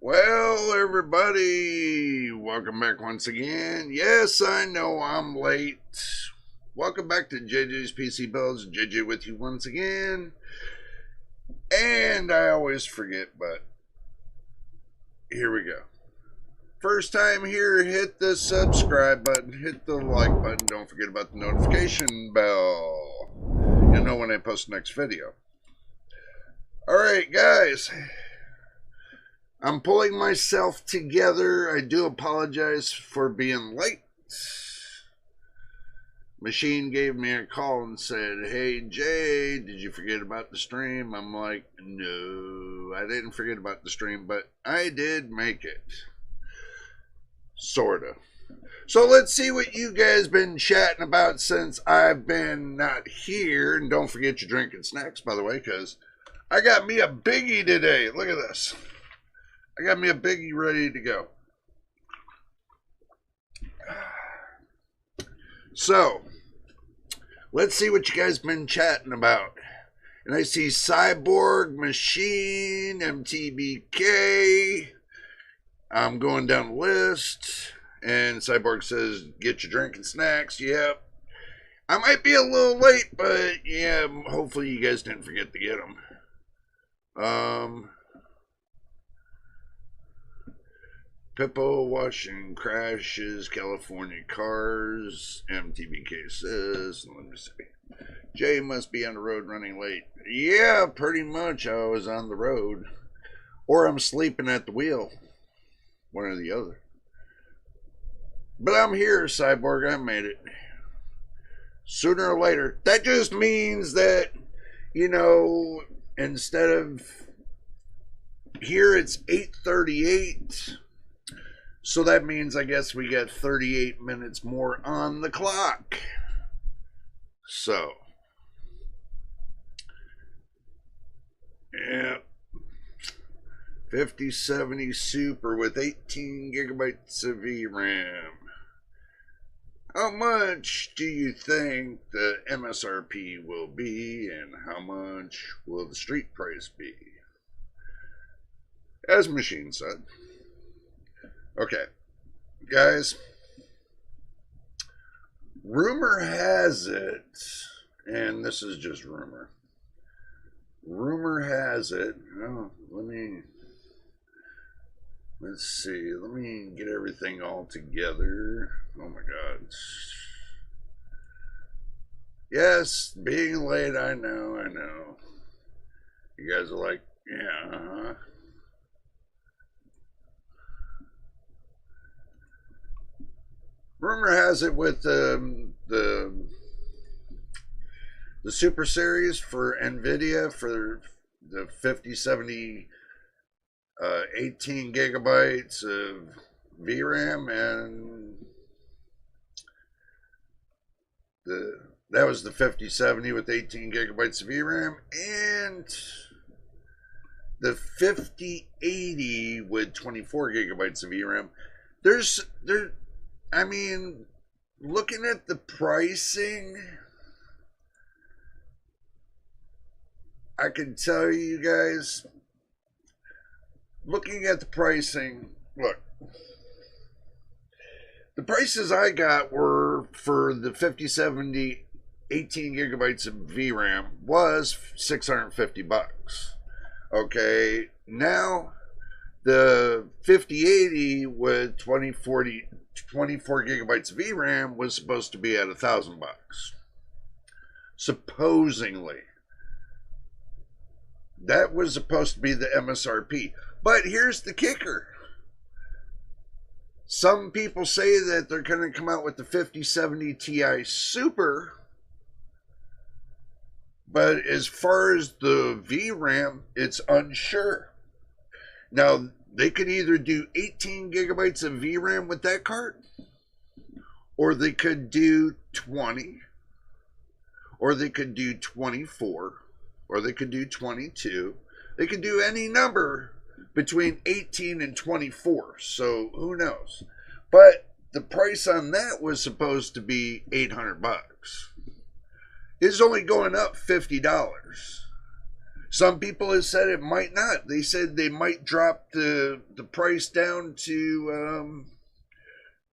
Well, everybody, welcome back once again. Yes, I know I'm late. Welcome back to JJ's PC Builds. JJ with you once again. And I always forget, but here we go. First time here, hit the subscribe button, hit the like button. Don't forget about the notification bell. You'll know when I post the next video. Alright, guys. I'm pulling myself together. I do apologize for being late. Machine gave me a call and said, "Hey Jay, did you forget about the stream?" I'm like, no, I didn't forget about the stream, but I did make it. Sorta. So let's see what you guys been chatting about since I've been not here. And don't forget your drinking snacks, by the way, because I got me a biggie today. Look at this. I got me a biggie ready to go. So, let's see what you guys been chatting about. And I see Cyborg, Machine, MTBK. I'm going down the list. And Cyborg says, get your drinking snacks. Yep. I might be a little late, but yeah, hopefully you guys didn't forget to get them. Pippo watching crashes, California cars, MTBK says, let me see. Jay must be on the road running late. Yeah, pretty much I was on the road. Or I'm sleeping at the wheel. One or the other. But I'm here, Cyborg, I made it. Sooner or later. That just means that, you know, instead of here it's 8:38. So that means, I guess, we got 38 minutes more on the clock. So, yeah, 5070 Super with 18 gigabytes of VRAM. How much do you think the MSRP will be, and how much will the street price be? As Machine said. Okay, guys, rumor has it, and this is just rumor has it, oh, let's see, let me get everything all together. Oh my God. Yes, being late, I know. You guys are like, yeah, Rumor has it with the Super Series for Nvidia for the 5070 18 gigabytes of VRAM, and that was the 5070 with 18 gigabytes of VRAM, and the 5080 with 24 gigabytes of VRAM. I mean, looking at the pricing, I can tell you guys, looking at the pricing, look, the prices I got were for the 5070 18 gigabytes of VRAM was $650. Okay, now the 5080 with 24 gigabytes of VRAM was supposed to be at $1,000, supposedly. That was supposed to be the MSRP. But here's the kicker. Some people say that they're going to come out with the 5070 Ti Super, but as far as the VRAM, it's unsure. Now, they could either do 18 gigabytes of VRAM with that card, or they could do 20, or they could do 24, or they could do 22. They could do any number between 18 and 24, so who knows. But the price on that was supposed to be $800. It's only going up $50. Some people have said it might not. They said they might drop the price down to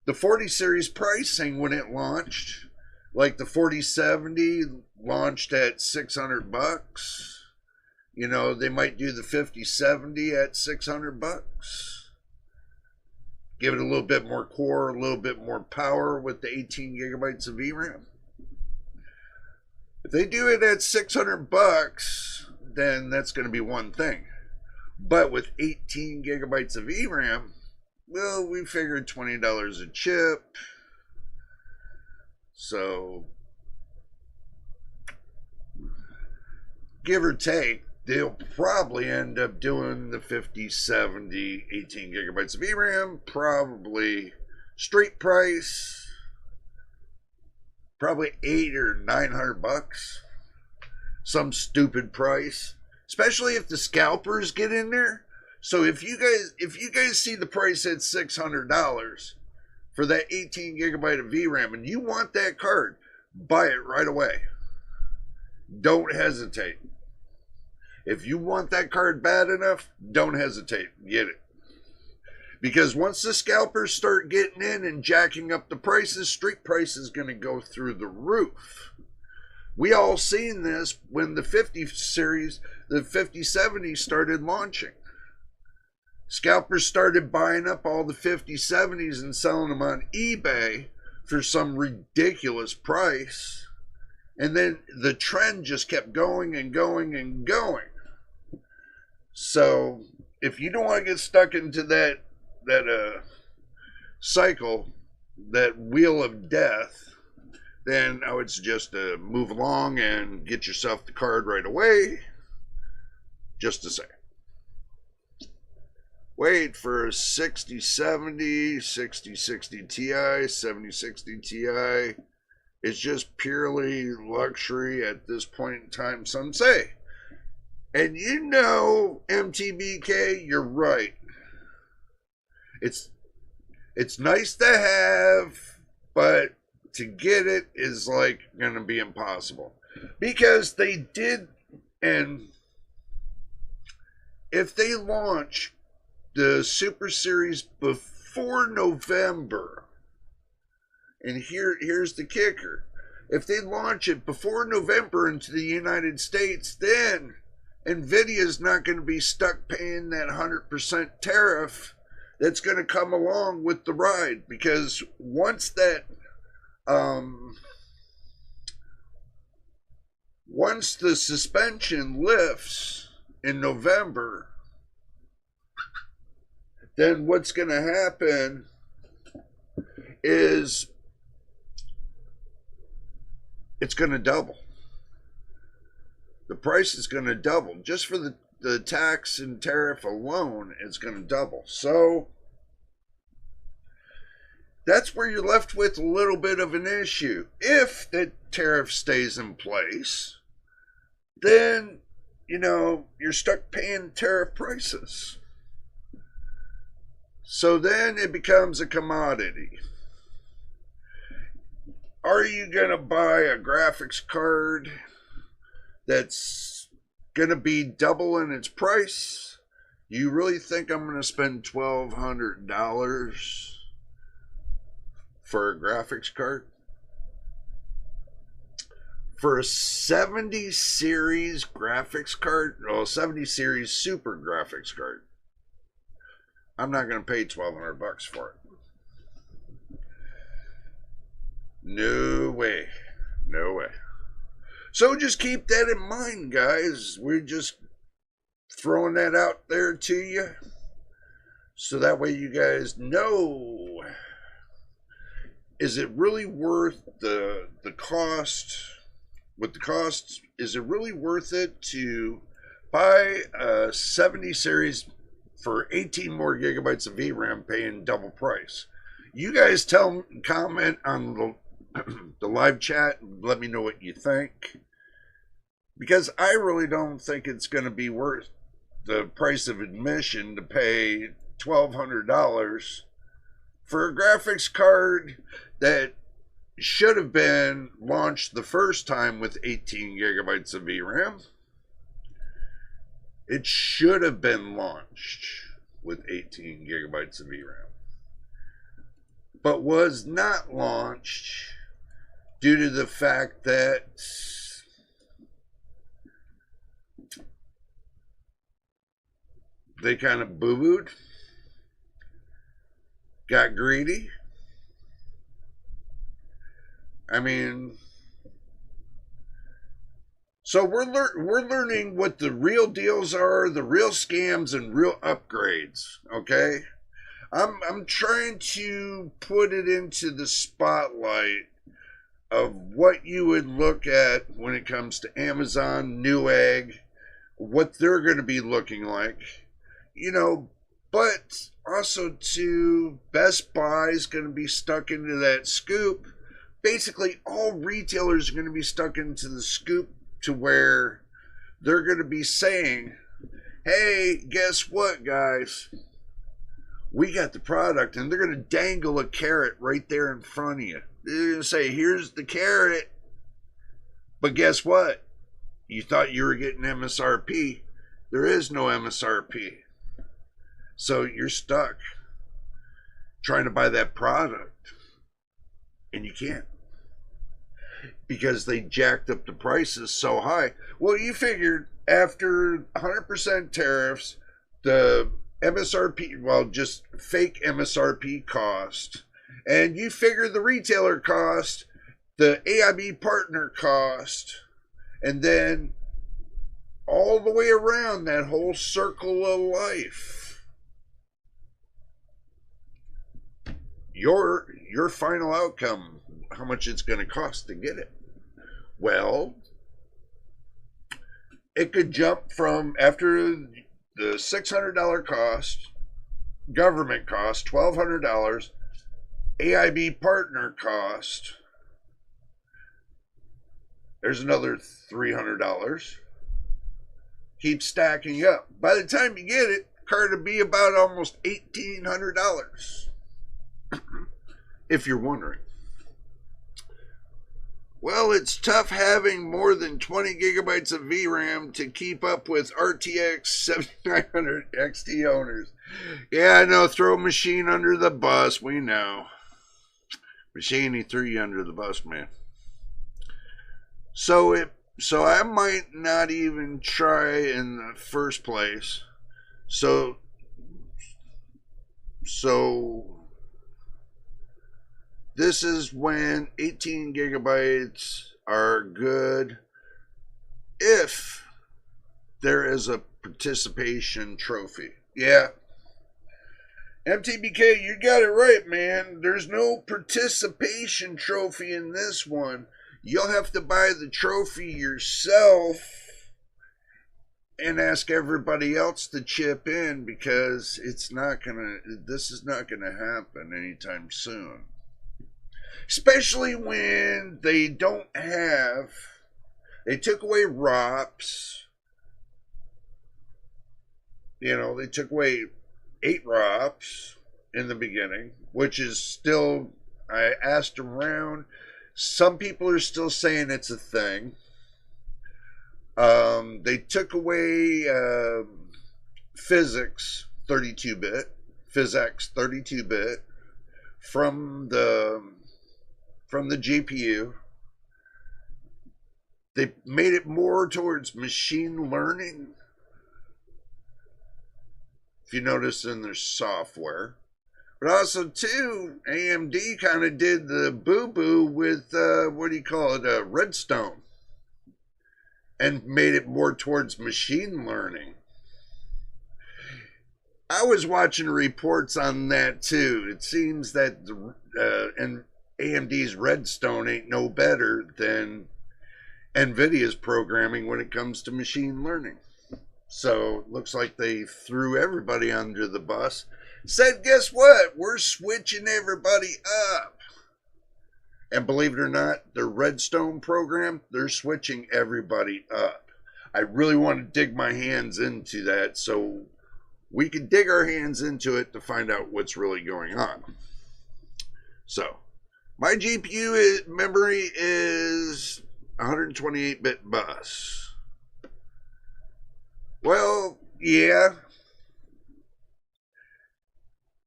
the 40 series pricing when it launched. Like the 4070 launched at $600. You know, they might do the 5070 at $600. Give it a little bit more core, a little bit more power with the 18 gigabytes of VRAM. If they do it at $600, then that's going to be one thing. But with 18 gigabytes of VRAM, well, we figured $20 a chip. So, give or take, they'll probably end up doing the 5070 18 gigabytes of VRAM, probably street price, probably $800 or $900, some stupid price, especially if the scalpers get in there. So if you guys see the price at $600 for that 18 gigabyte of VRAM and you want that card, buy it right away. Don't hesitate. If you want that card bad enough, don't hesitate. Get it. Because once the scalpers start getting in and jacking up the prices, street price is going to go through the roof. We all seen this when the 50 series, the 5070 started launching. Scalpers started buying up all the 5070s and selling them on eBay for some ridiculous price. And then the trend just kept going and going and going. So if you don't want to get stuck into that cycle, that wheel of death, then I would suggest to move along and get yourself the card right away. Just to say. Wait for a 6070, 6060 Ti, 7060 Ti. It's just purely luxury at this point in time, some say. And you know, MTBK, you're right. It's nice to have, but to get it is like going to be impossible. Because they did, and if they launch the Super Series before November, and here's the kicker. If they launch it before November into the United States, then Nvidia is not going to be stuck paying that 100% tariff that's going to come along with the ride. Because once that, once the suspension lifts in November, then what's going to happen is it's going to double. The price is going to double. Just for the tax and tariff alone, it's going to double. So that's where you're left with a little bit of an issue. If the tariff stays in place, then, you know, you're stuck paying tariff prices. So then it becomes a commodity. Are you going to buy a graphics card that's going to be double in its price? You really think I'm going to spend $1,200 for a graphics card? For a 70 series graphics card? Well, 70 series super graphics card. I'm not going to pay $1,200 for it. No way. No way. So just keep that in mind, guys. We're just throwing that out there to you. So that way you guys know, is it really worth the cost? With the costs, is it really worth it to buy a 70 series for 18 more gigabytes of VRAM paying double price? You guys comment on the live chat and let me know what you think. Because I really don't think it's going to be worth the price of admission to pay $1,200 for a graphics card that should have been launched the first time with 18 gigabytes of VRAM. It should have been launched with 18 gigabytes of VRAM, but was not launched due to the fact that they kind of boo-booed, got greedy. I mean, so we're learning what the real deals are, the real scams and real upgrades, okay? I'm trying to put it into the spotlight of what you would look at when it comes to Amazon, Newegg, what they're going to be looking like, you know, but also to Best Buy is going to be stuck into that scoop. Basically, all retailers are going to be stuck into the scoop to where they're going to be saying, hey, guess what, guys? We got the product, and they're going to dangle a carrot right there in front of you. They're going to say, here's the carrot, but guess what? You thought you were getting MSRP. There is no MSRP. So you're stuck trying to buy that product, and you can't because they jacked up the prices so high. Well, you figured after 100% tariffs, the MSRP, well, just fake MSRP cost, and you figure the retailer cost, the AIB partner cost, and then all the way around that whole circle of life, your final outcome, how much it's going to cost to get it. Well, it could jump from, after the $600 cost, government cost, $1,200, AIB partner cost, there's another $300. Keep stacking up. By the time you get it, card will be about almost $1,800. If you're wondering. Well, it's tough having more than 20 gigabytes of VRAM to keep up with RTX 7900 XT owners. Yeah, I know, throw Machine under the bus, we know. Machine, he threw you under the bus, man. So I might not even try in the first place. So this is when 18 gigabytes are good if there is a participation trophy. Yeah. MTBK, you got it right, man. There's no participation trophy in this one. You'll have to buy the trophy yourself and ask everybody else to chip in, because this is not gonna happen anytime soon. Especially when they took away ROPS. You know, they took away 8 ROPS in the beginning, which is still, I asked around, some people are still saying it's a thing. They took away physics 32-bit from the GPU. They made it more towards machine learning, if you notice in their software. But also, too, AMD kind of did the boo-boo with, Redstone. And made it more towards machine learning. I was watching reports on that, too. It seems that and AMD's Redstone ain't no better than Nvidia's programming when it comes to machine learning. So, looks like they threw everybody under the bus. Said, guess what? We're switching everybody up. And believe it or not, the Redstone program, they're switching everybody up. I really want to dig my hands into that so we can dig our hands into it to find out what's really going on. So, my GPU memory is 128-bit bus. Well, yeah.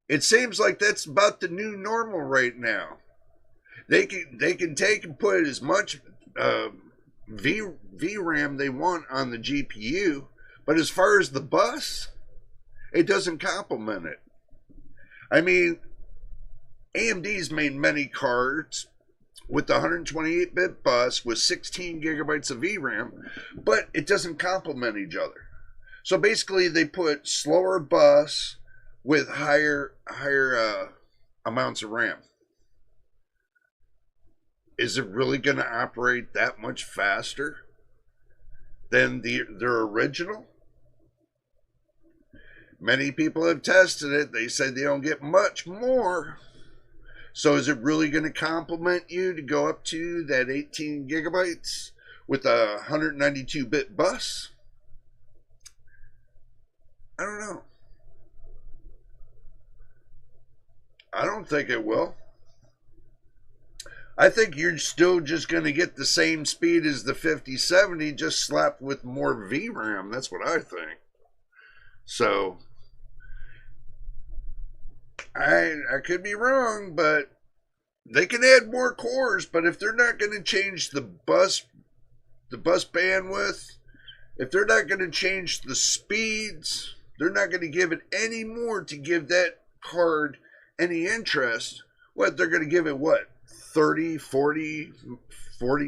It seems like that's about the new normal right now. They can take and put as much VRAM they want on the GPU, but as far as the bus, it doesn't complement it. I mean, AMD's made many cards with the 128-bit bus with 16 gigabytes of VRAM, but it doesn't complement each other. So basically, they put slower bus with higher amounts of RAM. Is it really going to operate that much faster than their original? Many people have tested it. They said they don't get much more. So is it really going to complement you to go up to that 18 gigabytes with a 192-bit bus? I don't know. I don't think it will. I think you're still just going to get the same speed as the 5070, just slapped with more VRAM. That's what I think. So, I could be wrong, but they can add more cores. But if they're not going to change the bus bandwidth, if they're not going to change the speeds, they're not going to give it any more to give that card any interest. What, they're going to give it what? 30, 40,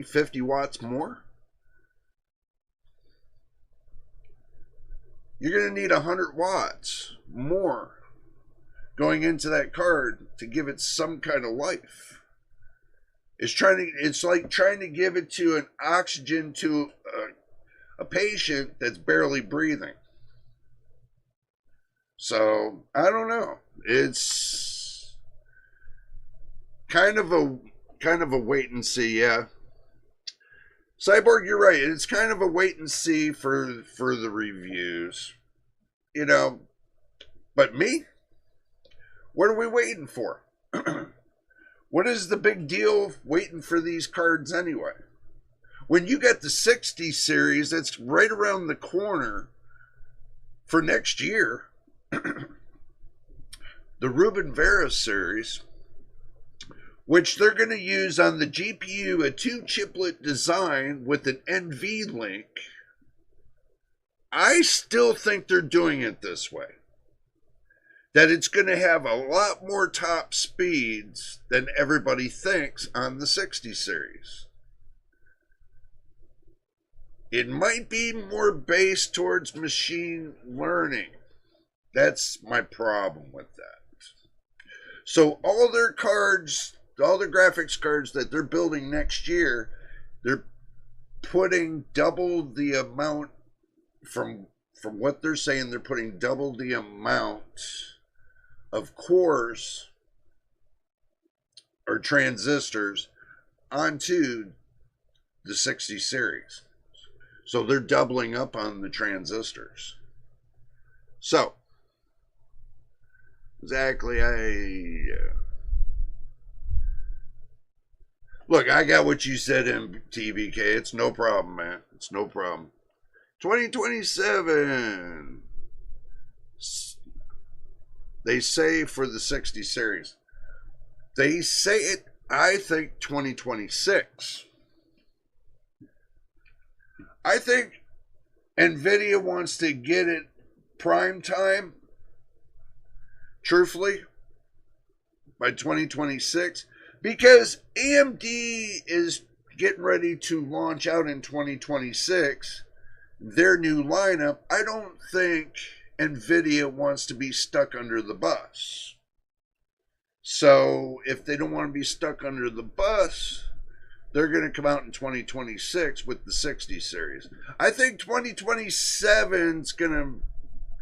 50 watts more? You're going to need 100 watts more going into that card to give it some kind of life. It's like trying to give it to an oxygen to a patient that's barely breathing. So, I don't know. It's kind of a wait and see, yeah. Cyborg, you're right. It's kind of a wait and see for the reviews. You know, but me? What are we waiting for? What is the big deal waiting for these cards anyway? When you get the 60 series, that's right around the corner for next year. The Ruben Vera series, which they're going to use on the GPU, a 2-chiplet design with an NV link. I still think they're doing it this way. That it's going to have a lot more top speeds than everybody thinks on the 60 series. It might be more based towards machine learning. That's my problem with that. So all their cards, all the graphics cards that they're building next year, they're putting double the amount from what they're saying, they're putting double the amount of cores or transistors onto the 60 series. So they're doubling up on the transistors. So, exactly, look, I got what you said in TBK. It's no problem, man. It's no problem. 2027. They say for the 60 series. They say it, I think, 2026. I think Nvidia wants to get it prime time, truthfully, by 2026, because AMD is getting ready to launch out in 2026 their new lineup. I don't think Nvidia wants to be stuck under the bus. So if they don't want to be stuck under the bus, they're going to come out in 2026 with the 60 series. I think 2027's going to,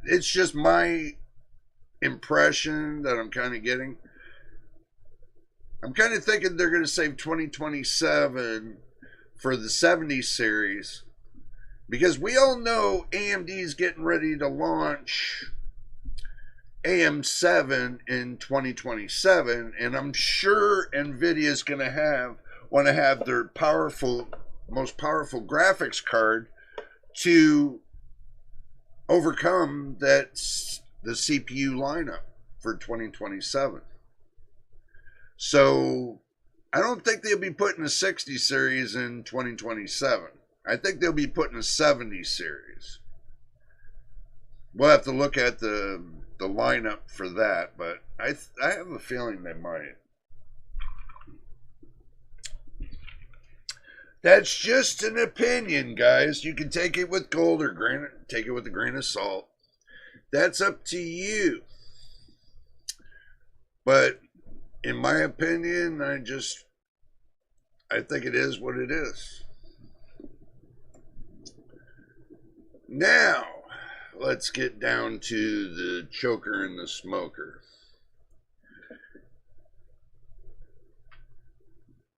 it's just my impression that I'm kind of getting. I'm kind of thinking they're going to save 2027 for the 70 series, because we all know AMD's getting ready to launch AM7 in 2027, and I'm sure Nvidia's going to want to have their most powerful graphics card to overcome the CPU lineup for 2027. So I don't think they'll be putting a 60 series in 2027. I think they'll be putting a 70 series. We'll have to look at the lineup for that, but I have a feeling they might. That's just an opinion, guys. You can take it with gold or take it with a grain of salt. That's up to you. But in my opinion, I think it is what it is. Now, let's get down to the choker and the smoker.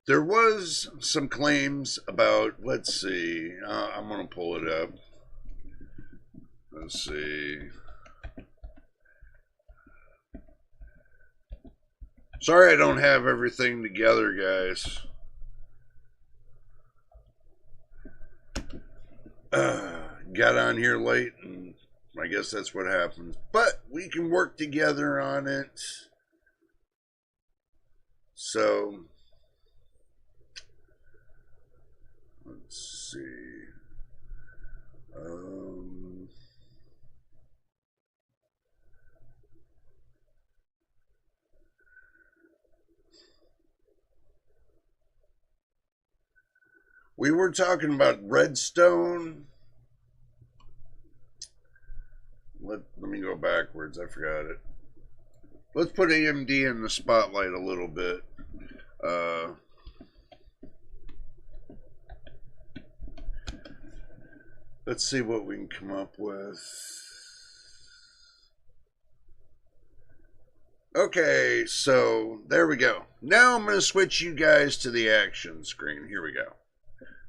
There was some claims about, let's see, I'm going to pull it up. Let's see. Sorry I don't have everything together, guys. Got on here late, and I guess that's what happens. But we can work together on it. So, let's see. We were talking about Redstone. Let me go backwards. I forgot it. Let's put AMD in the spotlight a little bit. Let's see what we can come up with. Okay, so there we go. Now I'm going to switch you guys to the action screen. Here we go.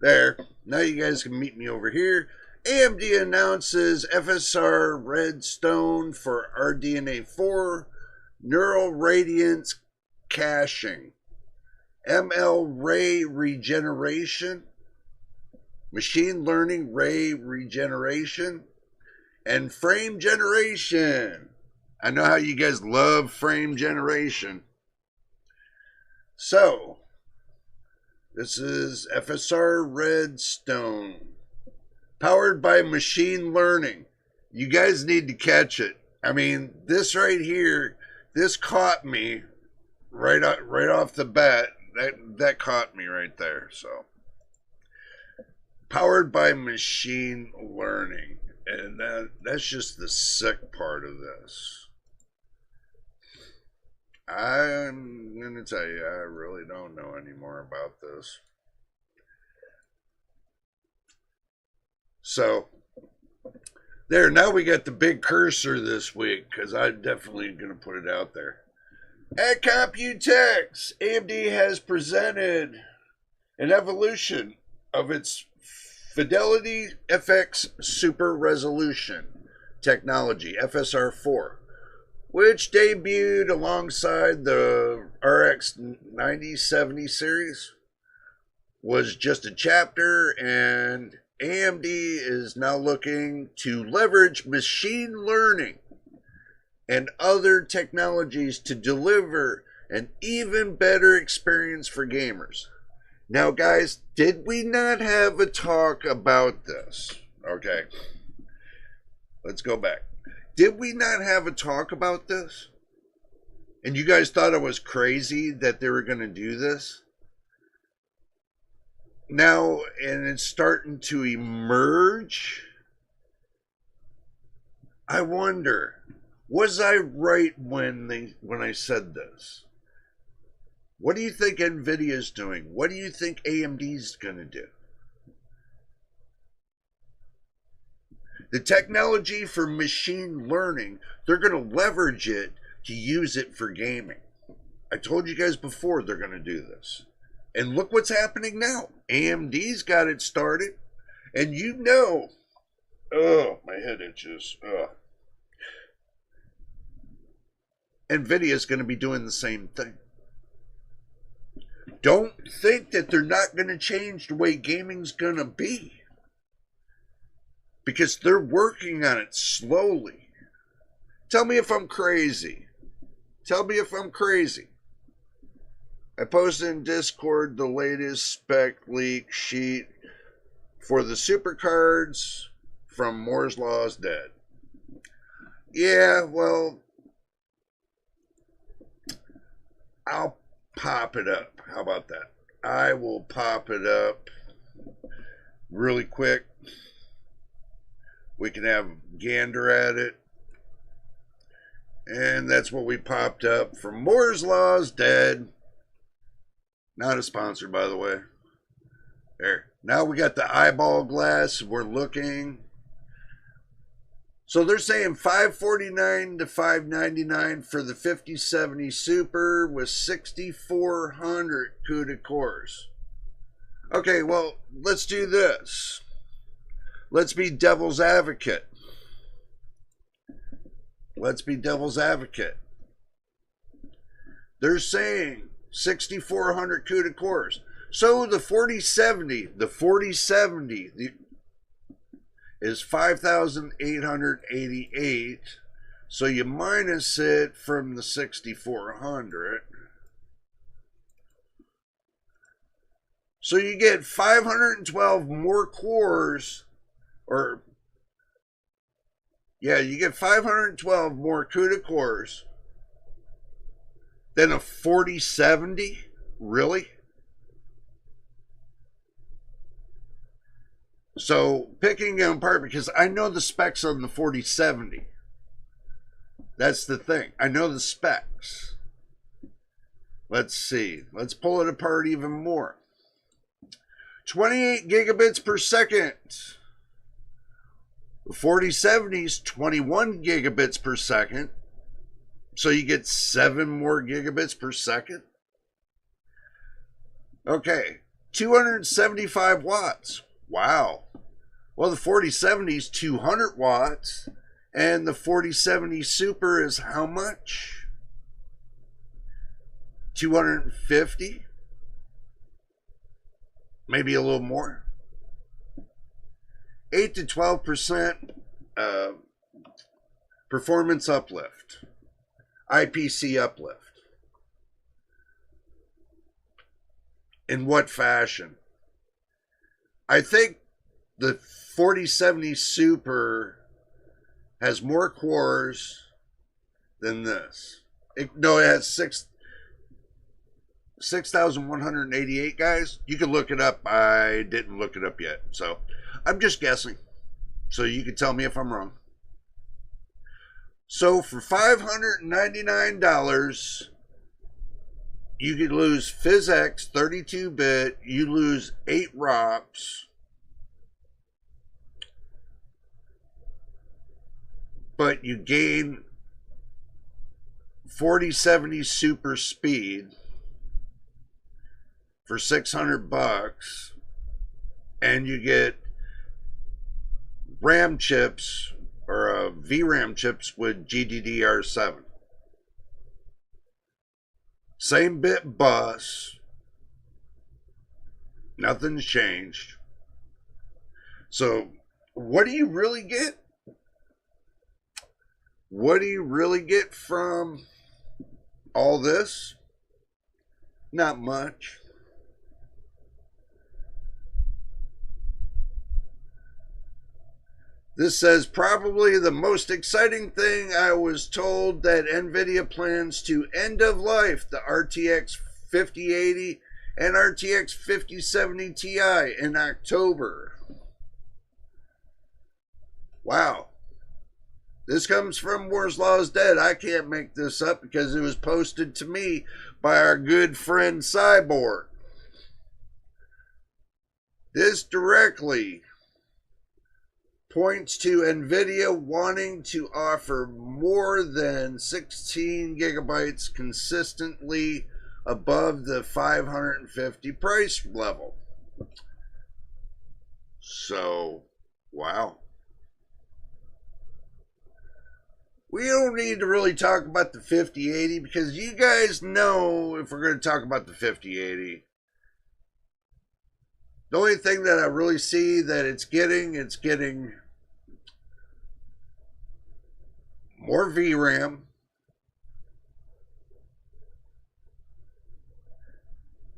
There. Now you guys can meet me over here. AMD announces FSR Redstone for RDNA 4, Neural Radiance Caching, ML Ray Regeneration, Machine Learning Ray Regeneration, and Frame Generation. I know how you guys love frame generation. So, this is FSR Redstone, powered by machine learning. You guys need to catch it. I mean, this right here, this caught me right off the bat. That caught me right there. So, powered by machine learning, and that's just the sick part of this. I'm going to tell you, I really don't know any more about this. So, there, now we got the big cursor this week, because I'm definitely going to put it out there. At Computex, AMD has presented an evolution of its Fidelity FX Super Resolution technology, FSR 4. Which debuted alongside the RX 9070 series, was just a chapter, and AMD is now looking to leverage machine learning and other technologies to deliver an even better experience for gamers. Now, guys, did we not have a talk about this? Okay, let's go back. Did we not have a talk about this? And you guys thought I was crazy that they were going to do this? Now, and it's starting to emerge. I wonder, was I right when I said this? What do you think Nvidia is doing? What do you think AMD is going to do? The technology for machine learning, they're going to leverage it to use it for gaming. I told you guys before they're going to do this. And look what's happening now. AMD's got it started. And you know, oh, my head itches. Nvidia's going to be doing the same thing. Don't think that they're not going to change the way gaming's going to be. because they're working on it slowly. Tell me if I'm crazy. Tell me if I'm crazy. I posted in Discord the latest spec leak sheet for the supercards from Moore's Law is Dead. Yeah, well, I'll pop it up. How about that? I will pop it up really quick. We can have gander at it. And that's what we popped up from Moore's Law is Dead. Not a sponsor, by the way. There. Now we got the eyeball glass. We're looking. So they're saying $549 to $599 for the 5070 Super with 6400 CUDA cores. Okay, well, let's do this. Let's be devil's advocate. Let's be devil's advocate. They're saying 6400 CUDA cores. So the 4070 is 5,888. So you minus it from the 6,400. So you get 512 more cores, or yeah, you get 512 more CUDA cores than a 4070? Really? So picking them apart, because I know the specs on the 4070. That's the thing. I know the specs. Let's see. Let's pull it apart even more. 28 gigabits per second. The 4070's 21 gigabits per second. So you get 7 more gigabits per second. Okay. 275 watts. Wow. Well, the 4070's 200 watts. And the 4070 Super is how much? 250? Maybe a little more. 8 to 12% performance uplift. IPC uplift. In what fashion? I think the 4070 Super has more cores than this. It has 6,188, guys. You can look it up. I didn't look it up yet. So I'm just guessing. So you can tell me if I'm wrong. So for $599, you could lose PhysX 32-bit. You lose 8 ROPs. But you gain 4070 Super speed for $600, and you get RAM chips or VRAM chips with GDDR7. Same bit bus. Nothing's changed. So what do you really get? What do you really get from all this? Not much. This says probably the most exciting thing. I was told that Nvidia plans to end of life the RTX 5080 and RTX 5070 Ti in October. Wow. This comes from Moore's Law is Dead. I can't make this up because it was posted to me by our good friend Cyborg. This directly points to Nvidia wanting to offer more than 16 gigabytes consistently above the 550 price level. So, wow. We don't need to really talk about the 5080 because you guys know if we're going to talk about the 5080. The only thing that I really see that it's getting more VRAM.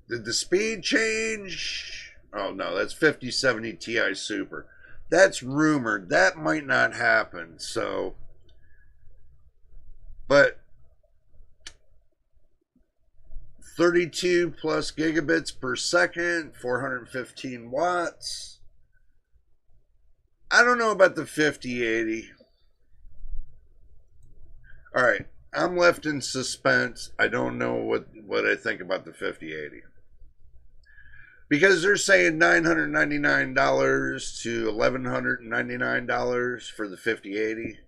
Did the speed change? Oh no, that's 5070 Ti Super. That's rumored. That might not happen. So, but 32 plus gigabits per second, 415 watts. I don't know about the 5080. All right, I'm left in suspense. I don't know what I think about the 5080. Because they're saying $999 to $1,199 for the 5080.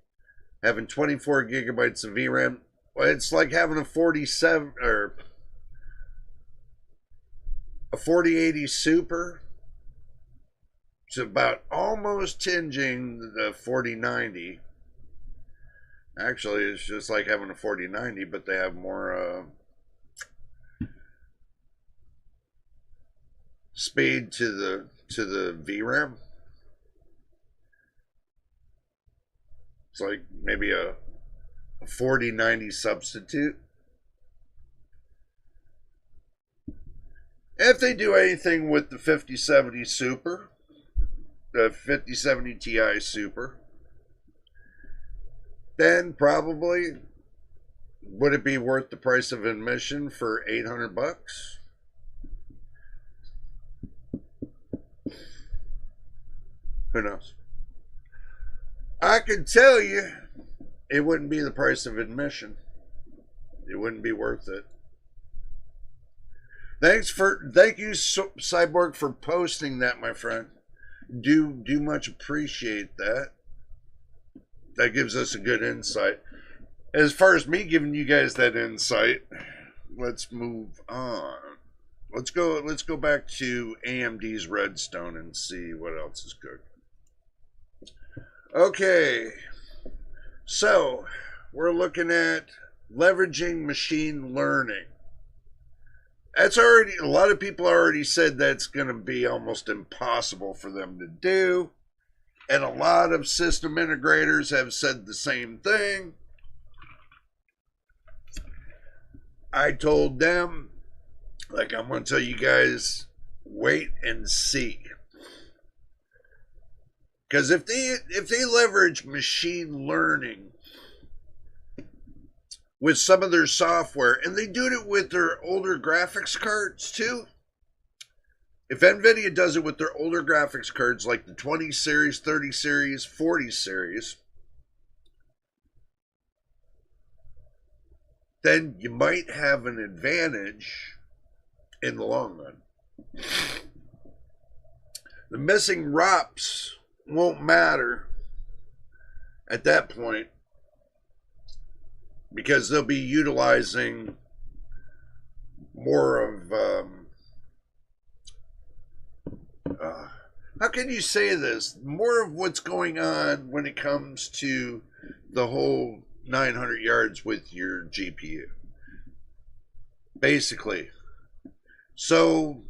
Having 24 gigabytes of VRAM. Well, it's like having a 47 or a 4080 Super. It's about almost tinging the 4090. Actually, it's just like having a 4090, but they have more speed to the VRAM. It's like maybe a 4090 substitute. If they do anything with the 5070 Super, the 5070 Ti Super, then probably would it be worth the price of admission for $800? Who knows? I could tell you it wouldn't be the price of admission. It wouldn't be worth it. Thank you, Cyborg, for posting that, my friend. Do much appreciate that. That gives us a good insight. As far as me giving you guys that insight, let's move on. Let's go back to AMD's Redstone and see what else is good. Okay, so we're looking at leveraging machine learning. That's already, a lot of people already said that's going to be almost impossible for them to do. And a lot of system integrators have said the same thing. I told them, like, I'm going to tell you guys, wait and see. Because if they leverage machine learning with some of their software, and they do it with their older graphics cards too. If Nvidia does it with their older graphics cards, like the 20 series, 30 series, 40 series, then you might have an advantage in the long run. The missing ROPs won't matter at that point because they'll be utilizing more of how can you say this? More of what's going on when it comes to the whole 900 yards with your GPU. Basically. So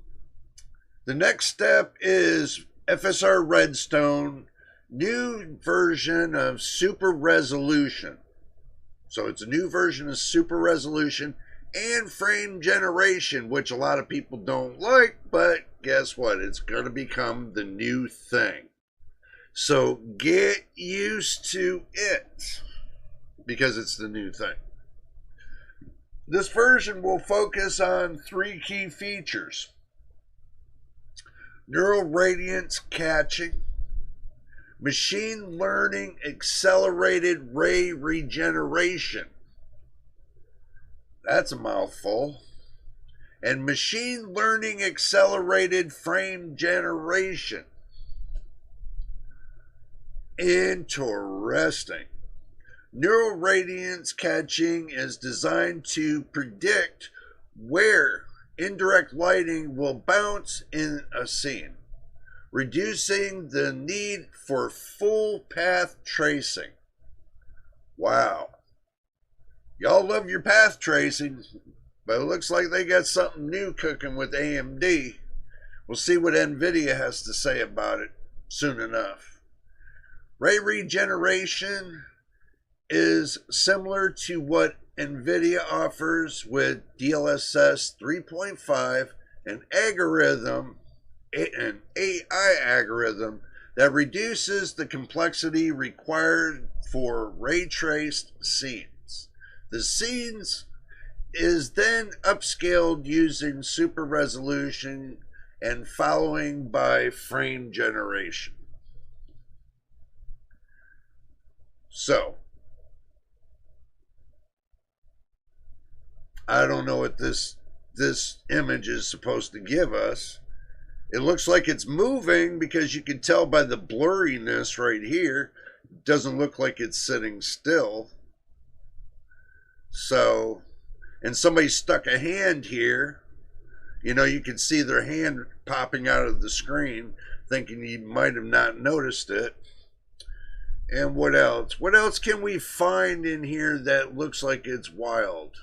the next step is FSR Redstone, new version of Super Resolution. So it's a new version of Super Resolution and frame generation, which a lot of people don't like, but guess what? It's going to become the new thing. So get used to it because it's the new thing. This version will focus on 3 key features: neural radiance catching, machine learning accelerated ray regeneration. That's a mouthful. And machine learning accelerated frame generation. Interesting. Neural radiance catching is designed to predict where indirect lighting will bounce in a scene, reducing the need for full path tracing. Wow. Y'all love your path tracing, but it looks like they got something new cooking with AMD. We'll see what Nvidia has to say about it soon enough. Ray regeneration is similar to what Nvidia offers with DLSS 3.5, an AI algorithm that reduces the complexity required for ray traced scenes. The scenes is then upscaled using super resolution and following by frame generation. So, I don't know what this image is supposed to give us. It looks like it's moving because you can tell by the blurriness right here. It doesn't look like it's sitting still. So, and somebody stuck a hand here. You know, you can see their hand popping out of the screen, thinking you might have not noticed it. And what else? What else can we find in here that looks like it's wild?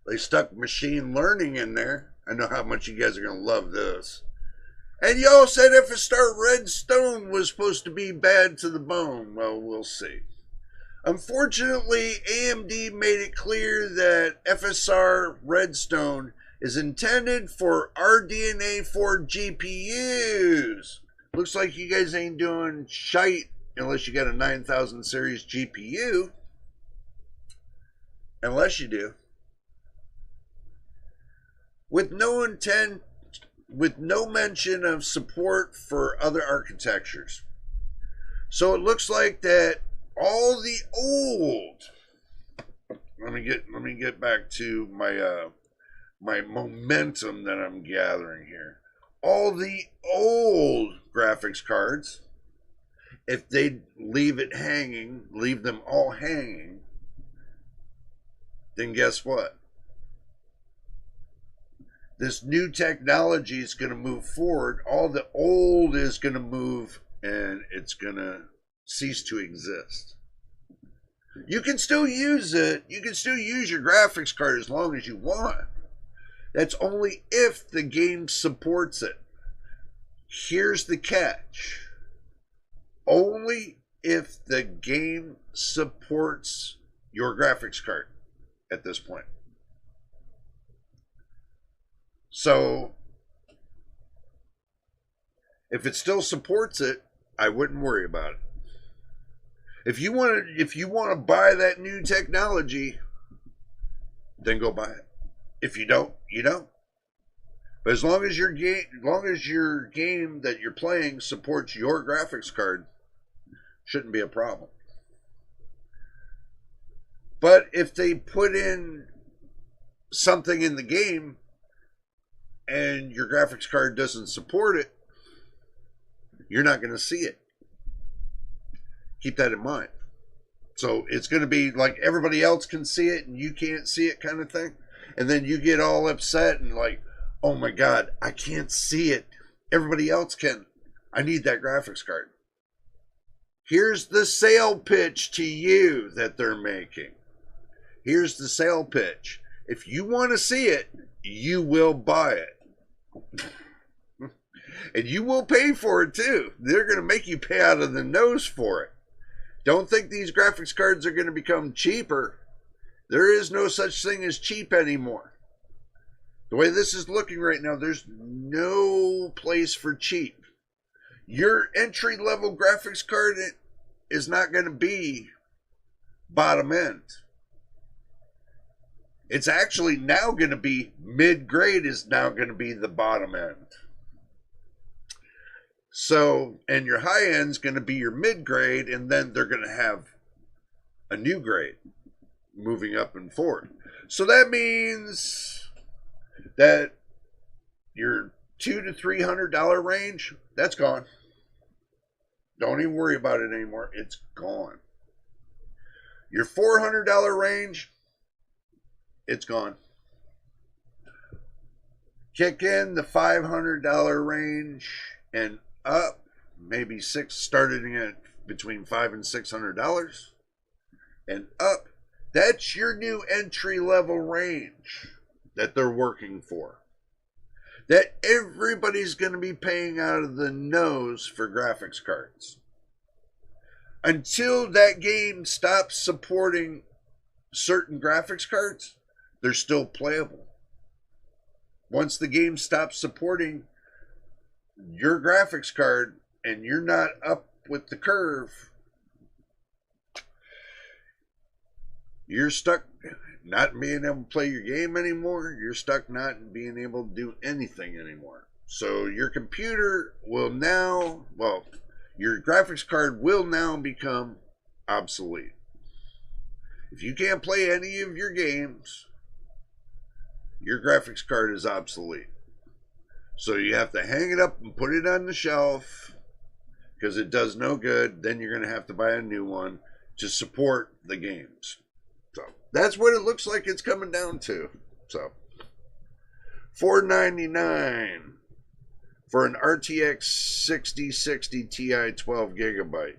They stuck machine learning in there. I know how much you guys are going to love this. And y'all said FSR Redstone was supposed to be bad to the bone. Well, we'll see. Unfortunately, AMD made it clear that FSR Redstone is intended for RDNA 4 GPUs. Looks like you guys ain't doing shite unless you got a 9000 series GPU. Unless you do. With no mention of support for other architectures. So it looks like that all the old, let me get back to my my momentum that I'm gathering here. All the old graphics cards, if they leave them all hanging, then guess what? This new technology is going to move forward. All the old is going to move and it's going to cease to exist. You can still use it. You can still use your graphics card as long as you want. That's only if the game supports it. Here's the catch. Only if the game supports your graphics card at this point. So, if it still supports it, I wouldn't worry about it. If you want to buy that new technology, then go buy it. If you don't, you don't. But as long as your game that you're playing supports your graphics card, shouldn't be a problem. But if they put in something in the game and your graphics card doesn't support it, you're not going to see it. Keep that in mind. So it's going to be like everybody else can see it and you can't see it kind of thing. And then you get all upset and like, oh my God, I can't see it. Everybody else can. I need that graphics card. Here's the sale pitch to you that they're making. Here's the sale pitch. If you want to see it, you will buy it. And you will pay for it too. They're going to make you pay out of the nose for it. Don't think these graphics cards are going to become cheaper. There is no such thing as cheap anymore. The way this is looking right now, there's no place for cheap. Your entry-level graphics card is not going to be bottom end. It's actually now going to be mid-grade is now going to be the bottom end. So, and your high end is going to be your mid-grade, and then they're going to have a new grade moving up and forward. So that means that your $200 to $300 range, that's gone. Don't even worry about it anymore. It's gone. Your $400 range, it's gone. Kick in the $500 range and up, maybe starting at between $500 and $600 and up. That's your new entry level range that they're working for. That everybody's going to be paying out of the nose for graphics cards. Until that game stops supporting certain graphics cards, they're still playable. Once the game stops supporting your graphics card and you're not up with the curve, you're stuck not being able to play your game anymore. You're stuck not being able to do anything anymore. So your computer will now, well, your graphics card will now become obsolete. If you can't play any of your games, your graphics card is obsolete. So you have to hang it up and put it on the shelf because it does no good. Then you're going to have to buy a new one to support the games. So that's what it looks like it's coming down to. So $499 for an RTX 6060 Ti 12 gigabyte.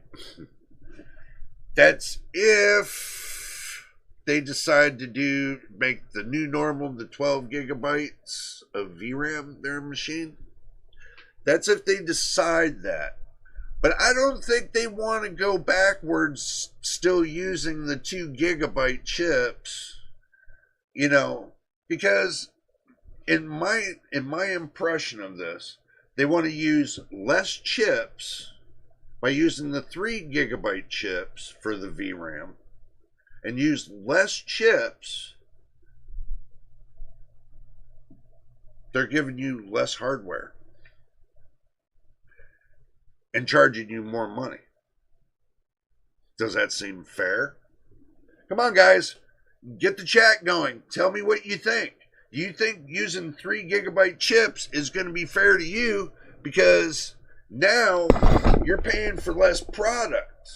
That's if they decide to make the new normal the 12 gigabytes of VRAM their machine. That's if they decide that. But I don't think they want to go backwards still using the 2 gigabyte chips, you know, because in my impression of this, they want to use less chips by using the 3 gigabyte chips for the VRAM and use less chips. They're giving you less hardware and charging you more money. Does that seem fair? Come on, guys. Get the chat going. Tell me what you think. Do you think using 3 gigabyte chips is going to be fair to you? Because now you're paying for less product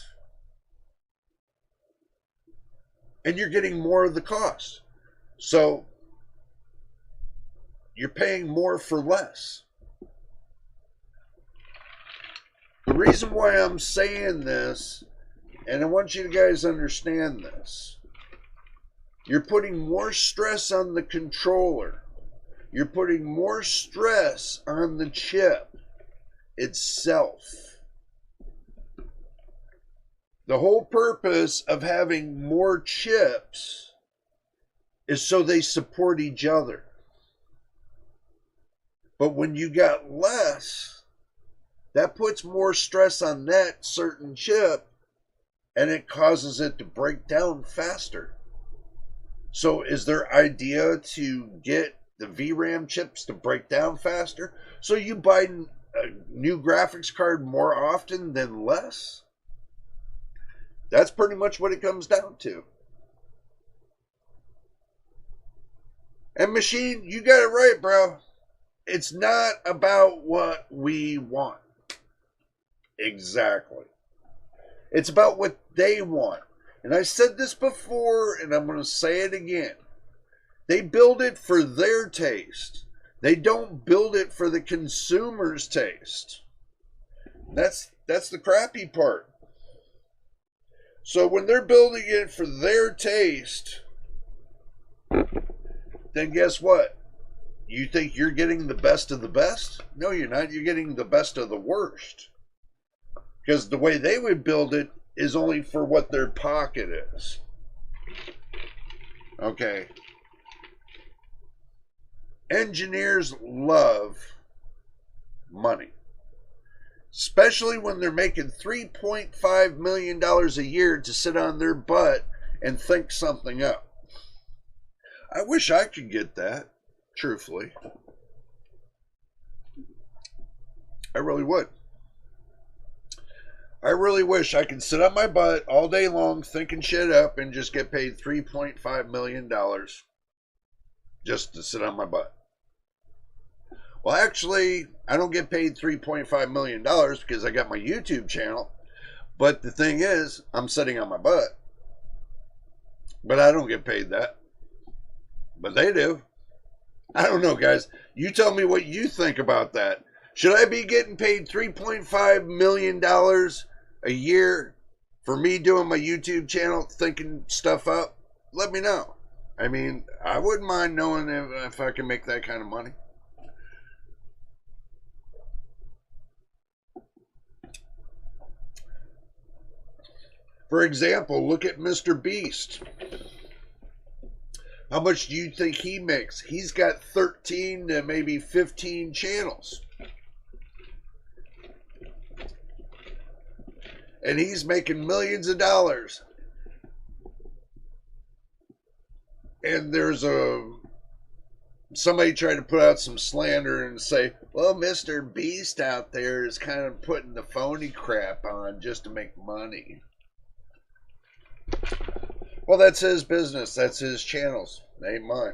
and you're getting more of the cost. So you're paying more for less. The reason why I'm saying this, and I want you guys to understand this, you're putting more stress on the controller. You're putting more stress on the chip itself. The whole purpose of having more chips is so they support each other. But when you got less, that puts more stress on that certain chip and it causes it to break down faster. So is their idea to get the VRAM chips to break down faster so you buy a new graphics card more often than less? That's pretty much what it comes down to. And Machine, you got it right, bro. It's not about what we want. Exactly. It's about what they want. And I said this before, and I'm going to say it again. They build it for their taste. They don't build it for the consumer's taste. That's the crappy part. So when they're building it for their taste, then guess what? You think you're getting the best of the best? No, you're not. You're getting the best of the worst. Because the way they would build it is only for what their pocket is. Okay. Engineers love money. Especially when they're making $3.5 million a year to sit on their butt and think something up. I wish I could get that, truthfully. I really would. I really wish I could sit on my butt all day long thinking shit up and just get paid $3.5 million just to sit on my butt. Well, actually, I don't get paid $3.5 million because I got my YouTube channel. But the thing is, I'm sitting on my butt. But I don't get paid that. But they do. I don't know, guys. You tell me what you think about that. Should I be getting paid $3.5 million a year for me doing my YouTube channel, thinking stuff up? Let me know. I mean, I wouldn't mind knowing if I can make that kind of money. For example, look at Mr. Beast. How much do you think he makes? He's got 13 to maybe 15 channels. And he's making millions of dollars. And there's somebody trying to put out some slander and say, well, Mr. Beast out there is kind of putting the phony crap on just to make money. Well, that's his business. That's his channels. They ain't mine.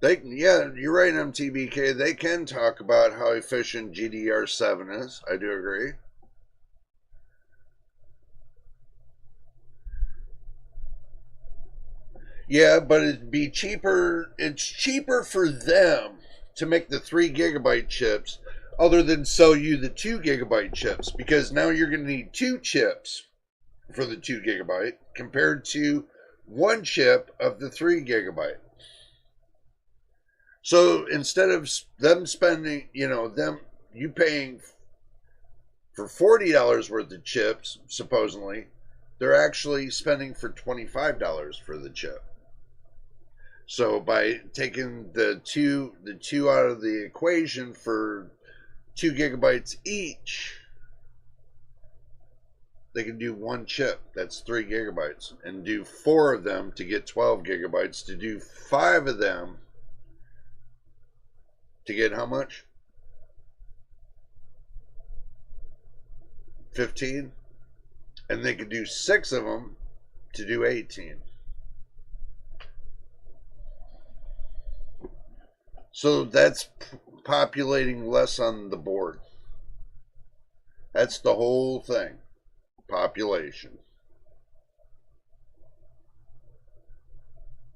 Yeah, you're right, MTBK. They can talk about how efficient GDR7 is. I do agree. Yeah, but it'd be cheaper. It's cheaper for them to make the 3 gigabyte chips other than sell you the 2 gigabyte chips, because now you're going to need 2 chips for the 2 gigabyte compared to 1 chip of the 3 gigabyte. So instead of them spending, you paying for $40 worth of chips, supposedly, they're actually spending for $25 for the chip. So by taking the two out of the equation for 2 gigabytes each, they can do 1 chip, that's 3 gigabytes, and do 4 of them to get 12 gigabytes, to do 5 of them to get how much? 15? And they could do 6 of them to do 18. So that's populating less on the board. That's the whole thing. Population.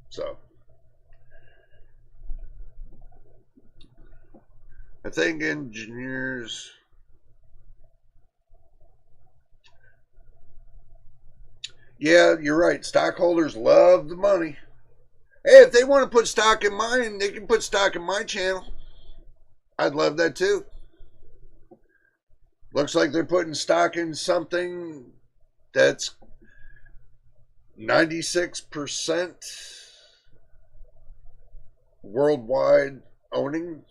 So I think engineers, yeah, you're right. Stockholders love the money. Hey, if they want to put stock in mine, they can put stock in my channel. I'd love that too. Looks like they're putting stock in something that's 96% worldwide owning.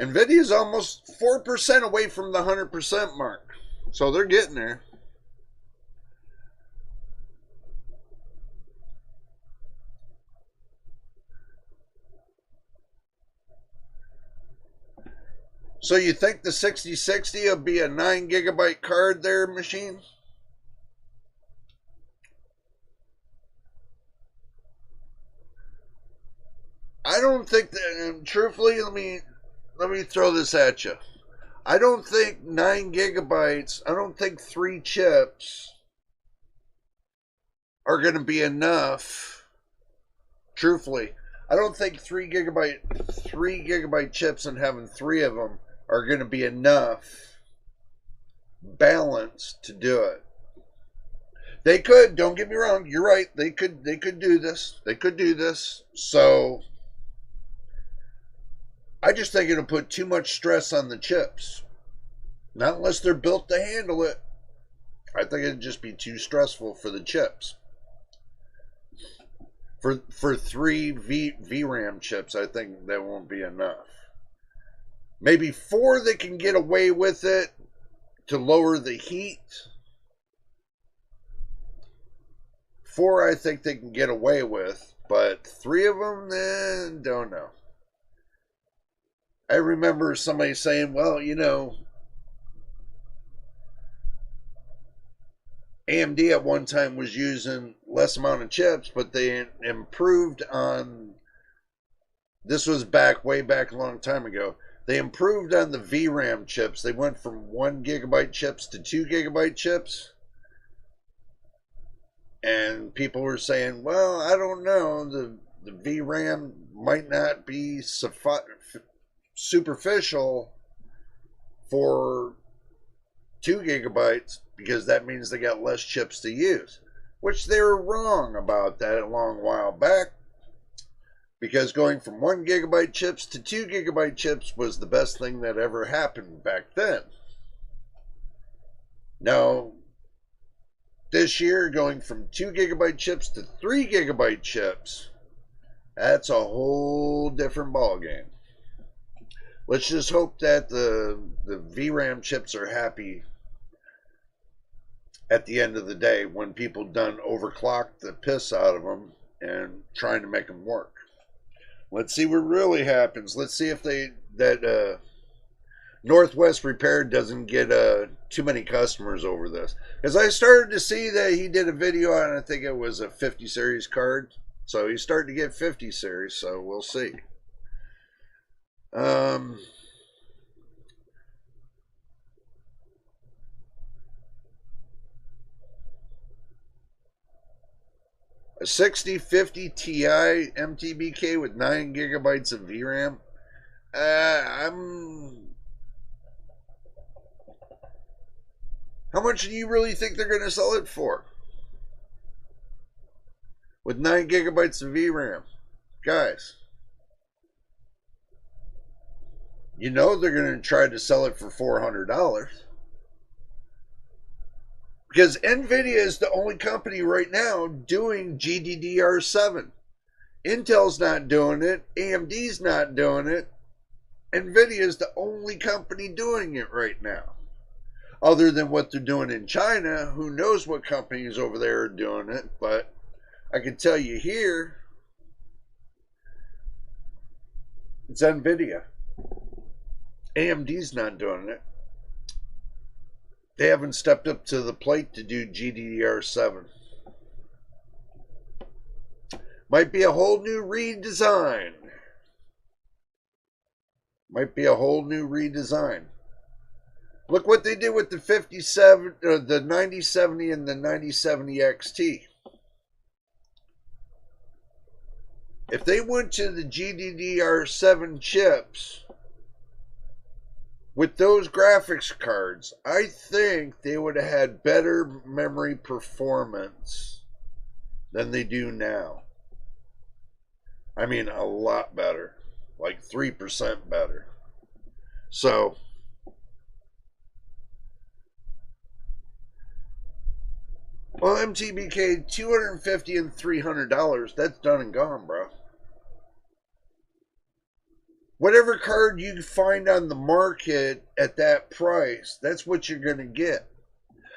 Nvidia is almost 4% away from the 100% mark. So they're getting there. So you think the 6060 will be a 9 gigabyte card there, machine? I don't think that, truthfully, let me throw this at you. I don't think 9 gigabytes, I don't think 3 chips are going to be enough. Truthfully, I don't think 3 gigabyte chips and having 3 of them are going to be enough balance to do it. They could, don't get me wrong, you're right, they could do this. They could do this. So I just think it'll put too much stress on the chips. Not unless they're built to handle it. I think it'd just be too stressful for the chips. For 3 VRAM chips, I think that won't be enough. Maybe 4 they can get away with it to lower the heat. 4 I think they can get away with, but 3 of them, don't know. I remember somebody saying, well, AMD at one time was using less amount of chips, but they improved on, this was way back a long time ago. They improved on the VRAM chips. They went from 1 gigabyte chips to 2 gigabyte chips. And people were saying, well, I don't know, the VRAM might not be superficial for 2 gigabytes because that means they got less chips to use. which they were wrong about that a long while back, because going from 1 gigabyte chips to 2 gigabyte chips was the best thing that ever happened back then. Now, this year, going from 2 gigabyte chips to 3 gigabyte chips, that's a whole different ballgame. Let's just hope that the VRAM chips are happy at the end of the day when people done overclock the piss out of them and trying to make them work. Let's see what really happens. Let's see if Northwest Repair doesn't get too many customers over this. Because I started to see that he did a video on, I think it was a 50 series card. So he's starting to get 50 series, so we'll see. A 6050 Ti MTBK with 9 gigabytes of VRAM. How much do you really think they're going to sell it for? With 9 gigabytes of VRAM. Guys, you know they're going to try to sell it for $400. Because Nvidia is the only company right now doing GDDR7. Intel's not doing it. AMD's not doing it. Nvidia is the only company doing it right now. Other than what they're doing in China, who knows what companies over there are doing it. But I can tell you here, it's Nvidia. AMD's not doing it. They haven't stepped up to the plate to do GDDR7. Might be a whole new redesign. Might be a whole new redesign. Look what they did with the 57, the 9070 and the 9070 XT. If they went to the GDDR7 chips with those graphics cards, I think they would have had better memory performance than they do now. I mean, a lot better. Like 3% better. So, well, MTBK, $250 and $300, that's done and gone, bro. Whatever card you find on the market at that price, that's what you're going to get.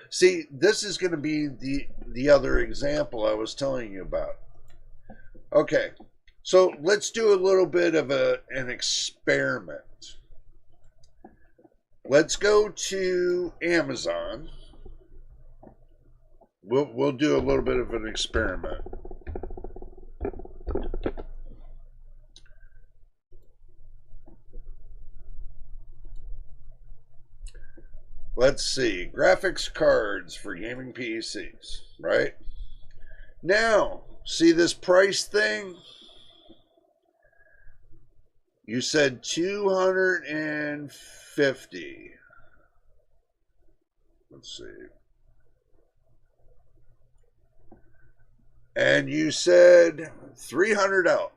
See, this is going to be the other example I was telling you about. Okay, so let's do a little bit of an experiment. Let's go to Amazon. We'll do a little bit of an experiment. Let's see, graphics cards for gaming PCs, right? Now, see this price thing? You said 250. Let's see. And you said $300.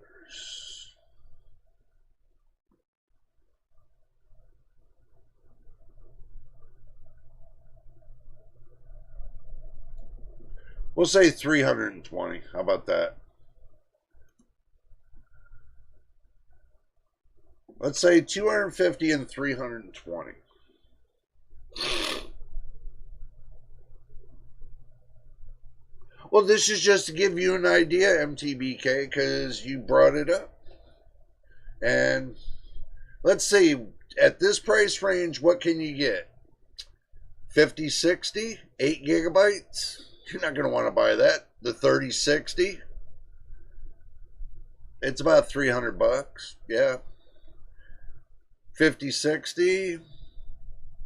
We'll say 320. How about that? Let's say 250 and 320. Well, this is just to give you an idea, MTBK, because you brought it up. And let's see, at this price range, what can you get? 5060, 8 gigabytes? You're not going to want to buy that. The 3060, it's about $300. Yeah. 5060,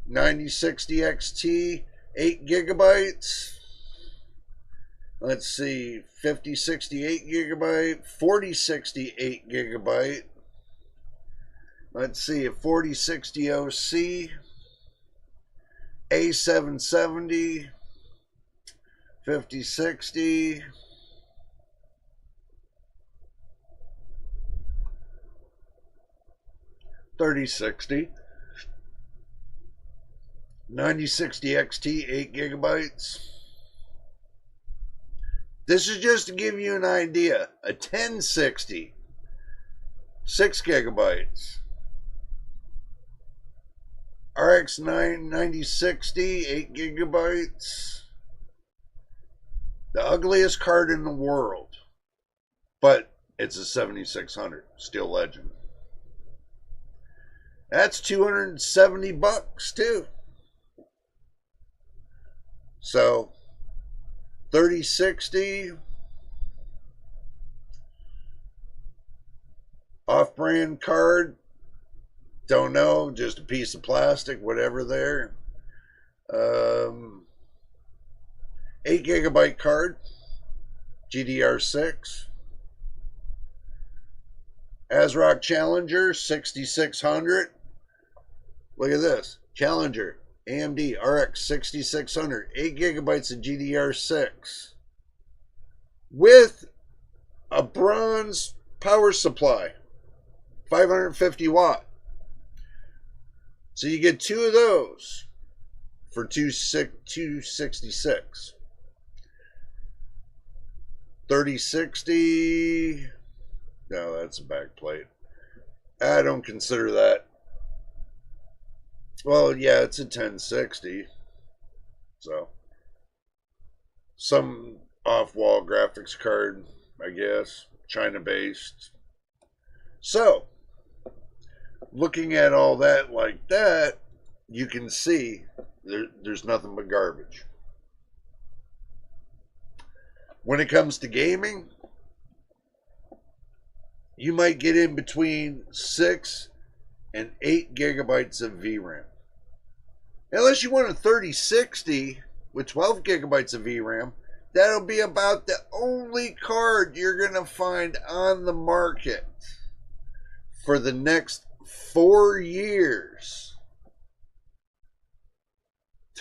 9060 XT, 8 gigabytes. Let's see, 5060, 8 gigabyte, 4060, 8 gigabyte. Let's see, a 4060 OC, A770, 5060. 3060. 9060 XT, 8 gigabytes. This is just to give you an idea. A 1060, 6 gigabytes. RX 9060, 8 gigabytes. The ugliest card in the world. But it's a 7600 Steel Legend. That's $270 too. So 3060 off-brand card, don't know, just a piece of plastic, whatever there. 8 gigabyte card, GDR6. ASRock Challenger 6600. Look at this, Challenger AMD RX 6600, 8 gigabytes of GDR6 with a bronze power supply, 550 watt. So you get 2 of those for $266. 3060, no, that's a back plate. I don't consider that. Well, yeah, it's a 1060. So, some off-wall graphics card, I guess, China-based. So, looking at all that like that, you can see there's nothing but garbage. When it comes to gaming, you might get in between 6 and 8 gigabytes of VRAM. Unless you want a 3060 with 12 gigabytes of VRAM, that'll be about the only card you're going to find on the market for the next 4 years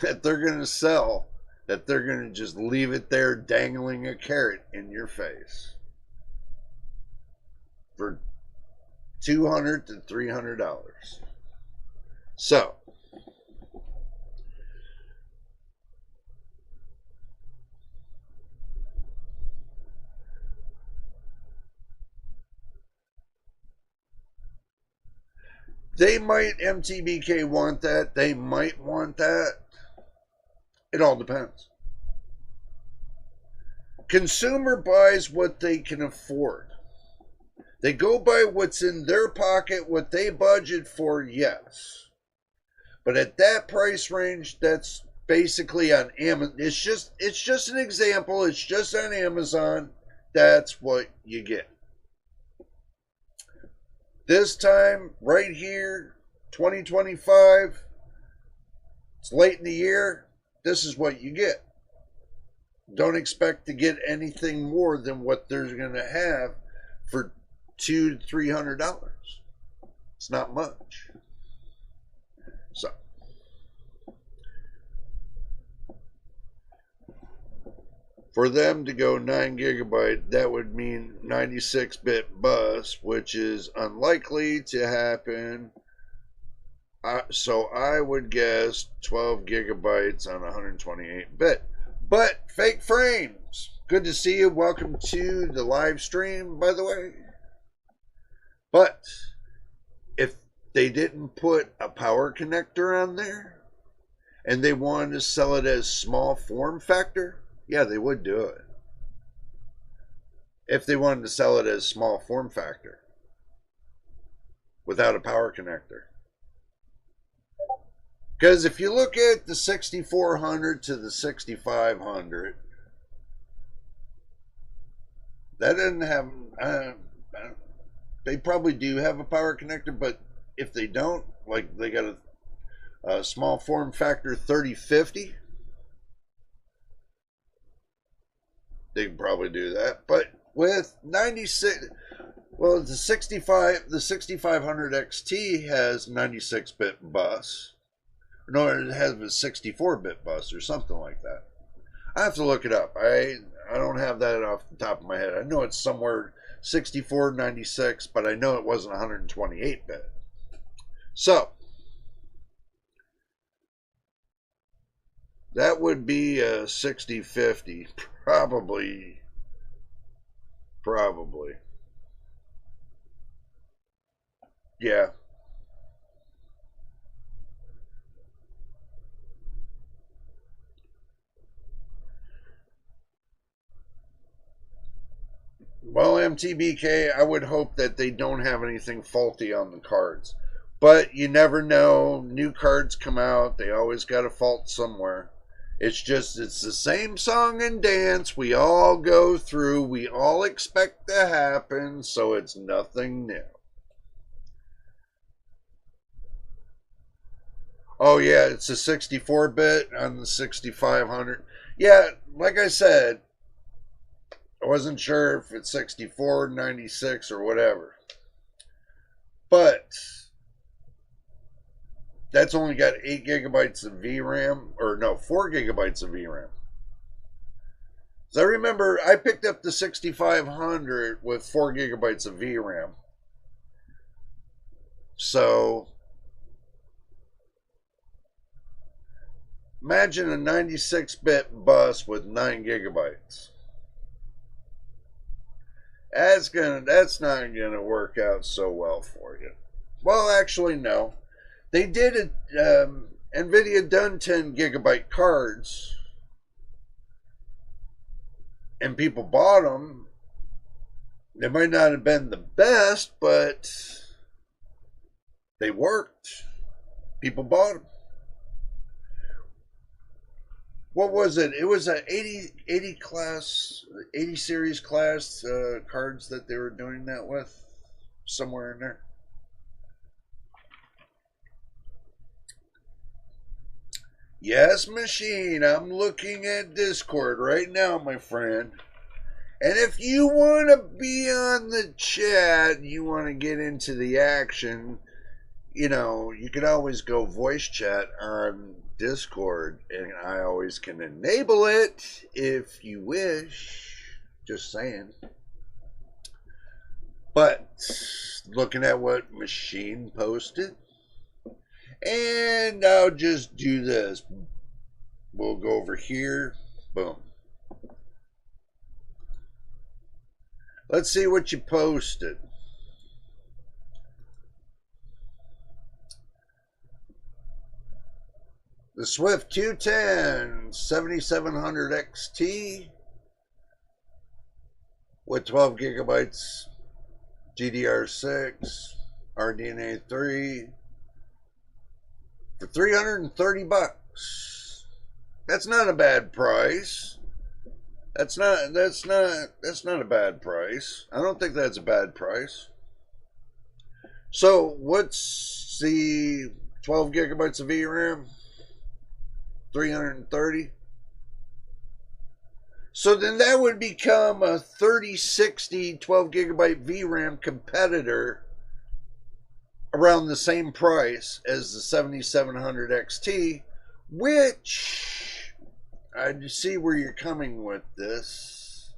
that they're going to sell, that they're going to just leave it there dangling a carrot in your face for $200 to $300. So, they might, MTBK, want that. They might want that. It all depends. Consumer buys what they can afford. They go by what's in their pocket, what they budget for, yes. But at that price range, that's basically on Amazon. It's just an example. It's just on Amazon. That's what you get. This time, right here, 2025, it's late in the year, this is what you get. Don't expect to get anything more than what they're going to have for $200 to $300. It's not much. So, for them to go 9 gigabyte, that would mean 96-bit bus, which is unlikely to happen. So I would guess 12 gigabytes on 128-bit. But fake frames. Good to see you. Welcome to the live stream, by the way. But if they didn't put a power connector on there and they wanted to sell it as small form factor, yeah, they would do it. If they wanted to sell it as small form factor without a power connector. Because if you look at the 6400 to the 6500, that doesn't have, they probably do have a power connector, but if they don't, like they got a small form factor 3050, they can probably do that. But with 96, well, the 6500 XT has 96-bit bus. No, it has a 64-bit bus or something like that. I have to look it up. I don't have that off the top of my head. I know it's somewhere 64, 96, but I know it wasn't 128-bit. So, that would be a 6050. Probably. Yeah. Well, MTBK, I would hope that they don't have anything faulty on the cards. But you never know. New cards come out. They always got a fault somewhere. It's the same song and dance we all go through. We all expect to happen, so it's nothing new. Oh, yeah, it's a 64-bit on the 6500. Yeah, like I said, I wasn't sure if it's 64, 96, or whatever. But that's only got 8 gigabytes of VRAM, or no, 4 gigabytes of VRAM. So I remember I picked up the 6500 with 4 gigabytes of VRAM. So imagine a 96-bit bus with 9 gigabytes. That's not gonna work out so well for you. Well, actually, no. They did Nvidia done 10 gigabyte cards, and people bought them. They might not have been the best, but they worked. People bought them. What was it? It was a 80 class, 80 series class cards that they were doing that with, somewhere in there. Yes, machine. I'm looking at Discord right now, my friend. And if you want to be on the chat, you want to get into the action, you know, you can always go voice chat on Discord, and I always can enable it if you wish. Just saying. But looking at what Machine posted, and I'll just do this. We'll go over here. Boom. Let's see what you posted. The Swift 210 7700 XT with 12 gigabytes GDR6 RDNA 3 for $330. That's not a bad price. That's not a bad price. I don't think that's a bad price. So what's the 12 gigabytes of VRAM? 330. So then that would become a 3060 12 gigabyte VRAM competitor around the same price as the 7700 XT, which I see where you're coming with this.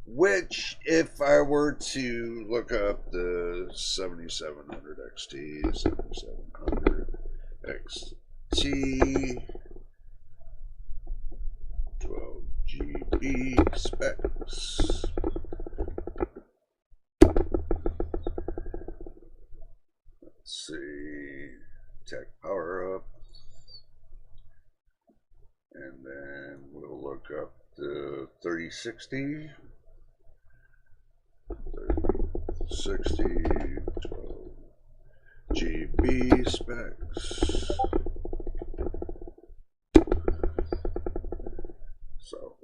Which, if I were to look up the 7700 XT, 7700 XT 12 GB specs. Let's see, tech power up, and then we'll look up the 3060, 12 GB specs. So,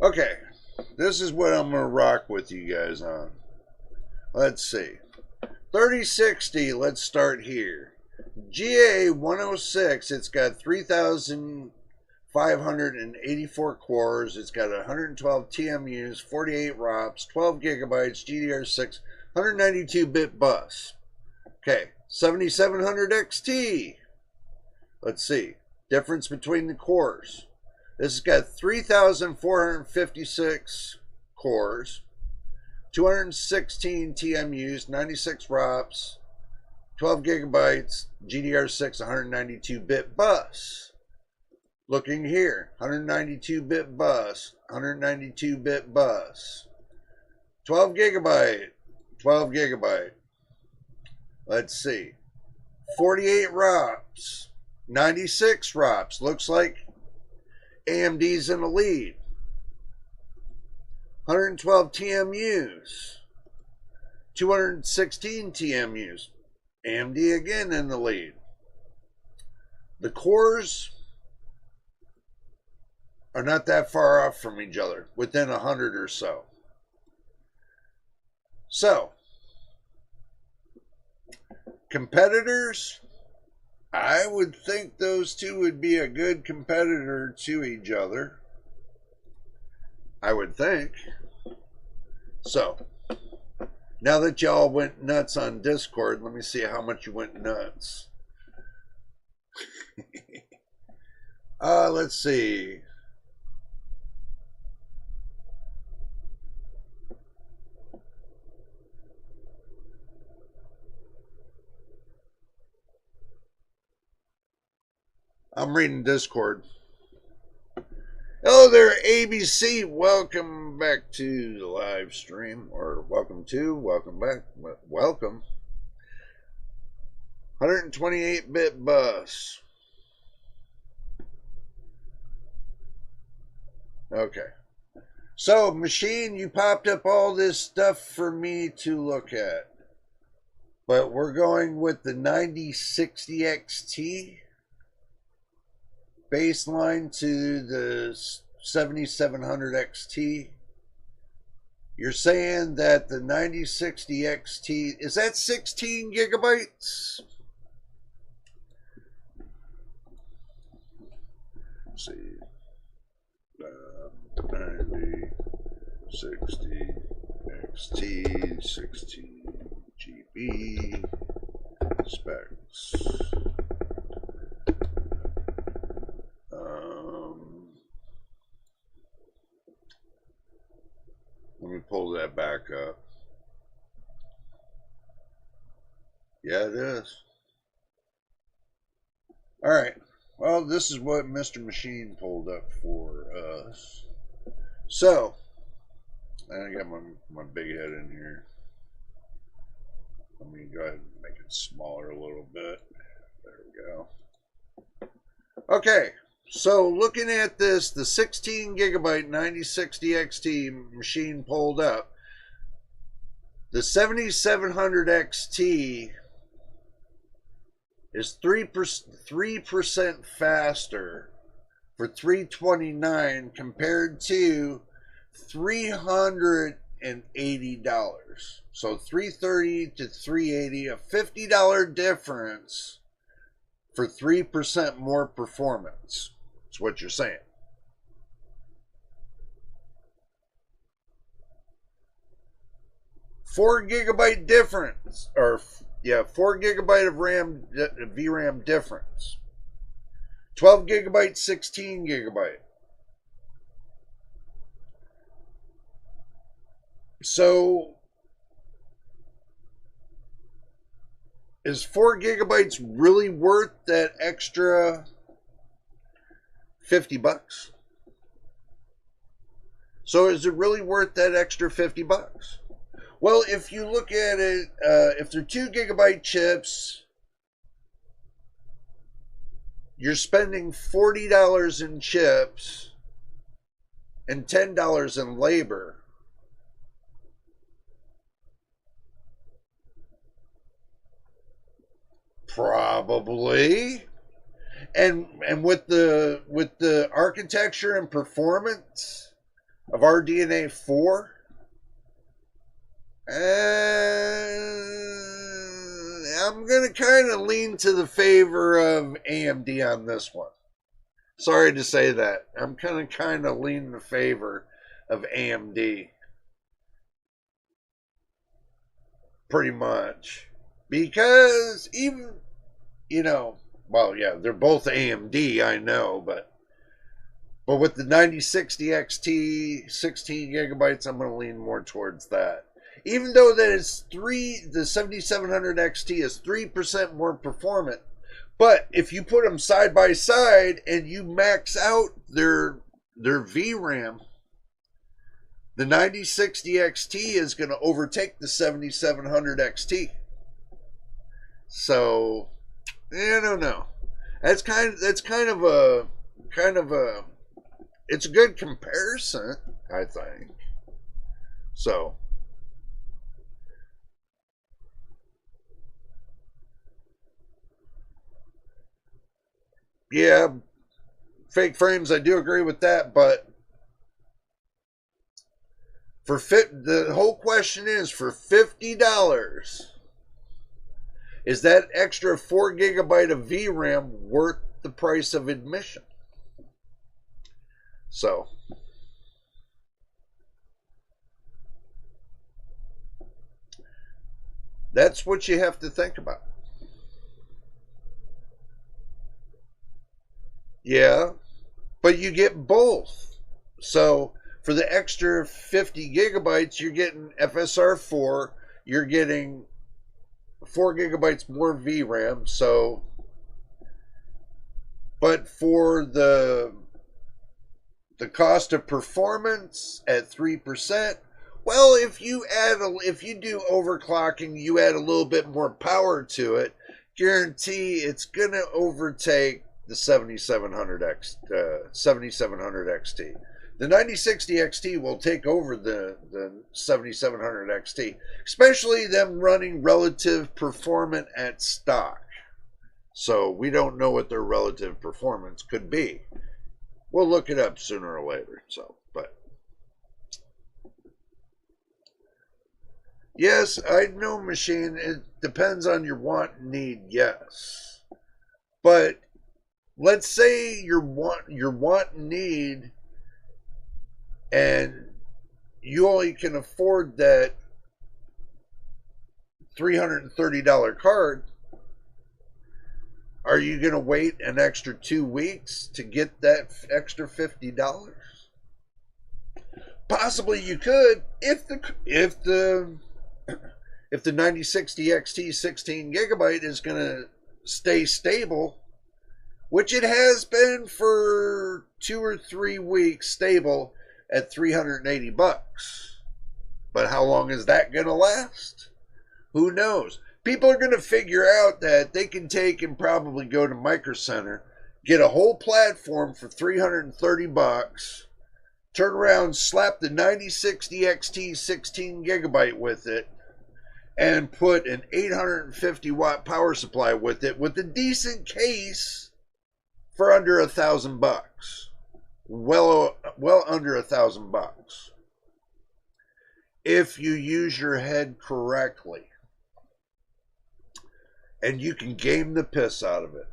okay, this is what I'm going to rock with you guys on. Let's see. 3060, let's start here. GA 106, it's got 3,584 cores. It's got 112 TMUs, 48 ROPs, 12 gigabytes, GDR6, 192-bit bus. Okay, 7700 XT. Let's see. Difference between the cores. This has got 3,456 cores, 216 TMUs, 96 ROPS, 12 gigabytes, GDR6 192-bit bus. Looking here, 192-bit bus, 192-bit bus, 12 gigabyte, 12 gigabyte. Let's see, 48 ROPS, 96 ROPS. Looks like AMD's in the lead. 112 TMUs, 216 TMUs. AMD again in the lead. The cores are not that far off from each other, within 100 or so. So, competitors, I would think those two would be a good competitor to each other. I would think. So, now that y'all went nuts on Discord, let me see how much you went nuts. Let's see. I'm reading Discord. Hello there, ABC. Welcome back to the live stream. Or welcome back. Welcome. 128-bit bus. Okay. So, machine, you popped up all this stuff for me to look at. But we're going with the 9060 XT. Baseline to the 7700 XT. You're saying that the 9060 XT, is that 16 gigabytes? Let's see. 9060 XT, 16 GB specs. Let me pull that back up. Yeah, it is. All right. Well, this is what Mr. Machine pulled up for us. So, I got my big head in here. Let me go ahead and make it smaller a little bit. There we go. Okay. So, looking at this, the 16 gigabyte 9060 XT machine pulled up. The 7700 XT is 3% faster for $329 compared to $380. So $330 to $380, a $50 difference for 3% more performance. That's what you're saying. Four gigabyte difference, or yeah, 4 gigabyte of RAM, VRAM difference. 12 gigabyte, 16 gigabyte. So, is 4 gigabytes really worth that extra $50? So is it really worth that extra $50? Well, if you look at it, if they're 2 gigabyte chips, you're spending $40 in chips and $10 in labor. Probably. And with the architecture and performance of RDNA 4, I'm going to kind of lean to the favor of AMD on this one. Sorry to say that. I'm kind of lean in the favor of AMD. Pretty much. Because even, you know, Well, yeah, they're both AMD, I know, but with the 9060 XT, 16 gigabytes, I'm going to lean more towards that. Even though that is the 7700 XT is 3% more performant. But if you put them side by side and you max out their VRAM, the 9060 XT is going to overtake the 7700 XT. So, I don't know. That's kind of a it's a good comparison, I think. So, yeah, fake frames, I do agree with that, but the whole question is for $50, is that extra 4 gigabyte of VRAM worth the price of admission? So, that's what you have to think about. Yeah, but you get both. So, for the extra 50 gigabytes, you're getting FSR4, you're getting 4 gigabytes more VRAM. So, but for the cost of performance at 3%, well, if you do overclocking, you add a little bit more power to it, guarantee it's going to overtake the 7700 XT. The 9060 XT will take over the 7700 XT, especially them running relative performant at stock. So we don't know what their relative performance could be. We'll look it up sooner or later. So, but yes, I know, machine. It depends on your want and need. Yes, but let's say your want and need, and you only can afford that $330 card. Are you going to wait an extra 2 weeks to get that extra $50? Possibly you could if the 9060 XT 16 gigabyte is going to stay stable, which it has been for 2 or 3 weeks stable at $380. But how long is that going to last? Who knows? People are going to figure out that they can take and probably go to Micro Center, get a whole platform for $330, turn around, slap the 9060 XT 16 gigabyte with it, and put an 850 watt power supply with it with a decent case for under $1,000. Well under $1,000. If you use your head correctly. And you can game the piss out of it.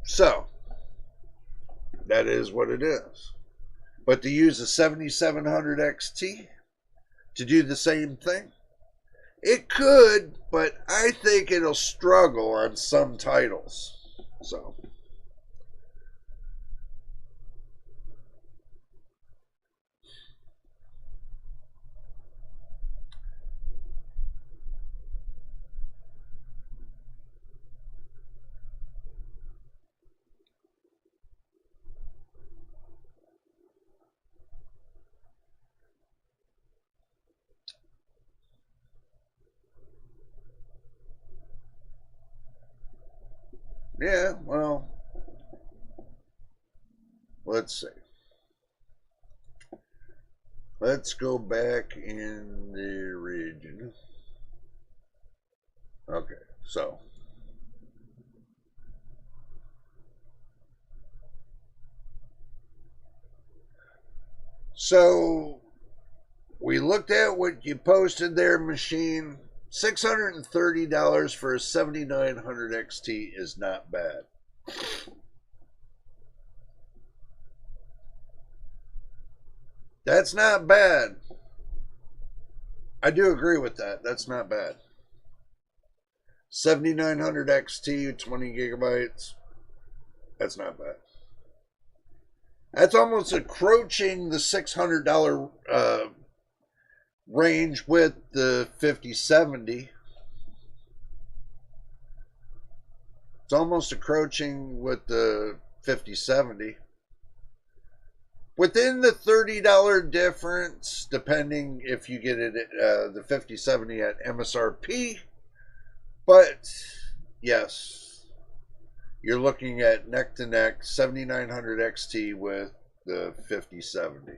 So, that is what it is. But to use a 7700 XT to do the same thing, it could, but I think it'll struggle on some titles. So, yeah, well, let's see. Let's go back in the original. Okay, so we looked at what you posted there, machine. $630 for a 7900 XT is not bad. That's not bad. I do agree with that. That's not bad. 7900 XT, 20 gigabytes. That's not bad. That's almost approaching the $600 range with the 5070. It's almost approaching with the 5070. Within the $30 difference, depending if you get it the 5070 at MSRP. But yes, you're looking at neck to neck 7900 XT with the 5070.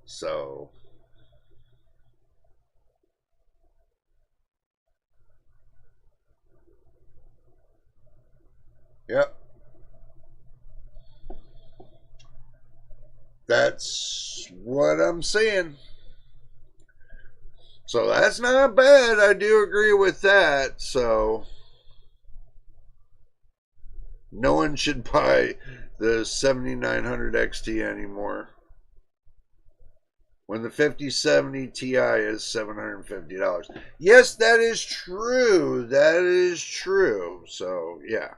So yep. That's what I'm saying. So that's not bad. I do agree with that. So no one should buy the 7900 XT anymore when the 5070 Ti is $750. Yes, that is true. That is true. So yeah.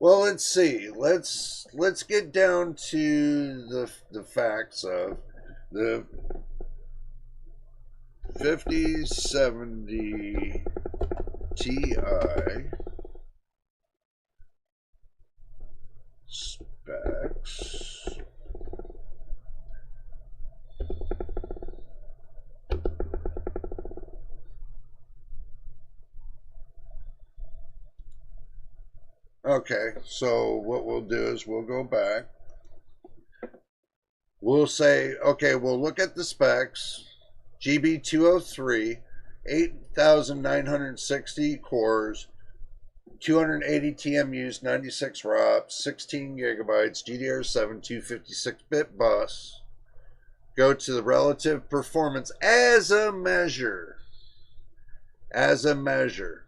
Well, let's see. Let's get down to the facts of the 5070 Ti specs. Okay, so what we'll do is we'll go back. We'll say, okay, we'll look at the specs. GB203, 8,960 cores, 280 TMUs, 96 ROPs, 16 gigabytes, GDR7, 256-bit bus. Go to the relative performance as a measure. As a measure.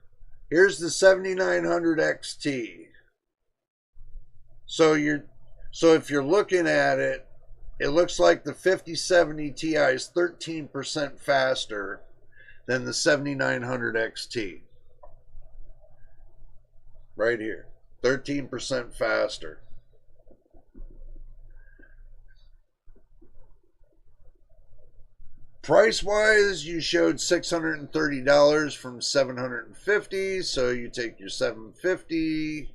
Here's the 7900 XT. So if you're looking at it, it looks like the 5070 Ti is 13% faster than the 7900 XT. Right here. 13% faster. Price-wise, you showed $630 from $750, so you take your $750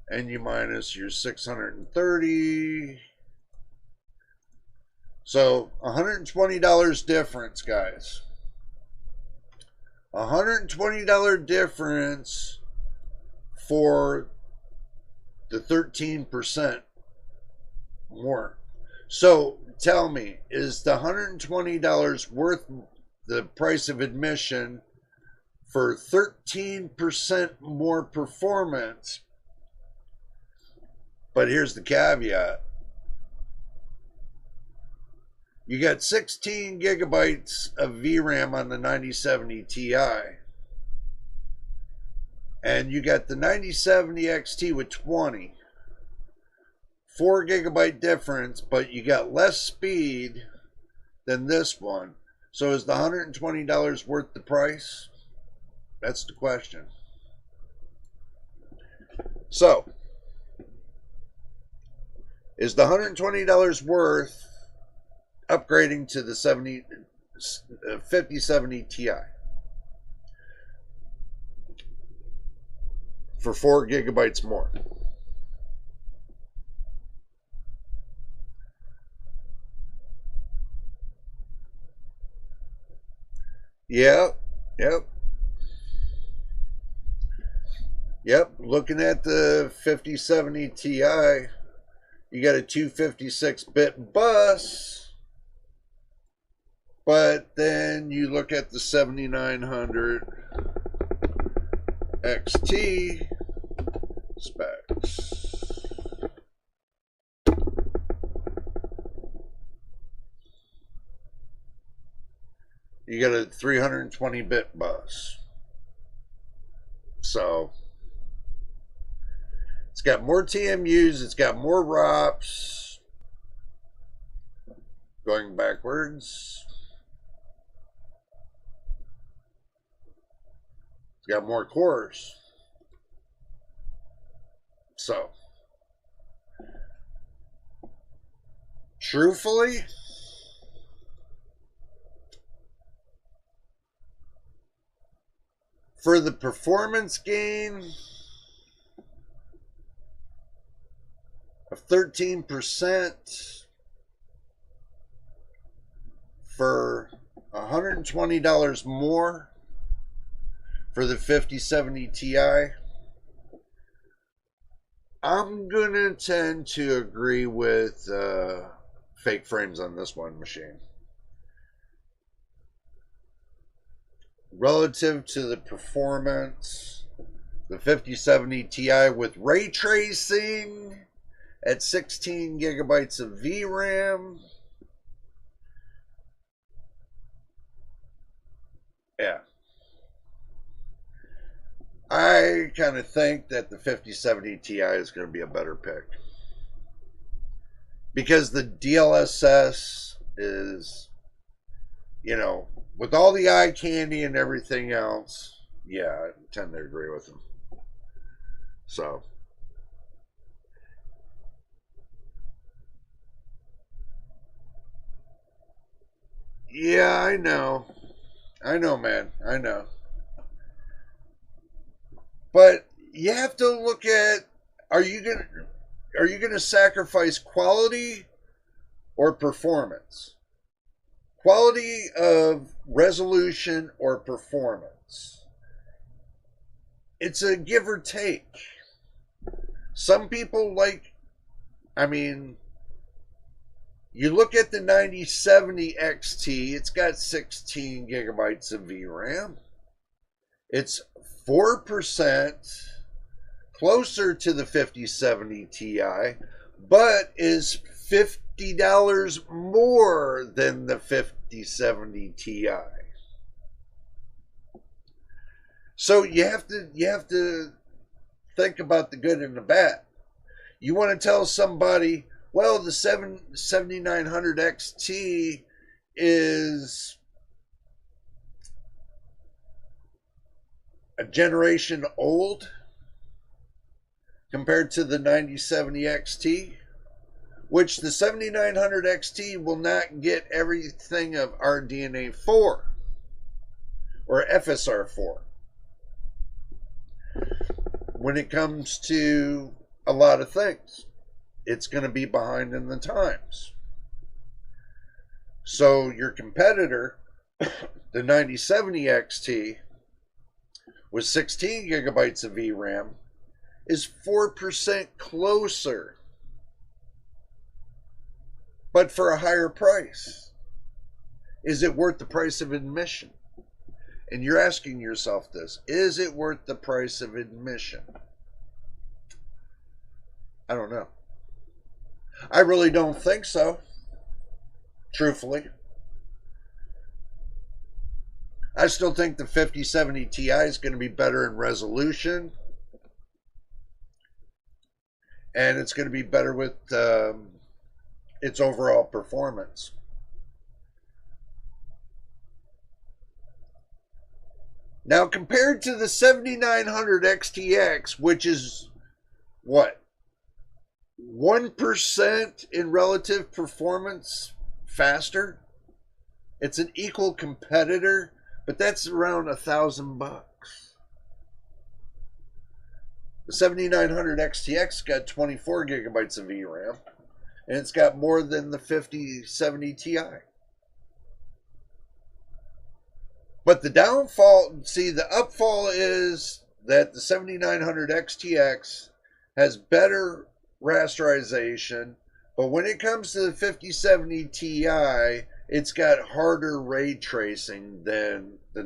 and you minus your $630. So $120 difference, guys. $120 difference for the 13% more. So tell me, is the $120 worth the price of admission for 13% more performance? But here's the caveat. You got 16 gigabytes of VRAM on the 9070 Ti. And you got the 9070 XT with 20. 4 gigabyte difference, but you got less speed than this one. So is the $120 worth the price? That's the question. So, is the $120 worth upgrading to the 5070 Ti for 4 gigabytes more? Yep. Looking at the 5070 Ti, you got a 256-bit bus, but then you look at the 7900 XT specs. You got a 320-bit bus. So it's got more TMUs, it's got more ROPs. Going backwards. It's got more cores. So, truthfully, for the performance gain of 13%, for $120 more for the 5070 Ti, I'm going to tend to agree with fake frames on this one machine. Relative to the performance, the 5070 Ti with ray tracing at 16 gigabytes of VRAM. Yeah. I kind of think that the 5070 Ti is going to be a better pick. Because the DLSS is, you know, with all the eye candy and everything else, yeah, I tend to agree with him. So, yeah, I know, man, I know. But you have to look at, are you gonna sacrifice quality or performance? Quality of resolution or performance? It's a give or take. Some people like, I mean, you look at the 9070 XT, it's got 16 gigabytes of VRAM. It's 4% closer to the 5070 Ti, but is $50 more than the 5070 Ti. So you have to think about the good and the bad. You want to tell somebody, well, the 7900 XT is a generation old compared to the 9070 XT, which the 7900 XT will not get everything of RDNA 4 or FSR 4 when it comes to a lot of things. It's going to be behind in the times. So your competitor, the 9070 XT, with 16 gigabytes of VRAM, is 4% closer, but for a higher price. Is it worth the price of admission? And you're asking yourself this, is it worth the price of admission? I don't know. I really don't think so, truthfully. I still think the 5070 Ti is going to be better in resolution. And it's going to be better with its overall performance. Now, compared to the 7900 XTX, which is what? 1% in relative performance faster? It's an equal competitor, but that's around $1,000. The 7900 XTX got 24 gigabytes of VRAM, and it's got more than the 5070 Ti. But the downfall, see, the upfall is that the 7900 XTX has better rasterization, but when it comes to the 5070 Ti, it's got harder ray tracing than the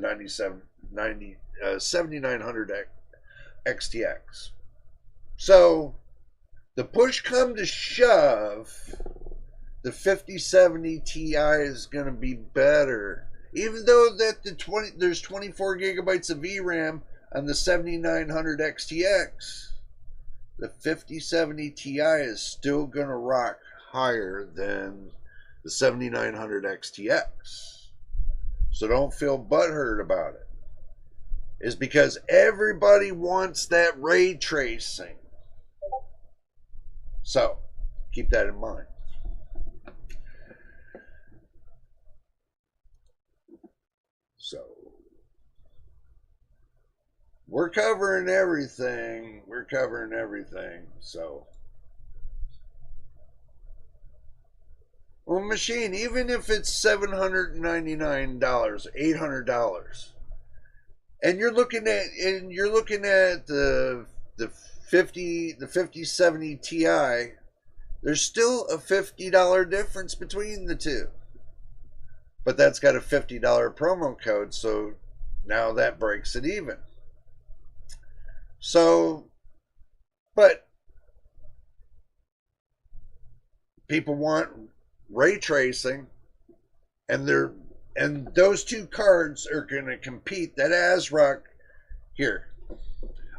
7900 XTX. So, the push come to shove, the 5070 Ti is going to be better. Even though that there's 24 gigabytes of VRAM on the 7900 XTX, the 5070 Ti is still going to rock higher than the 7900 XTX. So don't feel butthurt about it. Is because everybody wants that ray tracing. So keep that in mind. So we're covering everything. So, well, machine, even if it's $799, $800, and you're looking at the 5070 Ti, there's still a $50 difference between the two. But that's got a $50 promo code, so now that breaks it even. So, but people want ray tracing, and those two cards are going to compete. That ASRock, here,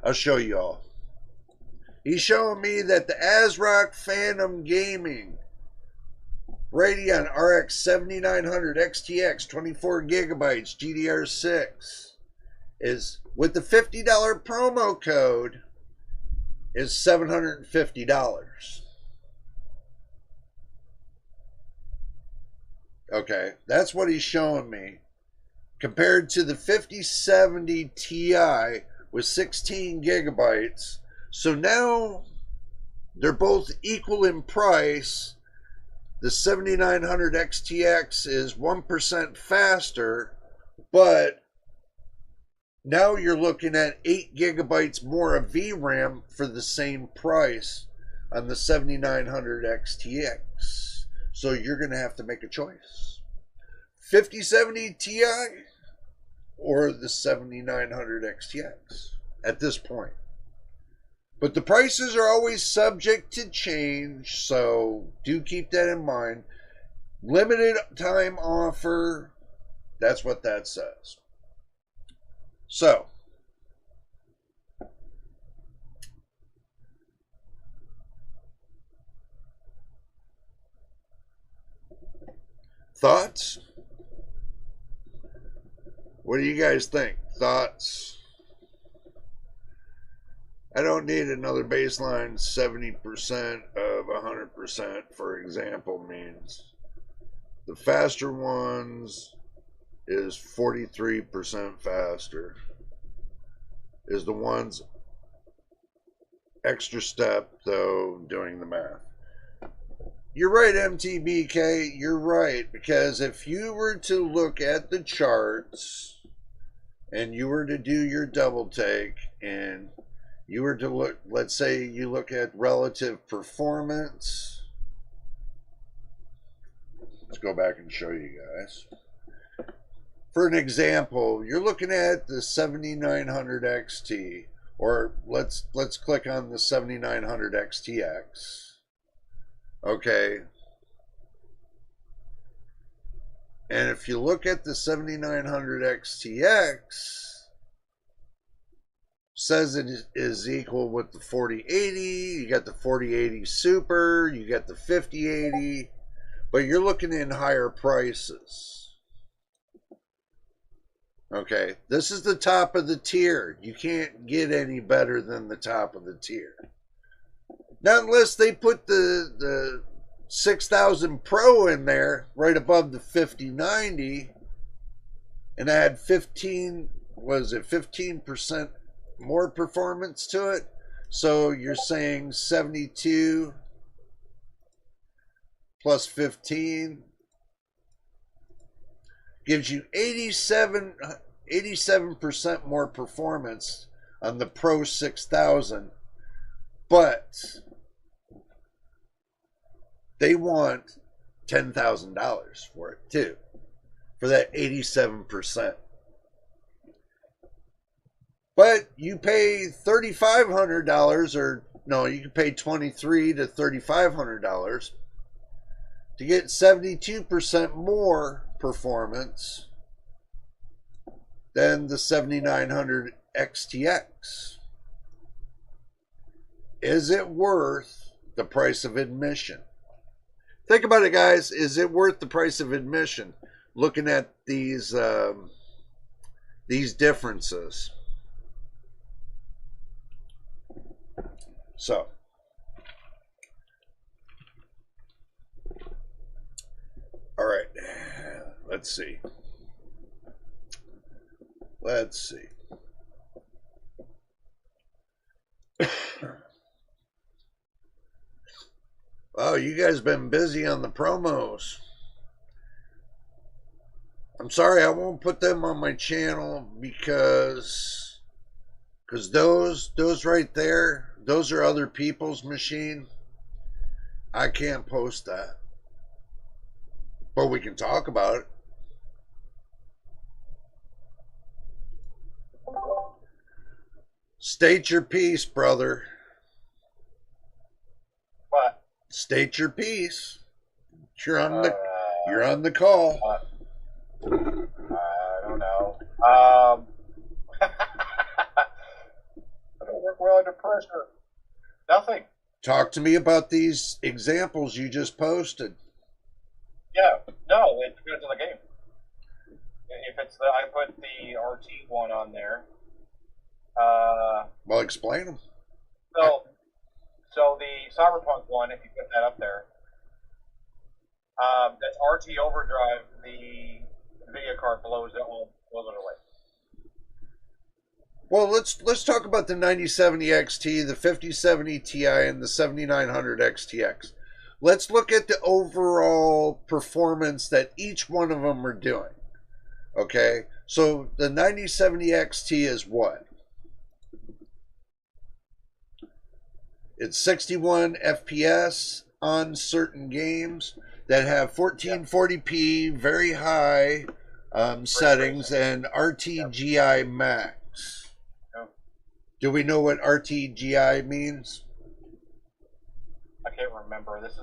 I'll show you all. He's showing me that the ASRock Phantom Gaming Radeon RX 7900 XTX 24 gigabytes GDR6 is, with the $50 promo code, is $750. Okay, that's what he's showing me. Compared to the 5070 Ti with 16 gigabytes. So now they're both equal in price. The 7900 XTX is 1% faster, but now you're looking at 8 gigabytes more of VRAM for the same price on the 7900 XTX. So you're going to have to make a choice. 5070 Ti or the 7900 XTX at this point. But the prices are always subject to change, so do keep that in mind. Limited time offer, that's what that says. So, thoughts? What do you guys think? Thoughts? I don't need another baseline 70% of 100%, for example, means. The faster ones is 43% faster. Is the ones extra step, though, doing the math. You're right, MTBK, you're right, because if you were to look at the charts and you were to do your double take and you were to look, let's say you look at relative performance. Let's go back and show you guys. For an example, you're looking at the 7900 XT, or let's click on the 7900 XTX. Okay. And if you look at the 7900 XTX, says it is equal with the 4080, you got the 4080 Super, you got the 5080, but you're looking in higher prices. Okay, this is the top of the tier. You can't get any better than the top of the tier. Not unless they put the 6000 Pro in there right above the 5090 and add 15% more performance to it. So you're saying 72 plus 15 gives you 87% more performance on the Pro 6000, but they want $10,000 for it too, for that 87%. But you pay $3,500, or no, you can pay $2,300 to $3,500 to get 72% more performance than the 7900 XTX. Is it worth the price of admission? Think about it, guys. Is it worth the price of admission? Looking at these differences. So, all right. Let's see. Oh, you guys been busy on the promos. I'm sorry, I won't put them on my channel because those right there, those are other people's machine. I can't post that. But we can talk about it. State your piece, brother. What? State your piece. You're on the call. I don't know. I don't work well under pressure. Nothing. Talk to me about these examples you just posted. Yeah. No, it depends on the game. If it's I put the RT one on there. Well, explain them. So the Cyberpunk one, if you put that up there, that's RT overdrive. The Nvidia card blows it away. Well, let's talk about the 9070 XT, the 5070 Ti, and the 7900 XTX. Let's look at the overall performance that each one of them are doing. Okay, so the 9070 XT is what? It's 61 FPS on certain games that have 1440p, very high settings, and RTGI max. Yep. Do we know what RTGI means? I can't remember. This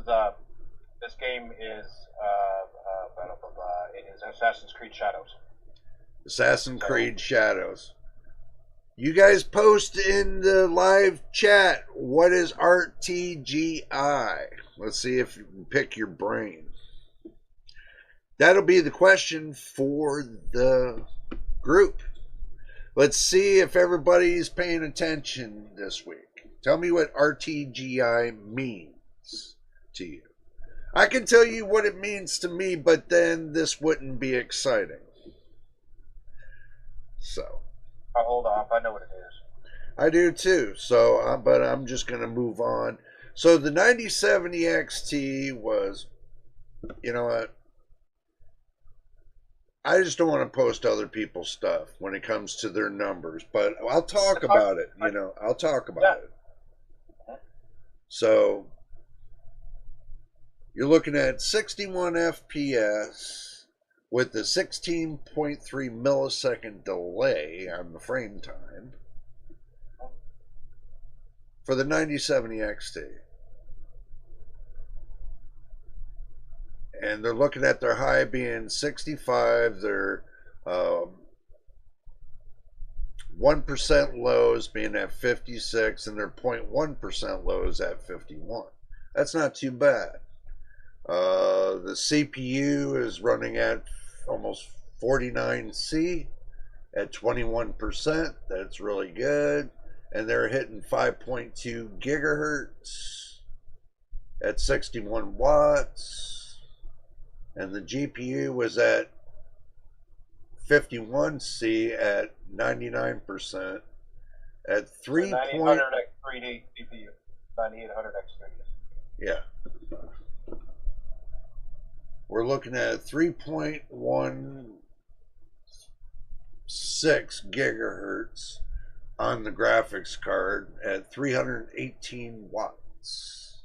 game is it is Assassin's Creed Shadows. Assassin's Creed Shadows. You guys post in the live chat, what is RTGI? Let's see if you can pick your brain. That'll be the question for the group. Let's see if everybody's paying attention this week. Tell me what RTGI means to you. I can tell you what it means to me, but then this wouldn't be exciting. So. I'll hold off. I know what it is. I do too. So, but I'm just going to move on. So the 9070 XT was, you know what? I just don't want to post other people's stuff when it comes to their numbers, but I'll talk about it. I'll talk about it. So you're looking at 61 FPS. With the 16.3 millisecond delay on the frame time for the 9070 XT. And they're looking at their high being 65, their 1% lows being at 56, and their 0.1% lows at 51. That's not too bad. The CPU is running at almost 49C at 21%. That's really good. And they're hitting 5.2 gigahertz at 61 watts. And the GPU was at 51C at 99% at 3. 9800X3D GPU. 9800X3D. Yeah. We're looking at 3.16 gigahertz on the graphics card at 318 watts.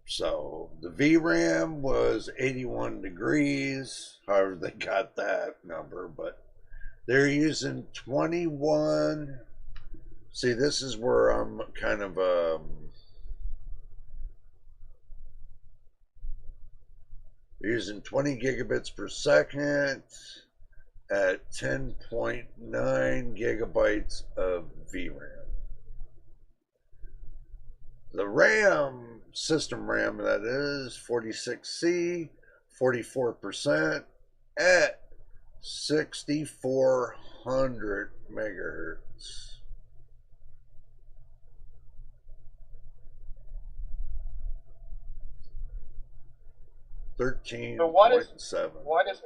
So the VRAM was 81 degrees, however they got that number, but they're using 21. See, this is where I'm kind of using 20 gigabits per second at 10.9 gigabytes of VRAM. The RAM system RAM, that is 46C, 44% at 6400 megahertz. So why does 13.7.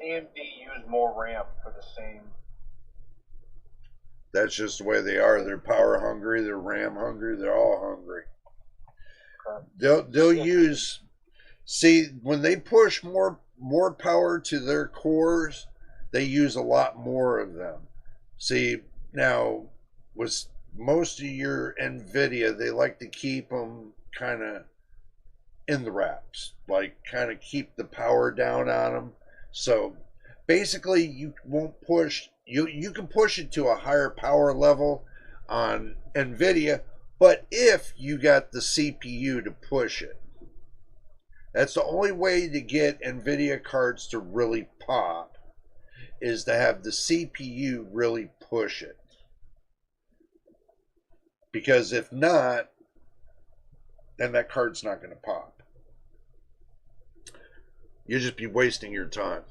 AMD use more RAM for the same? That's just the way they are. They're power hungry. They're RAM hungry. They're all hungry. They'll use. See, when they push more power to their cores, they use a lot more of them. See, now with most of your Nvidia, they like to keep them kind of in the wraps, like kind of keep the power down on them. So basically, you won't push. You can push it to a higher power level on Nvidia, but if you got the CPU to push it, that's the only way to get Nvidia cards to really pop, is to have the CPU really push it. Because if not, then that card's not going to pop. You'll just be wasting your time.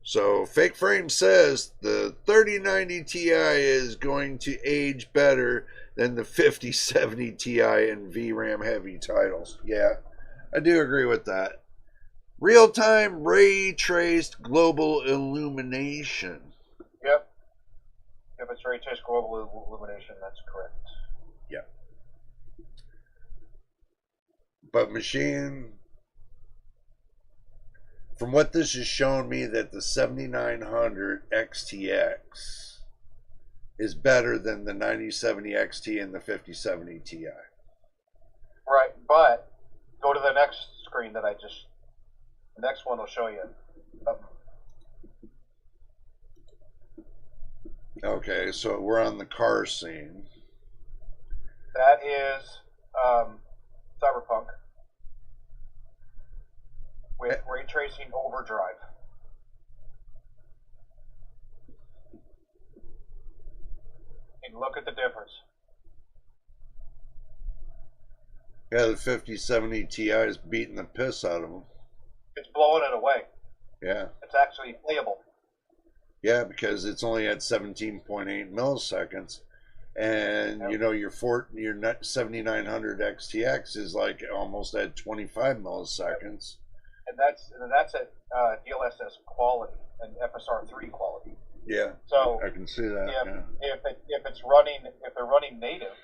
So Fake Frame says the 3090 Ti is going to age better than the 5070 Ti and VRAM heavy titles. Yeah, I do agree with that. Real-time ray traced global illumination. Yep. If it's ray traced global illumination, that's correct. Yeah. But machine, from what this has shown me, that the 7900 XTX is better than the 9070 XT and the 5070 Ti. Right, but go to the next screen that the next one will show you. Okay, so we're on the car scene. That is Cyberpunk with ray tracing overdrive. And look at the difference. Yeah, the 5070 Ti is beating the piss out of them. It's blowing it away. Yeah. It's actually playable. Yeah, because it's only at 17.8 milliseconds. And, Yep. you know, your 7900 XTX is like almost at 25 milliseconds. And that's at DLSS quality and FSR3 quality. Yeah, so I can see that. If they're running native,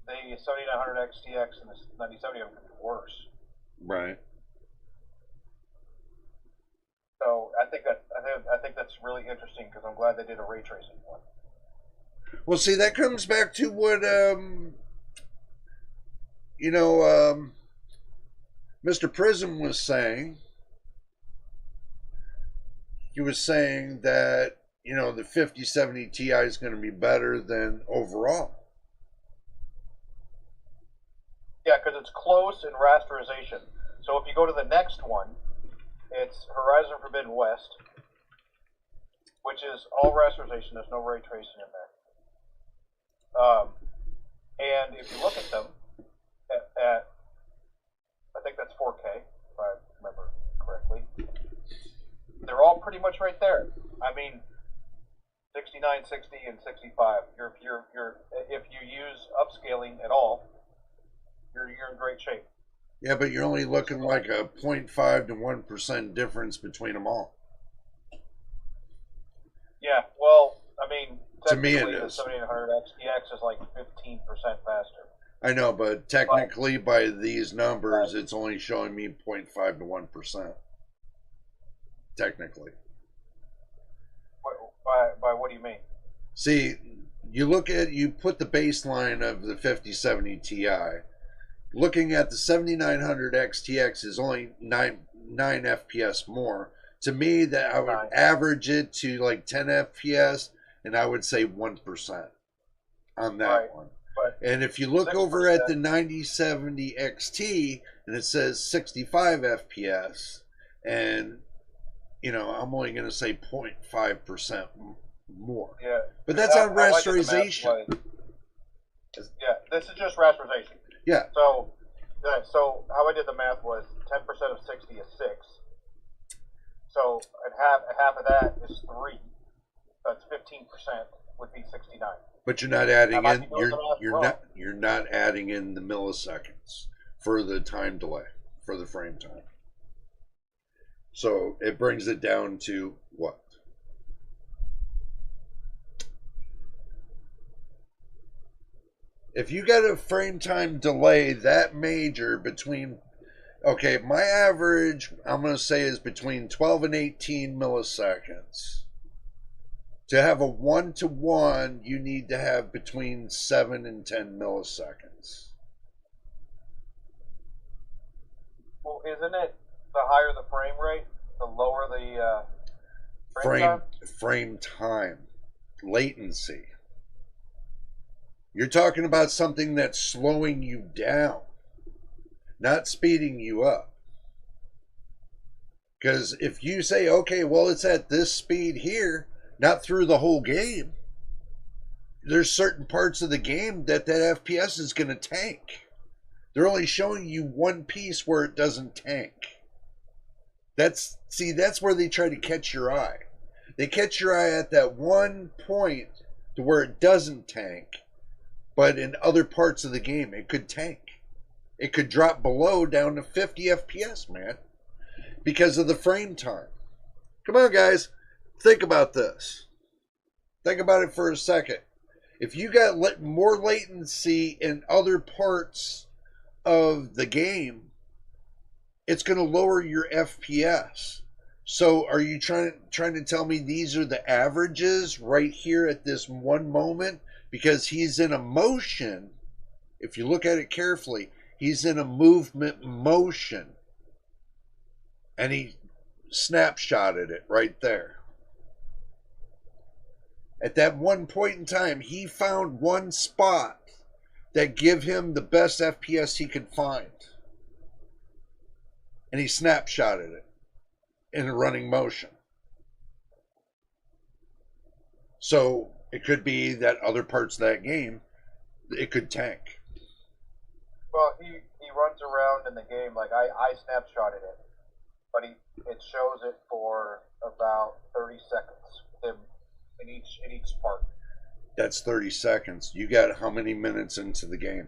the 7900 XTX and the 9070 are going to be worse. Right. So I think that's really interesting, because I'm glad they did a ray tracing one. Well, see, that comes back to what Mr. Prism was saying. He was saying that, you know, the 5070 Ti is going to be better than overall. Yeah, because it's close in rasterization. So if you go to the next one, it's Horizon Forbidden West, which is all rasterization. There's no ray tracing in there. And if you look at them, at I think that's 4K, if I remember correctly, they're all pretty much right there. I mean, 69, 60, and 65. If you use upscaling at all, you're in great shape. Yeah, but you're only looking like a 0.5 to 1% difference between them all. Yeah, well, I mean, to me it the is. 7800 XTX is like 15% faster. I know, but technically by these numbers, it's only showing me 0.5 to 1%. Technically. By what do you mean? See, you put the baseline of the 5070 Ti. Looking at the 7900 XTX is only 9 FPS more. To me, that I would average it to like 10 FPS, and I would say 1% on that one. And if you look 6%. Over at the 9070 XT, and it says 65 FPS, and you know, I'm only going to say 0.5% more. Yeah, but that's on rasterization. Yeah, this is just rasterization. Yeah. So how I did the math was 10% of 60 is 6. So half of that is 3. That's 15% would be 69. But you're not adding in wrong? you're not adding in the milliseconds for the time delay, for the frame time. So it brings it down to what? If you got a frame time delay that major between, okay, my average, I'm going to say, is between 12 and 18 milliseconds. To have a 1-to-1, you need to have between 7 and 10 milliseconds. Well, isn't it the higher the frame rate, the lower the frame time, latency? You're talking about something that's slowing you down, not speeding you up. Because if you say, okay, well, it's at this speed here, not through the whole game, there's certain parts of the game that FPS is going to tank. They're only showing you one piece where it doesn't tank. That's where they try to catch your eye. They catch your eye at that one point to where it doesn't tank. But in other parts of the game, it could tank. It could drop below down to 50 FPS, man, because of the frame time. Come on, guys. Think about this. Think about it for a second. If you got more latency in other parts of the game, it's going to lower your FPS. So are you trying to tell me these are the averages right here at this one moment? Because he's in a motion, if you look at it carefully, he's in a movement motion. And he snapshotted it right there. At that one point in time, he found one spot that give him the best FPS he could find. And he snapshotted it in a running motion. So it could be that other parts of that game, it could tank. Well, he runs around in the game like I snapshotted it, but it shows it for about 30 seconds in each part. That's 30 seconds. You got how many minutes into the game?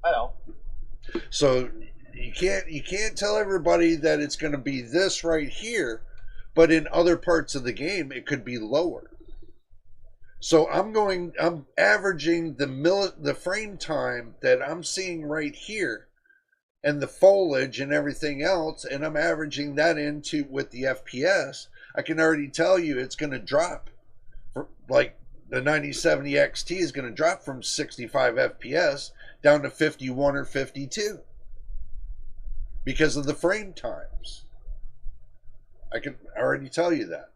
I know. So you can't tell everybody that it's going to be this right here, but in other parts of the game it could be lower. So I'm averaging the frame time that I'm seeing right here and the foliage and everything else, and I'm averaging that into with the FPS. I can already tell you it's going to drop. Like the 9070 XT is going to drop from 65 FPS down to 51 or 52 because of the frame times. I can already tell you that.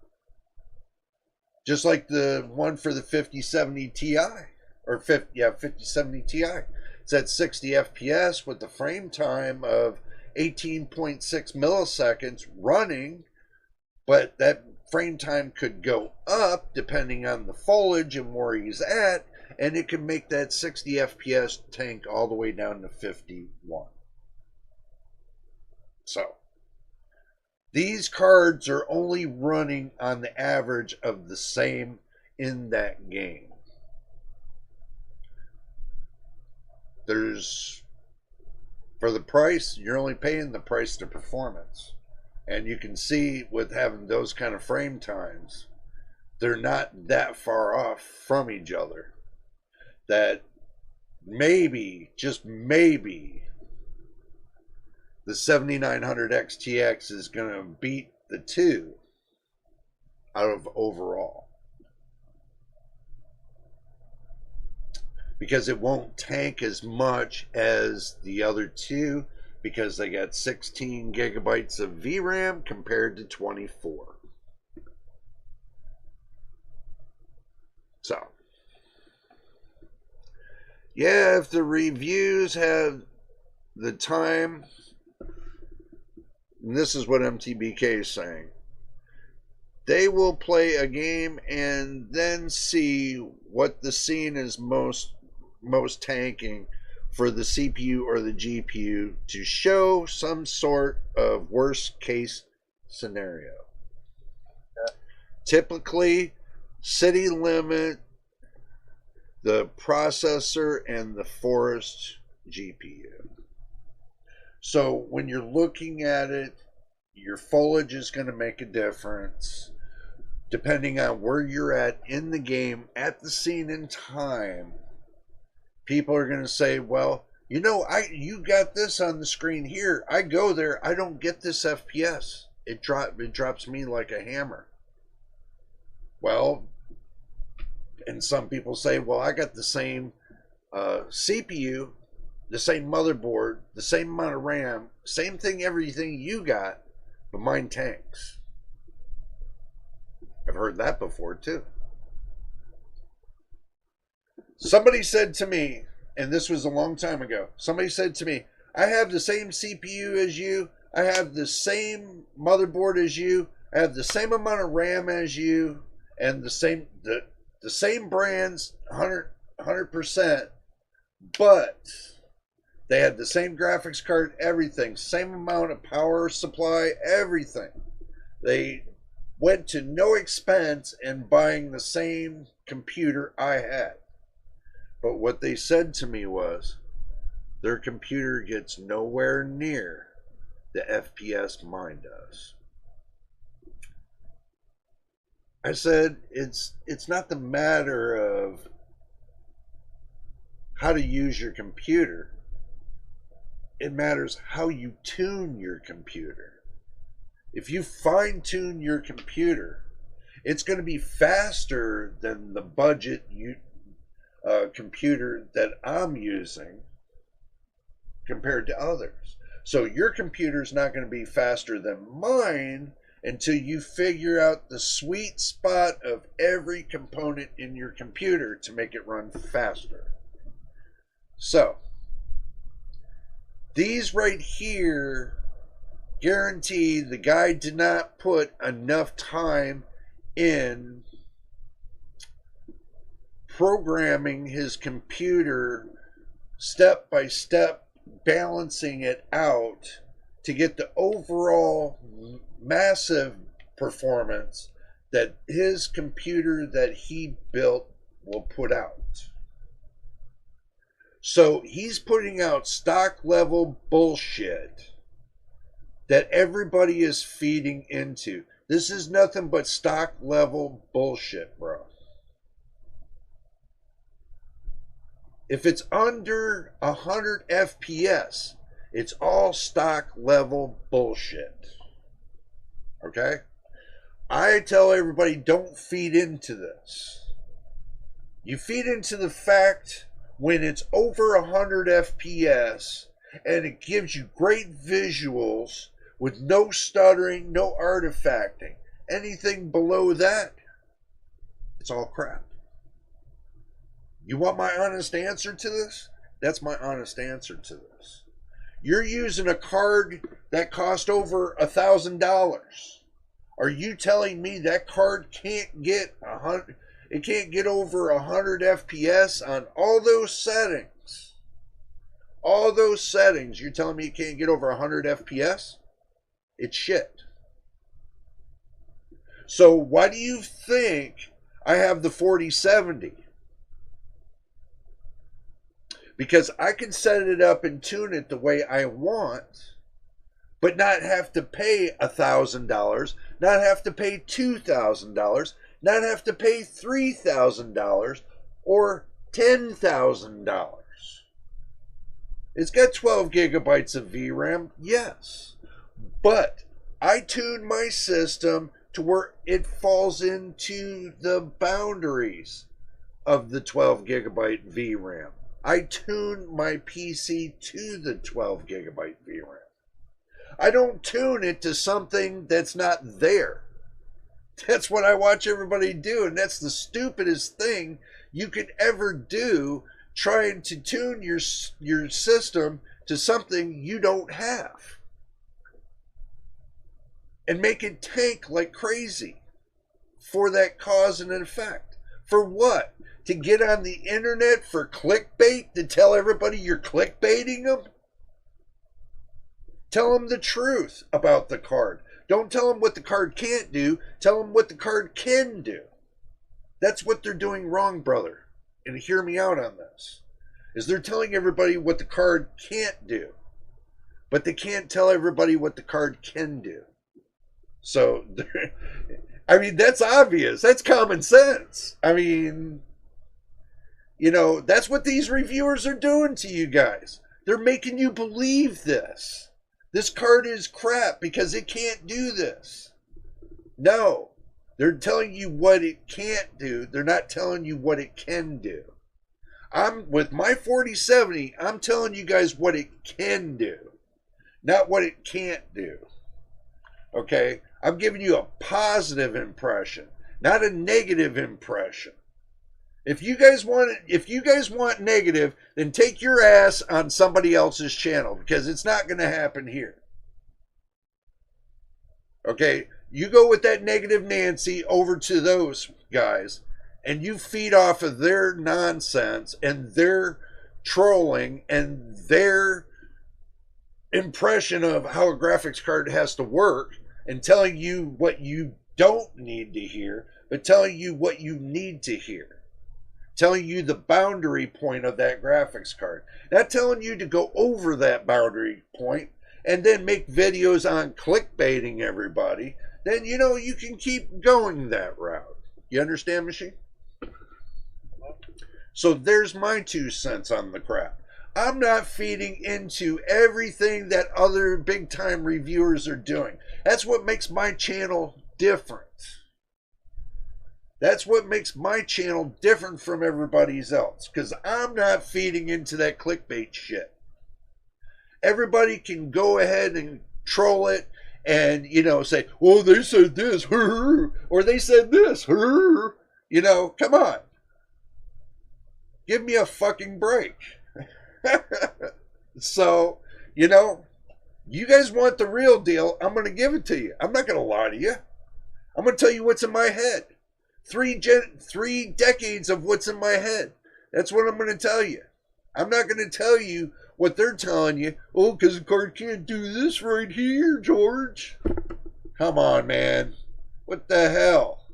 Just like the one for the 5070 Ti, or 5070 Ti. It's at 60 FPS with the frame time of 18.6 milliseconds running, but that frame time could go up depending on the foliage and where he's at, and it can make that 60 FPS tank all the way down to 51. So these cards are only running on the average of the same in that game. For the price, you're only paying the price to performance. And you can see with having those kind of frame times, they're not that far off from each other. That maybe, just maybe, the 7900 XTX is going to beat the 2 out of overall. Because it won't tank as much as the other 2, because they got 16 gigabytes of VRAM compared to 24. So, yeah, if the reviews have the time, and this is what MTBK is saying, they will play a game and then see what the scene is most most tanking for the CPU or the GPU to show some sort of worst case scenario. Yeah. Typically, city limit, the processor, and the forest GPU. So when you're looking at it, your foliage is going to make a difference depending on where you're at in the game at the scene in time. People are going to say, well, you know, you got this on the screen here. I go there, I don't get this FPS. It drops me like a hammer. Well, and some people say, well, I got the same CPU, the same motherboard, the same amount of RAM, same thing, everything you got, but mine tanks. I've heard that before too. Somebody said to me, and this was a long time ago, somebody said to me, I have the same CPU as you, I have the same motherboard as you, I have the same amount of RAM as you, and the same brands, 100%, but they had the same graphics card, everything, same amount of power supply, everything. They went to no expense in buying the same computer I had. But what they said to me was, their computer gets nowhere near the FPS mine does. I said, it's not the matter of how to use your computer. It matters how you tune your computer. If you fine tune your computer, it's going to be faster than the budget computer that I'm using compared to others. So your computer is not going to be faster than mine until you figure out the sweet spot of every component in your computer to make it run faster. So these right here guarantee the guy did not put enough time in programming his computer step by step, balancing it out to get the overall massive performance that his computer that he built will put out. So he's putting out stock level bullshit that everybody is feeding into. This is nothing but stock level bullshit, bro. If it's under 100 FPS, it's all stock level bullshit. Okay? I tell everybody, don't feed into this. You feed into the fact when it's over 100 FPS and it gives you great visuals with no stuttering, no artifacting. Anything below that, it's all crap. You want my honest answer to this? That's my honest answer to this. You're using a card that cost over $1,000. Are you telling me that card can't get 100? It can't get over 100 FPS on all those settings. All those settings, you're telling me it can't get over 100 FPS? It's shit. So why do you think I have the 4070? Because I can set it up and tune it the way I want, but not have to pay $1,000, not have to pay $2,000, not have to pay $3,000 or $10,000. It's got 12 gigabytes of VRAM, yes, but I tune my system to where it falls into the boundaries of the 12 gigabyte VRAM. I tune my PC to the 12 gigabyte VRAM. I don't tune it to something that's not there. That's what I watch everybody do, and that's the stupidest thing you could ever do, trying to tune your system to something you don't have and make it tank like crazy for that cause and effect, For what? To get on the internet for clickbait? To tell everybody you're clickbaiting them? Tell them the truth about the card. Don't tell them what the card can't do. Tell them what the card can do. That's what they're doing wrong, brother. And hear me out on this. Is they're telling everybody what the card can't do. But they can't tell everybody what the card can do. So, I mean, that's obvious. That's common sense. I mean, you know, that's what these reviewers are doing to you guys. They're making you believe this. This card is crap because it can't do this. No. They're telling you what it can't do. They're not telling you what it can do. With my 4070, I'm telling you guys what it can do. Not what it can't do. Okay? I'm giving you a positive impression, not a negative impression. If you guys want negative, then take your ass on somebody else's channel, because it's not going to happen here. Okay? You go with that negative Nancy over to those guys, and you feed off of their nonsense and their trolling and their impression of how a graphics card has to work, and telling you what you don't need to hear, but telling you what you need to hear. Telling you the boundary point of that graphics card. Not telling you to go over that boundary point and then make videos on clickbaiting everybody. Then, you know, you can keep going that route. You understand, Machine? So there's my 2 cents on the crap. I'm not feeding into everything that other big time reviewers are doing. That's what makes my channel different. That's what makes my channel different from everybody's else. Because I'm not feeding into that clickbait shit. Everybody can go ahead and troll it and, you know, say, well, they said this, or they said this, you know, come on. Give me a fucking break. So, you know, you guys want the real deal, I'm going to give it to you. I'm not going to lie to you. I'm going to tell you what's in my head. 3 decades of what's in my head. That's what I'm going to tell you. I'm not going to tell you what they're telling you. Oh, because the card can't do this right here, George. Come on, man. What the hell?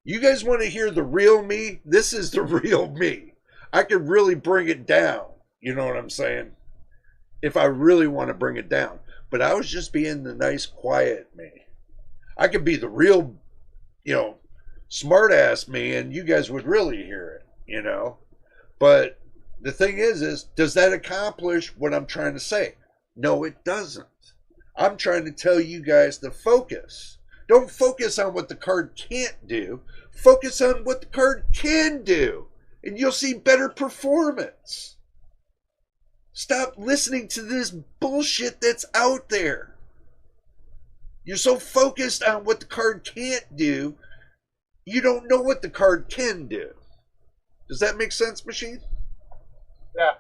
You guys want to hear the real me? This is the real me. I could really bring it down. You know what I'm saying? If I really want to bring it down. But I was just being the nice, quiet me. I could be the real, you know, smart ass me, and you guys would really hear it, you know. But the thing is does that accomplish what I'm trying to say? No, it doesn't. I'm trying to tell you guys to focus. Don't focus on what the card can't do. Focus on what the card can do, and you'll see better performance. Stop listening to this bullshit that's out there. You're so focused on what the card can't do, you don't know what the card can do. Does that make sense, Machine? Yeah.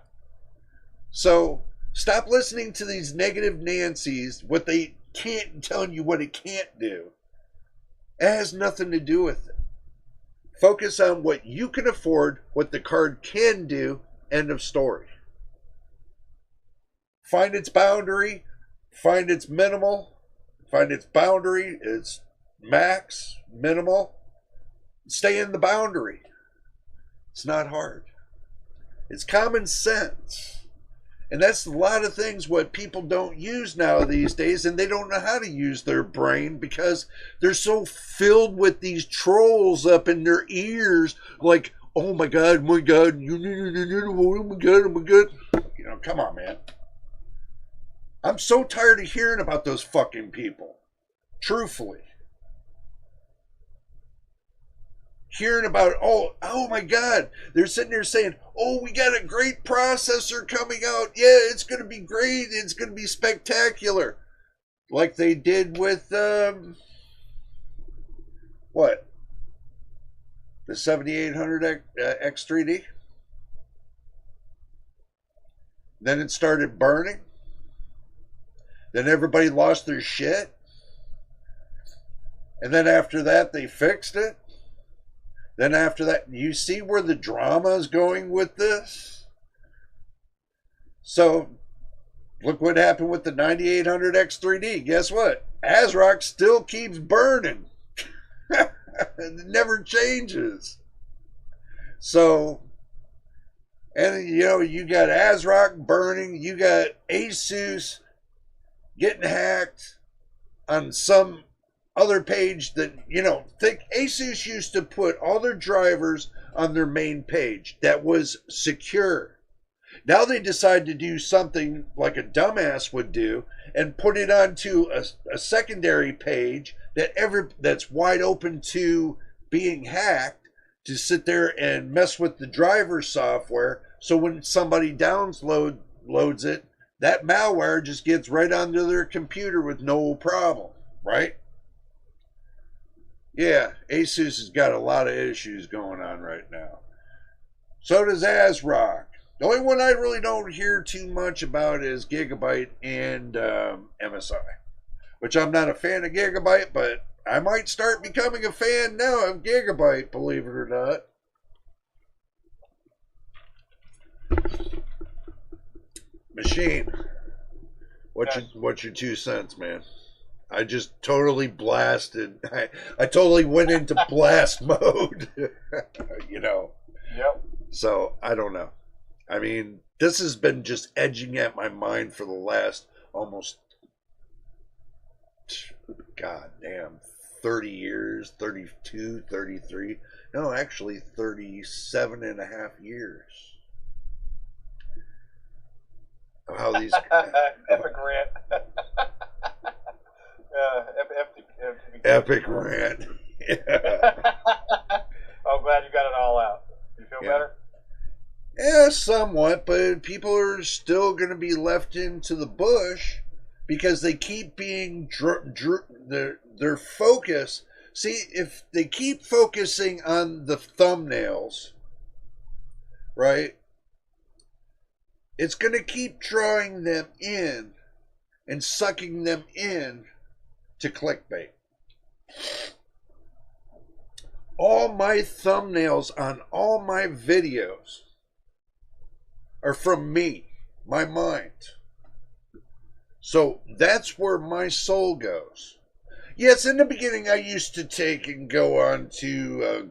So stop listening to these negative Nancy's, what they can't, telling you what it can't do. It has nothing to do with it. Focus on what you can afford, what the card can do, end of story. Find its boundary, find its minimal, find its boundary, its max, minimal. Stay in the boundary. It's not hard. It's common sense. And that's a lot of things what people don't use now these days, and they don't know how to use their brain because they're so filled with these trolls up in their ears, like, oh my God, oh my God, oh my God, oh my God. You know, come on, man. I'm so tired of hearing about those fucking people. Truthfully. Hearing about, oh my God, they're sitting there saying, oh, we got a great processor coming out. Yeah, it's going to be great. It's going to be spectacular. Like they did with, what? The 7800 X3D? Then it started burning. Then everybody lost their shit. And then after that, they fixed it. Then after that, you see where the drama is going with this? So, look what happened with the 9800 X3D. Guess what? ASRock still keeps burning. It never changes. So, and you know, you got ASRock burning, you got Asus getting hacked on some other page that, you know, think Asus used to put all their drivers on their main page that was secure. Now they decide to do something like a dumbass would do and put it onto a secondary page that's wide open to being hacked, to sit there and mess with the driver software. So when somebody loads it, that malware just gets right onto their computer with no problem, right? Yeah, Asus has got a lot of issues going on right now. So does ASRock. The only one I really don't hear too much about is Gigabyte and MSI, which I'm not a fan of Gigabyte, but I might start becoming a fan now of Gigabyte, believe it or not. Machine, what's your 2 cents, man? I just totally blasted. I totally went into blast mode, you know. Yep. So I don't know. I mean, this has been just edging at my mind for the last almost, god damn, 30 years, 32, 33. No, actually 37 and a half years. How these epic rant. Epic rant. Yeah. I'm glad you got it all out. You feel better? Yeah, somewhat, but people are still going to be left into the bush because they keep being their focus. See, if they keep focusing on the thumbnails, right, it's going to keep drawing them in and sucking them in to clickbait. All my thumbnails on all my videos are from me, my mind. So that's where my soul goes. Yes, in the beginning I used to take and go on to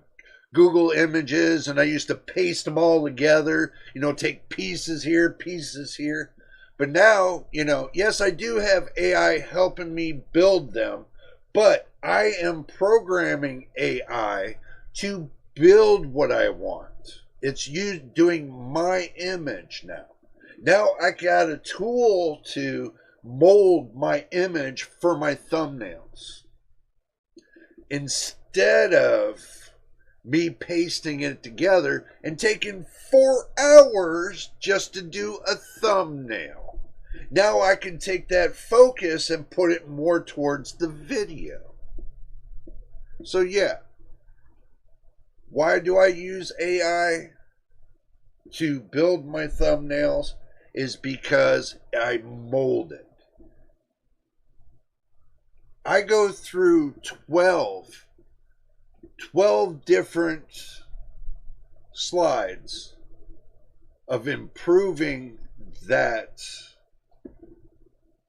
Google Images, and I used to paste them all together, you know, take pieces here, pieces here. But now, you know, yes, I do have AI helping me build them, but I am programming AI to build what I want. It's you doing my image now. Now I got a tool to mold my image for my thumbnails. Instead of me pasting it together and taking 4 hours just to do a thumbnail. Now I can take that focus and put it more towards the video. So yeah. Why do I use AI to build my thumbnails? Is because I mold it. I go through 12 different slides of improving that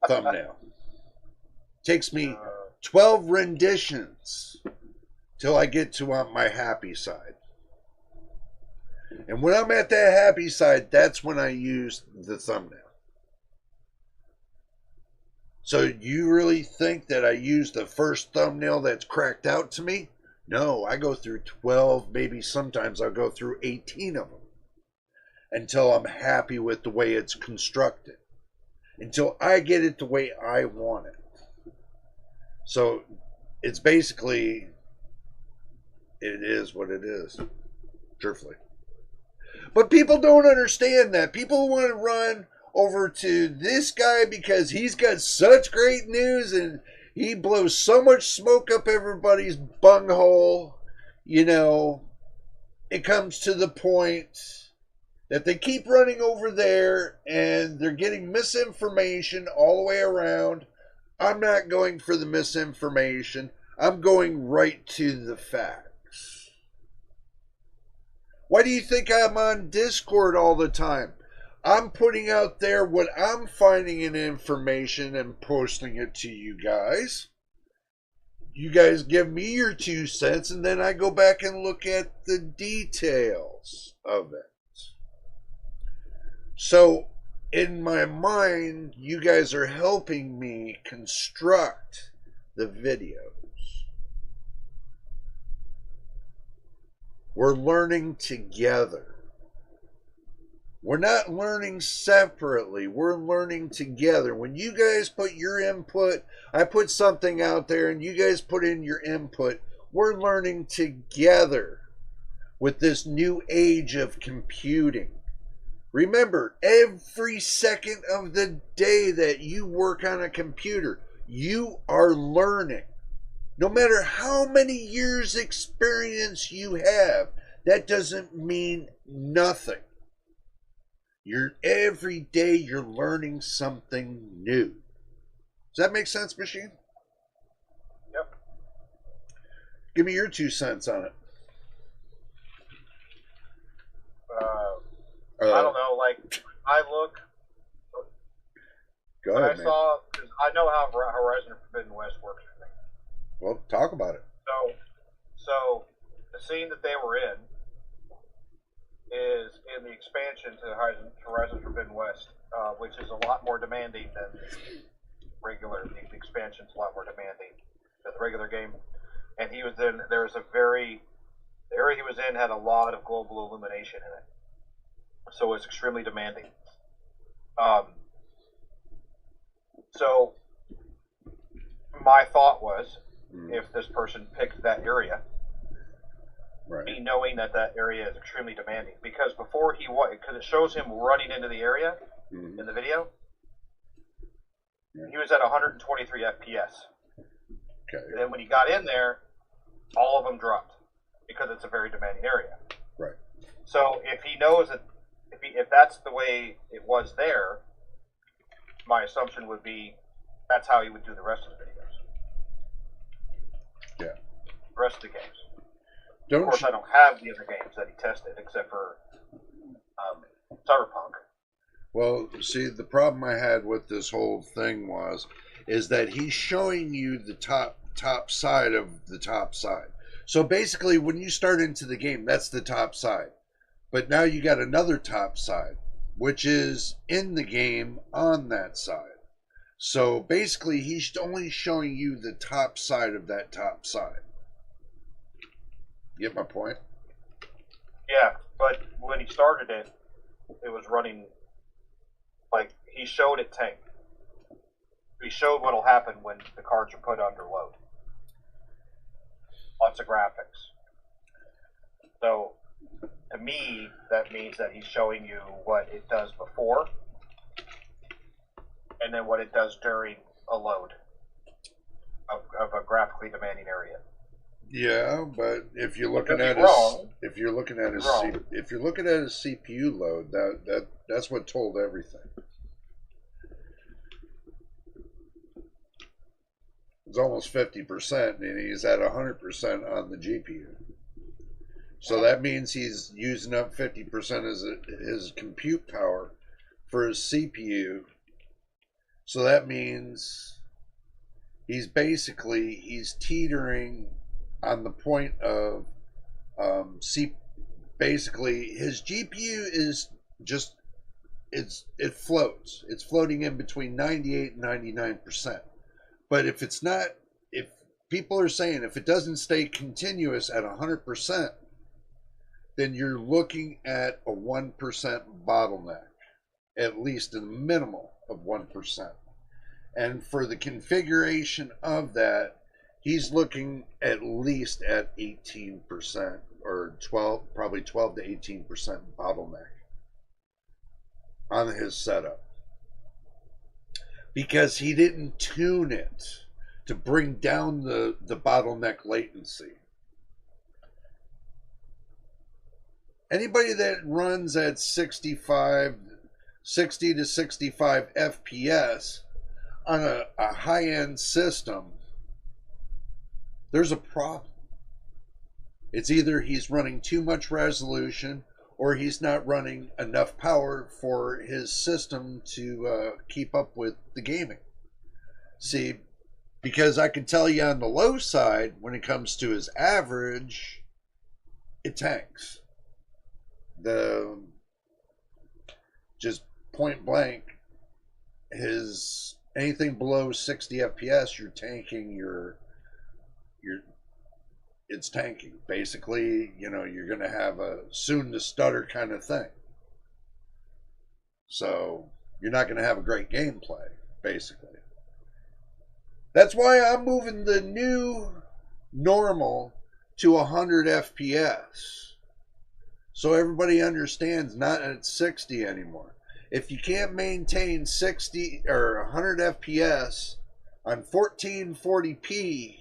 thumbnail. Takes me 12 renditions till I get to my happy side. And when I'm at that happy side, that's when I use the thumbnail. So you really think that I use the first thumbnail that's cracked out to me? No, I go through 12, maybe sometimes I'll go through 18 of them until I'm happy with the way it's constructed. Until I get it the way I want it. So it's basically, it is what it is, truthfully. But people don't understand that. People want to run over to this guy because he's got such great news and he blows so much smoke up everybody's bunghole. You know, it comes to the point that they keep running over there and they're getting misinformation all the way around. I'm not going for the misinformation. I'm going right to the facts. Why do you think I'm on Discord all the time? I'm putting out there what I'm finding in information and posting it to you guys. You guys give me your 2 cents, and then I go back and look at the details of it. So, in my mind, you guys are helping me construct the videos. We're learning together. We're not learning separately. We're learning together. When you guys put your input, I put something out there and you guys put in your input, we're learning together with this new age of computing. Remember, every second of the day that you work on a computer, you are learning. No matter how many years experience you have, that doesn't mean nothing. Every day you're learning something new. Does that make sense, Machine? Yep. Give me your 2 cents on it. I don't know. Like, I look. Go ahead, man. Cause I know how Horizon Forbidden West works for me. Well, talk about it. So the scene that they were in is in the expansion to Horizon Forbidden West, which is a lot more demanding than regular. The expansion's a lot more demanding than the regular game. And he was in. The area he was in had a lot of global illumination in it, so it's extremely demanding. So my thought was, if this person picked that area, right, me knowing that area is extremely demanding, because before because it shows him running into the area in the video, he was at 123 FPS. Okay. And then when he got in there, all of them dropped because it's a very demanding area. Right. So if he knows that, if that's the way it was there, my assumption would be that's how he would do the rest of the videos. Yeah. The rest of the games. Of course, I don't have the other games that he tested except for Cyberpunk. Well, see, the problem I had with this whole thing is that he's showing you the top side of the top side. So basically, when you start into the game, that's the top side. But now you got another top side, which is in the game on that side. So basically, he's only showing you the top side of that top side. Get my point? Yeah, but when he started it, it was running, like, he showed it tank. He showed what'll happen when the cards are put under load. Lots of graphics. So, to me, that means that he's showing you what it does before, and then what it does during a load of a graphically demanding area. Yeah, but if you're looking at if you're looking at a CPU load, that's what told everything. It's almost 50%, and he's at 100% on the GPU. So that means he's using up 50% of his compute power for his CPU. So that means he's teetering on the point of basically his GPU is just it floats. It's floating in between 98 and 99%. But if people are saying if it doesn't stay continuous at 100%, then you're looking at a 1% bottleneck, at least a minimal of 1%. And for the configuration of that, he's looking at least at 18% or 12, probably 12 to 18% bottleneck on his setup. Because he didn't tune it to bring down the bottleneck latency. Anybody that runs at 60 to 65 FPS on a high-end system, there's a problem. It's either he's running too much resolution or he's not running enough power for his system to keep up with the gaming. See, because I can tell you on the low side, when it comes to his average, it tanks. The just point blank, his anything below 60 FPS, you're tanking your it's tanking. Basically, you're going to have a soon to stutter kind of thing. So you're not going to have a great gameplay, basically. That's why I'm moving the new normal to 100 FPS. So everybody understands not at 60 anymore. If you can't maintain 60 or 100 FPS on 1440p,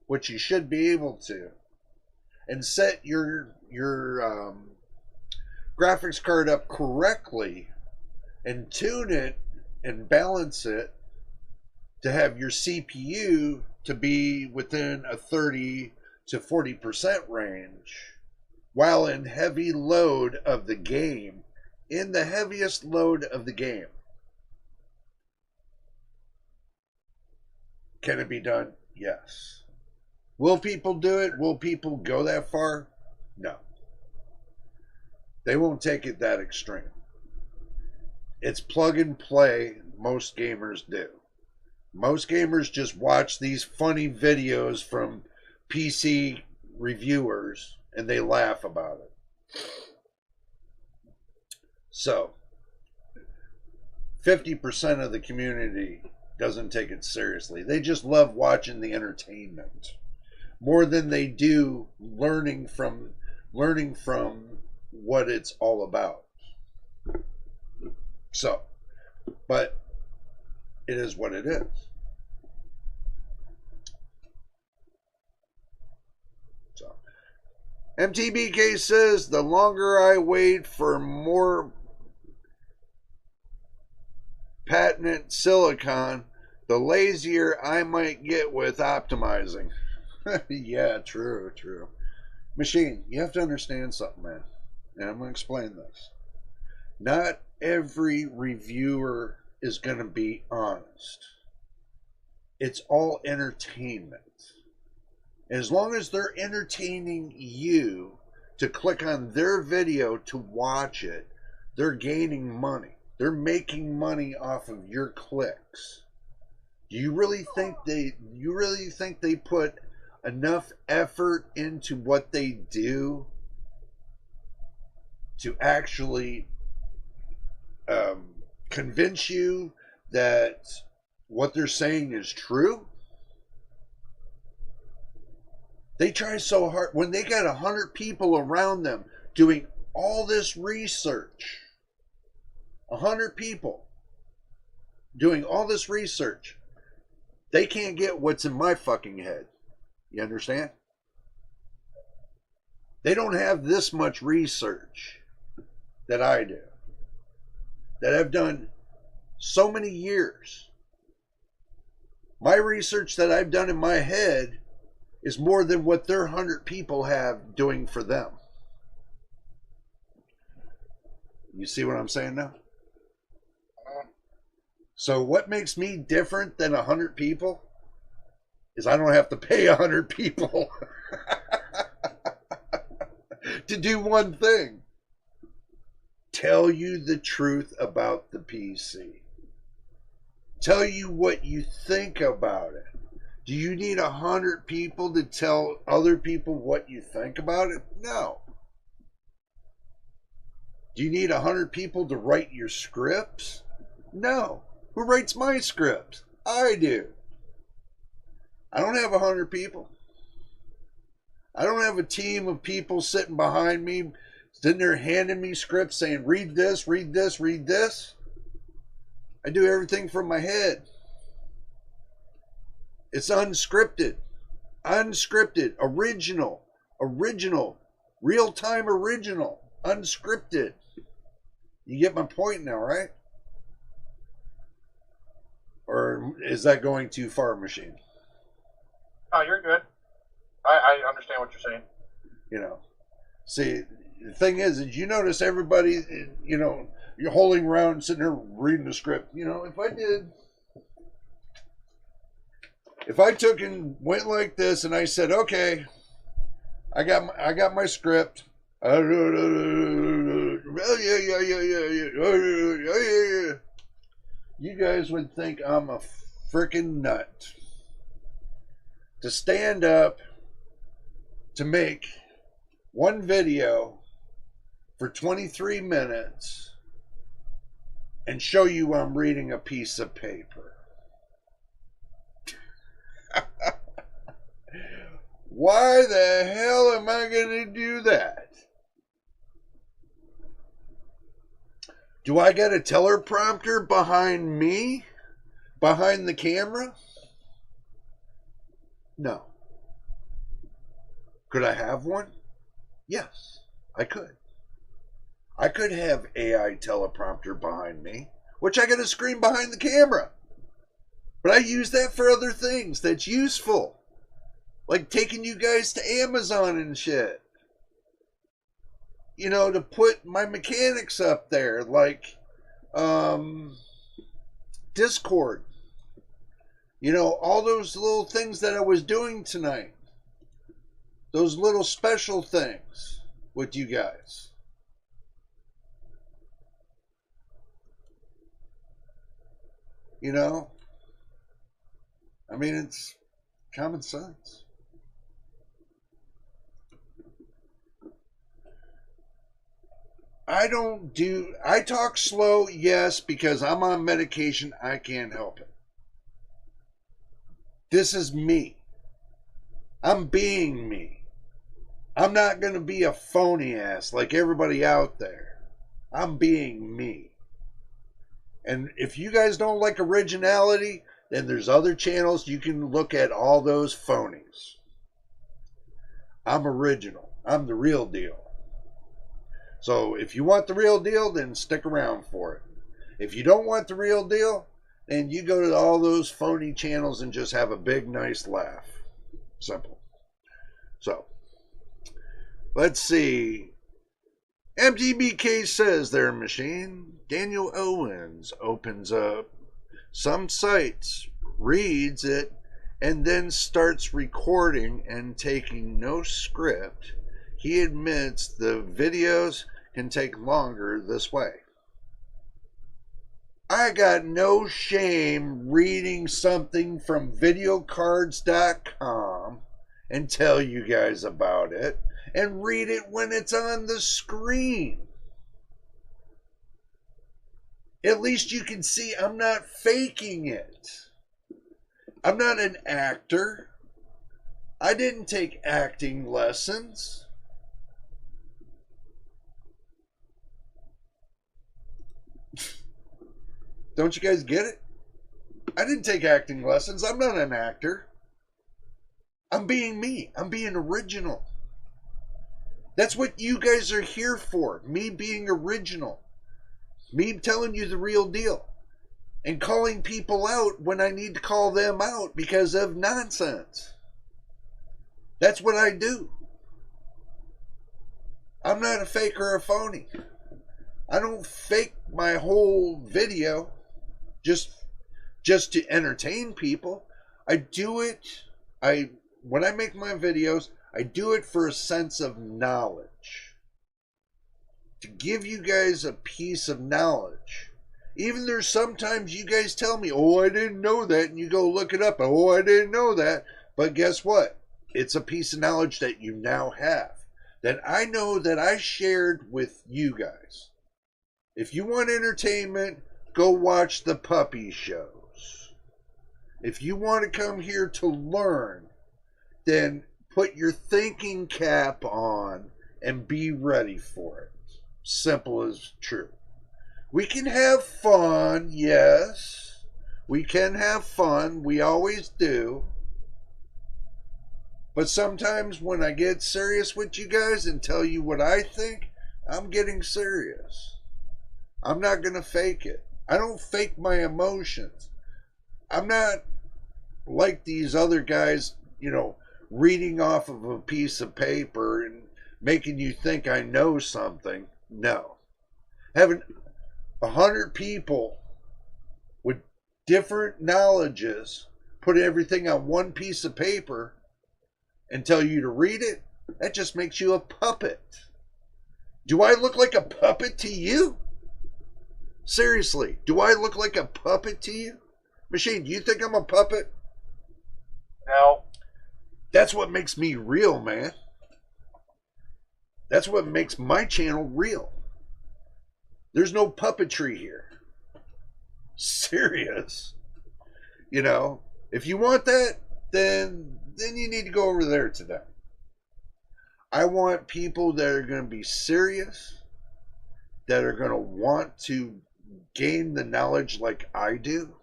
which you should be able to, and set your graphics card up correctly and tune it and balance it to have your CPU to be within a 30 to 40% range while in heavy load of the game, in the heaviest load of the game. Can it be done? Yes. Will people do it? Will people go that far? No. They won't take it that extreme. It's plug and play, most gamers do. Most gamers just watch these funny videos from PC reviewers and they laugh about it. So, 50% of the community doesn't take it seriously. They just love watching the entertainment more than they do learning from what it's all about. So, but it is what it is. So, MTBK says, the longer I wait for more patented silicon, the lazier I might get with optimizing. Yeah, true. Machine, you have to understand something, man. And I'm going to explain this. Not every reviewer is going to be honest. It's all entertainment. As long as they're entertaining you to click on their video to watch it, they're gaining money. They're making money off of your clicks. Do you really think they put enough effort into what they do to actually convince you that what they're saying is true? They try so hard when they got 100 people around them doing all this research. 100 people doing all this research. They can't get what's in my fucking head. You understand? They don't have this much research that I do, that I've done so many years. My research that I've done in my head is more than what their 100 people have doing for them. You see what I'm saying now? So what makes me different than 100 people is I don't have to pay 100 people to do one thing. Tell you the truth about the PC. Tell you what you think about it. Do you need 100 people to tell other people what you think about it? No. Do you need 100 people to write your scripts? No. Who writes my scripts? I do. I don't have 100 people. I don't have a team of people sitting behind me, sitting there handing me scripts saying, read this, read this, read this. I do everything from my head. It's unscripted, original, real-time original, unscripted. You get my point now, right? Or is that going too far, Machine? Oh, you're good. I understand what you're saying. You know, see, the thing is you notice everybody, you know, you're holding around, sitting there reading the script. You know, if I took and went like this and I said, okay, I got my script. You guys would think I'm a freaking nut to stand up to make one video for 23 minutes and show you I'm reading a piece of paper. Why the hell am I going to do that? Do I get a teleprompter behind me? Behind the camera? No. Could I have one? Yes, I could. I could have AI teleprompter behind me, which I got a screen behind the camera. But I use that for other things that's useful. Like taking you guys to Amazon and shit. You know, to put my mechanics up there, like Discord. You know, all those little things that I was doing tonight. Those little special things with you guys. You know? I mean, it's common sense. I talk slow, yes, because I'm on medication. I can't help it. This is me. I'm being me. I'm not going to be a phony ass like everybody out there. I'm being me. And if you guys don't like originality, then there's other channels you can look at all those phonies. I'm original. I'm the real deal. So if you want the real deal, then stick around for it. If you don't want the real deal, then you go to all those phony channels and just have a big, nice laugh. Simple. So, let's see. MTBK says their machine. Daniel Owens opens up some sites, reads it, and then starts recording and taking no script. He admits the videos can take longer this way. I got no shame reading something from videocards.com and tell you guys about it and read it when it's on the screen. At least you can see I'm not faking it. I'm not an actor. I didn't take acting lessons. Don't you guys get it? I didn't take acting lessons. I'm not an actor. I'm being me. I'm being original. That's what you guys are here for. Me being original. Me telling you the real deal. And calling people out when I need to call them out because of nonsense. That's what I do. I'm not a fake or a phony. I don't fake my whole video just to entertain people. I do it, when I make my videos, I do it for a sense of knowledge. To give you guys a piece of knowledge. Even there's sometimes you guys tell me, oh, I didn't know that, and you go look it up, oh, I didn't know that. But guess what? It's a piece of knowledge that you now have. That I know that I shared with you guys. If you want entertainment, go watch the puppy shows. If you want to come here to learn, then put your thinking cap on and be ready for it. Simple as true. We can have fun, yes. We can have fun. We always do. But sometimes when I get serious with you guys and tell you what I think, I'm getting serious. I'm not going to fake it. I don't fake my emotions. I'm not like these other guys, you know, reading off of a piece of paper and making you think I know something. No. Having 100 people with different knowledges put everything on one piece of paper and tell you to read it, that just makes you a puppet. Do I look like a puppet to you? Seriously, do I look like a puppet to you? Machine, do you think I'm a puppet? No. That's what makes me real, man. That's what makes my channel real. There's no puppetry here. Serious. You know, if you want that, then you need to go over there to them. I want people that are going to be serious, that are going to want to gain the knowledge like I do,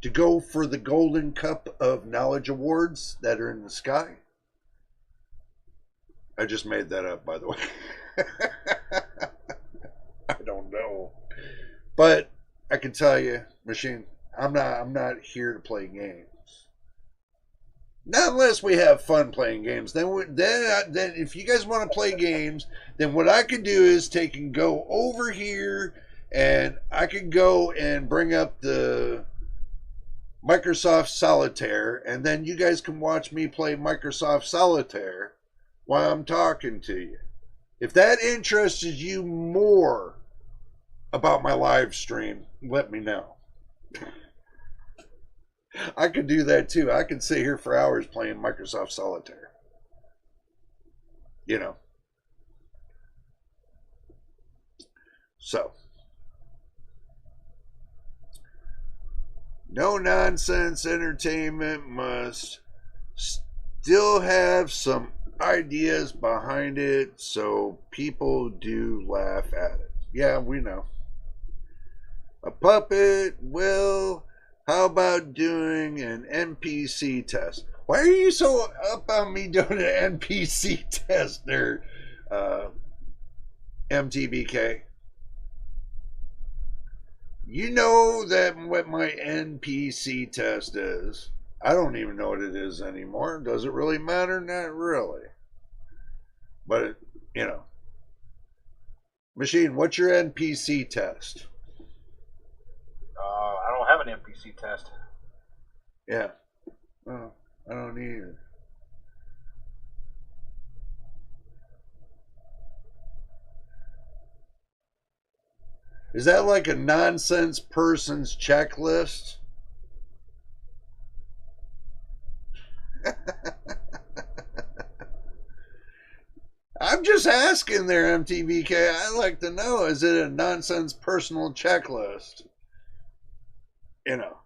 to go for the Golden Cup of Knowledge Awards that are in the sky. I just made that up, by the way. I don't know. But I can tell you, Machine, I'm not here to play games. Not unless we have fun playing games. Then if you guys want to play games, then what I can do is take and go over here, and I can go and bring up the Microsoft Solitaire, and then you guys can watch me play Microsoft Solitaire while I'm talking to you. If that interests you more about my live stream, let me know. I could do that too. I could sit here for hours playing Microsoft Solitaire. You know. So. No nonsense entertainment must still have some ideas behind it so people do laugh at it. Yeah, we know. A puppet, well, how about doing an NPC test? Why are you so up on me doing an NPC test there, MTBK? You know that what my NPC test is. I don't even know what it is anymore. Does it really matter? Not really. But, you know. Machine, what's your NPC test? I don't have an NPC test. Yeah. Well, I don't either. Is that like a nonsense person's checklist? I'm just asking there, MTVK. I'd like to know, is it a nonsense personal checklist? You know.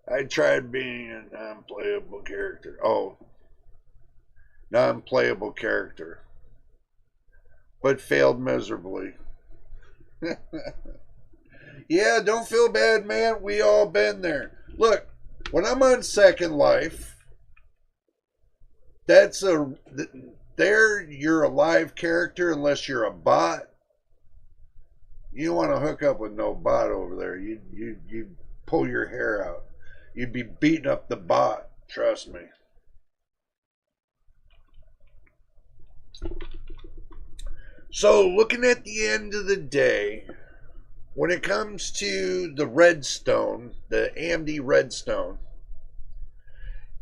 I tried being a non-playable character. Oh. Non-playable character. But failed miserably. Yeah, don't feel bad, man. We all been there. Look, when I'm on Second Life, there you're a live character unless you're a bot. You don't want to hook up with no bot over there. You'd pull your hair out. You'd be beating up the bot. Trust me. So, looking at the end of the day, when it comes to the Redstone, the AMD Redstone,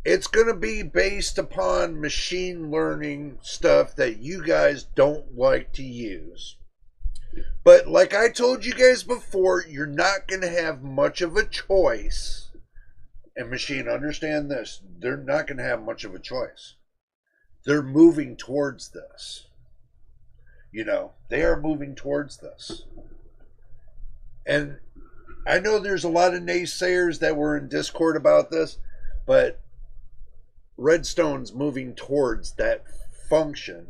it's going to be based upon machine learning stuff that you guys don't like to use. But like I told you guys before, you're not going to have much of a choice. And machine, understand this, they're not going to have much of a choice. They're moving towards this. You know, they are moving towards this. And I know there's a lot of naysayers that were in Discord about this, but Redstone's moving towards that function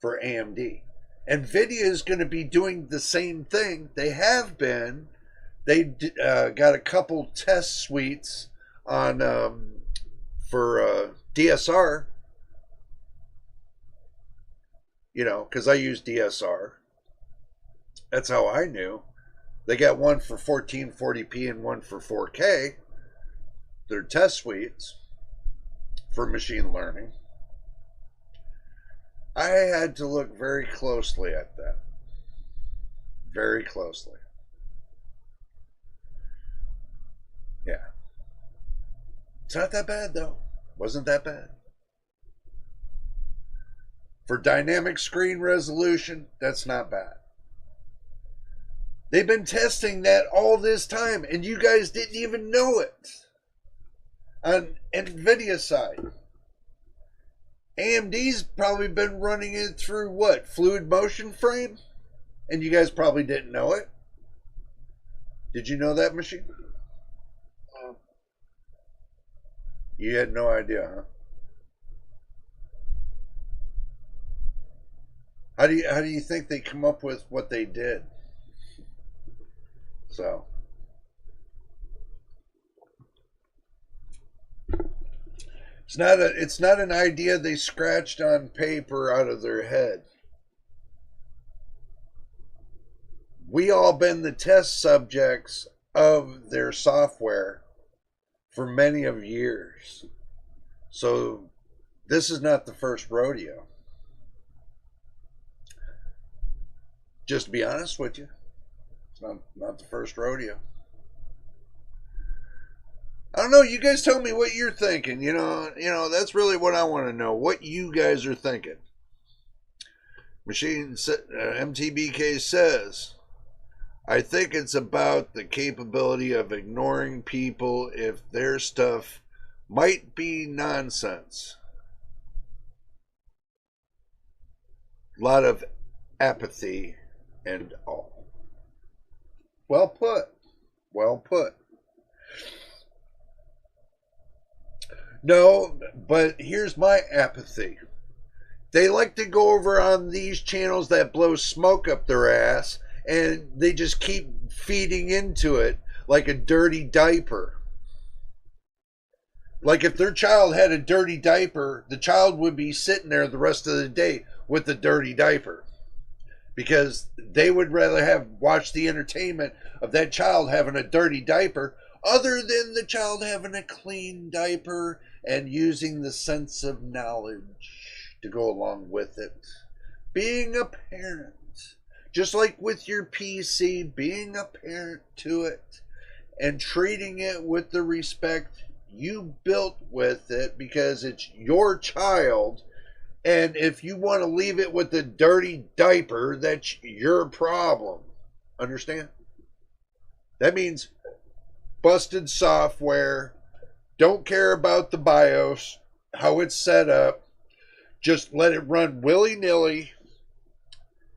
for AMD. Nvidia is going to be doing the same thing. They have been. They got a couple test suites on for DSR. You know, because I use DSR. That's how I knew. They got one for 1440p and one for 4K. their test suites for machine learning, I had to look very closely at that. Very closely. Yeah. It's not that bad, though. Wasn't that bad. For dynamic screen resolution, that's not bad. They've been testing that all this time, and you guys didn't even know it. On Nvidia side, AMD's probably been running it through what? Fluid motion frame? And you guys probably didn't know it. Did you know that, machine? You had no idea, huh? How do you think they come up with what they did? So it's not an idea they scratched on paper out of their head. We all been the test subjects of their software for many of years. So this is not the first rodeo. Just to be honest with you, it's not the first rodeo. I don't know. You guys tell me what you're thinking. You know, that's really what I want to know. What you guys are thinking. MTBK says, I think it's about the capability of ignoring people if their stuff might be nonsense. A lot of apathy and all. Well put. Well put. No, but here's my apathy. They like to go over on these channels that blow smoke up their ass, and they just keep feeding into it like a dirty diaper. Like if their child had a dirty diaper, the child would be sitting there the rest of the day with the dirty diaper. Because they would rather watch the entertainment of that child having a dirty diaper other than the child having a clean diaper and using the sense of knowledge to go along with it. Being a parent, just like with your PC, being a parent to it and treating it with the respect you built with it because it's your child. And if you want to leave it with a dirty diaper, that's your problem. Understand? That means busted software, don't care about the BIOS, how it's set up, just let it run willy-nilly,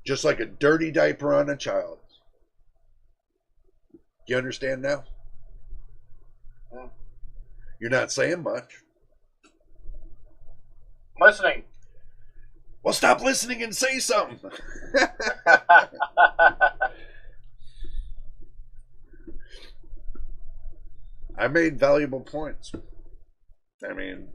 just like a dirty diaper on a child. You understand now? You're not saying much. I'm listening. Well, stop listening and say something. I made valuable points. I mean,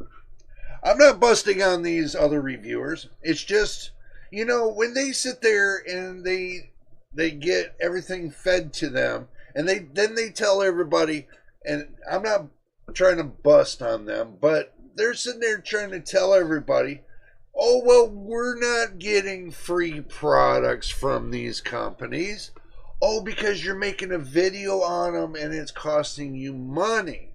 I'm not busting on these other reviewers. It's just, you know, when they sit there and they get everything fed to them, and then they tell everybody, and I'm not trying to bust on them, but they're sitting there trying to tell everybody, oh, well, we're not getting free products from these companies. Oh, because you're making a video on them and it's costing you money.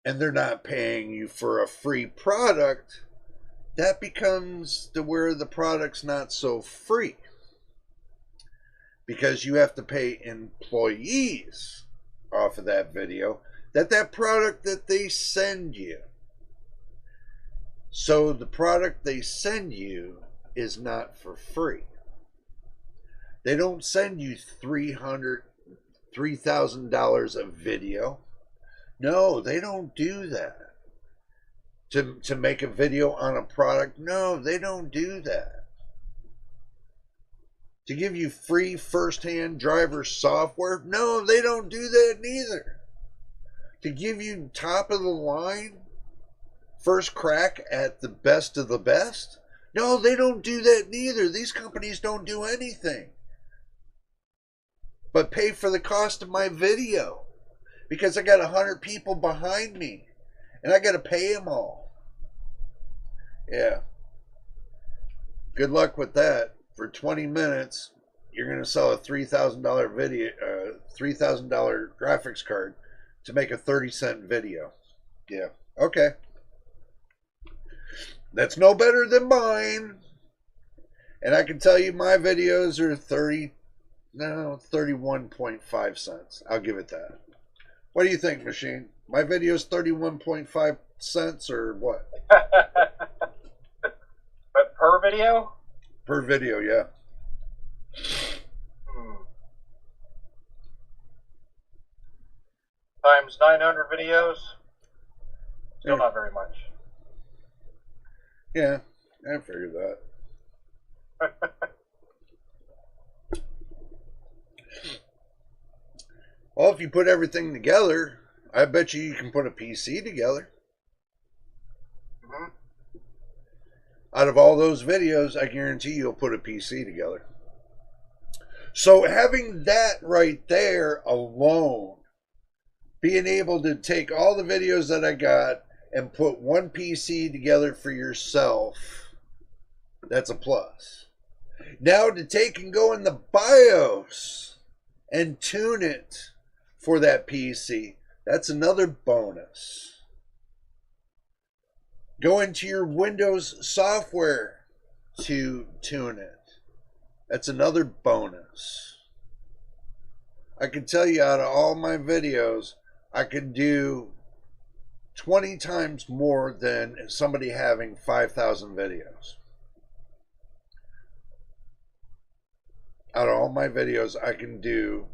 And they're not paying you for a free product. That becomes to where the product's not so free. Because you have to pay employees off of that video. That product that they send you. So the product they send you is not for free. They don't send you $3,000 of video. No, they don't do that. To make a video on a product, no, they don't do that. To give you free first-hand driver software, no, they don't do that neither. To give you top of the line first crack at the best of the best? No, they don't do that neither. These companies don't do anything but pay for the cost of my video. because I got 100 people behind me and I got to pay them all. Yeah. Good luck with that. For 20 minutes, you're going to sell a $3,000 video, $3,000 graphics card to make a 30-cent video. Yeah. Okay. That's no better than mine. And I can tell you my videos are 31.5 cents. I'll give it that. What do you think, Machine? My video's 31.5 cents or what? But per video? Per video, yeah. Times 900 videos? Still not very much. Yeah, I figured that. Well, if you put everything together, I bet you can put a PC together. Mm-hmm. Out of all those videos, I guarantee you'll put a PC together. So having that right there alone, being able to take all the videos that I got and put one PC together for yourself, that's a plus. Now to take and go in the BIOS and tune it for that PC, that's another bonus. Go into your Windows software to tune it. That's another bonus. I can tell you out of all my videos, I could do 20 times more than somebody having 5,000 videos. Out of all my videos I can do,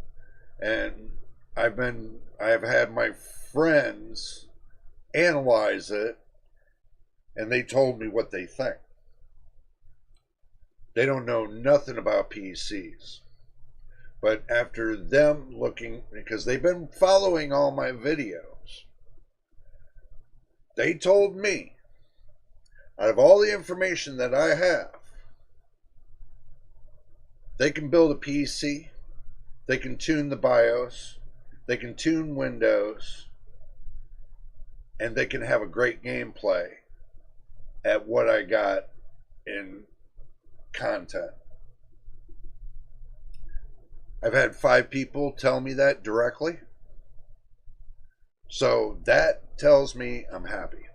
and I've had my friends analyze it, and they told me what they think. They don't know nothing about PCs. But after them looking, because they've been following all my videos, they told me, out of all the information that I have, they can build a PC, they can tune the BIOS, they can tune Windows, and they can have a great gameplay at what I got in content. I've had 5 people tell me that directly. So that tells me I'm happy.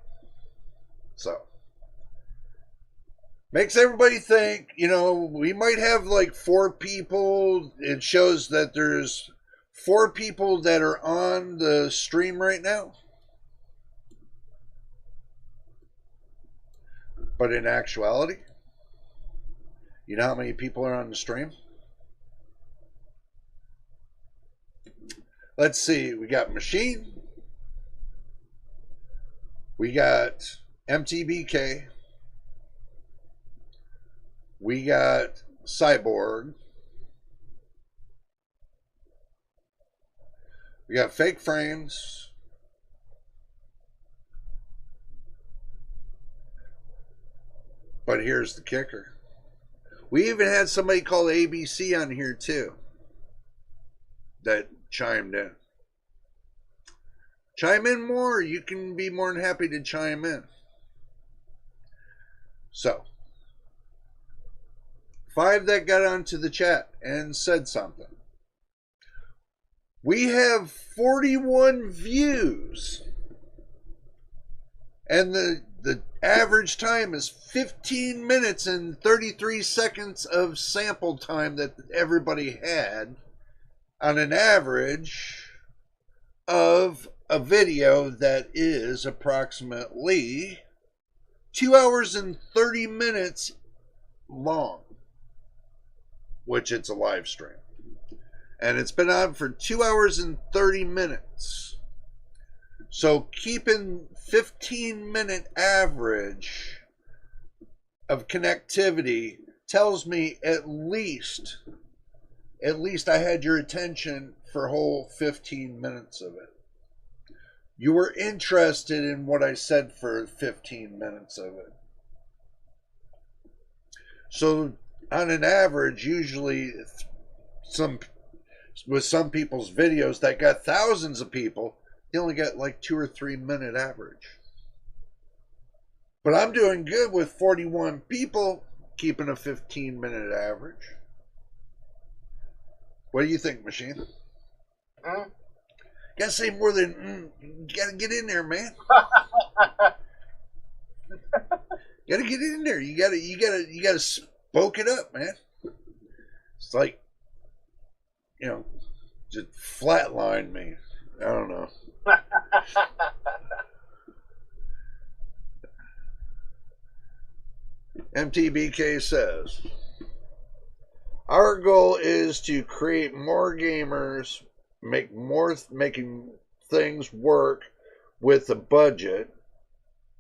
So makes everybody think, we might have like 4 people. It shows that there's 4 people that are on the stream right now. But in actuality, you know how many people are on the stream? Let's see. We got Machine. We got MTBK. We got Cyborg. We got Fake Frames. But here's the kicker. We even had somebody called ABC on here too that chimed in. Chime in more. You can be more than happy to chime in. So, 5 that got onto the chat and said something. We have 41 views. And the average time is 15 minutes and 33 seconds of sample time that everybody had on an average of a video that is approximately 2 hours and 30 minutes long, which it's a live stream. And it's been on for 2 hours and 30 minutes. So keeping 15-minute average of connectivity tells me at least I had your attention for a whole 15 minutes of it. You were interested in what I said for 15 minutes of it. So on an average, usually some with some people's videos that got thousands of people, they only got like 2 or 3 minute average. But I'm doing good with 41 people keeping a 15-minute average. What do you think, Machine? Gotta say more than you gotta get in there, man. Gotta get in there. You gotta spoke it up, man. It's like, just flatline me. I don't know. MTBK says, our goal is to create more gamers, making things work with the budget,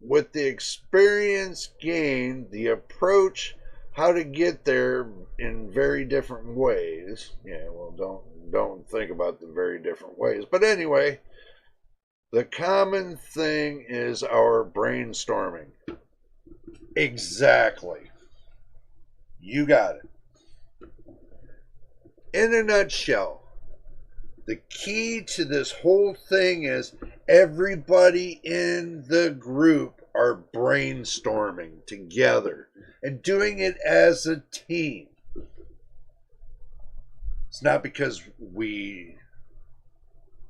with the experience gained, the approach, how to get there in very different ways. Yeah, well, don't think about the very different ways. But anyway, the common thing is our brainstorming. Exactly. You got it. In a nutshell, the key to this whole thing is everybody in the group are brainstorming together and doing it as a team. It's not because we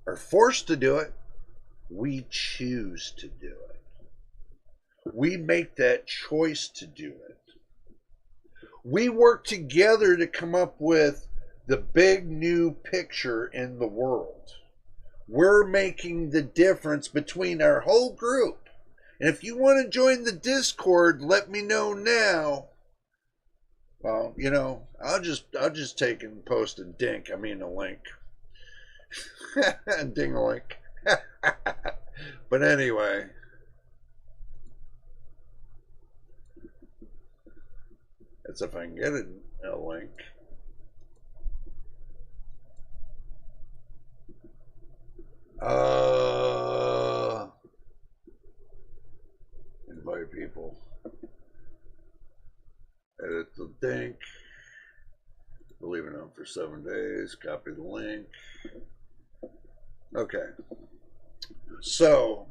are forced to do it. We choose to do it. We make that choice to do it. We work together to come up with the big new picture in the world. We're making the difference between our whole group. And if you want to join the Discord, let me know now. Well, I'll just take and post a link. Ding-a-link. But anyway. That's if I can get a link. Invite people. Edit the link. Leave it on for 7 days. Copy the link. Okay. So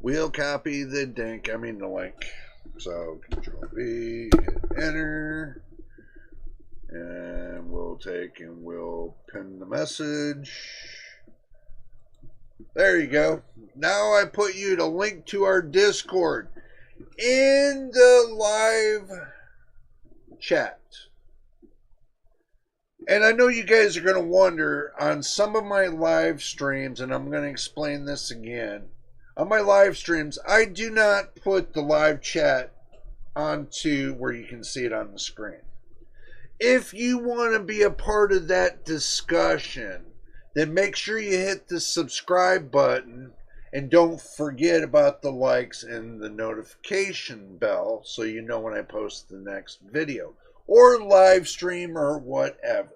we'll copy the link. So Control V, hit enter, and we'll pin the message. There you go. Now I put you to link to our Discord in the live chat. And I know you guys are going to wonder on some of my live streams, and I'm going to explain this again. On my live streams, I do not put the live chat onto where you can see it on the screen. If you want to be a part of that discussion, then make sure you hit the subscribe button and don't forget about the likes and the notification bell so you know when I post the next video or live stream or whatever.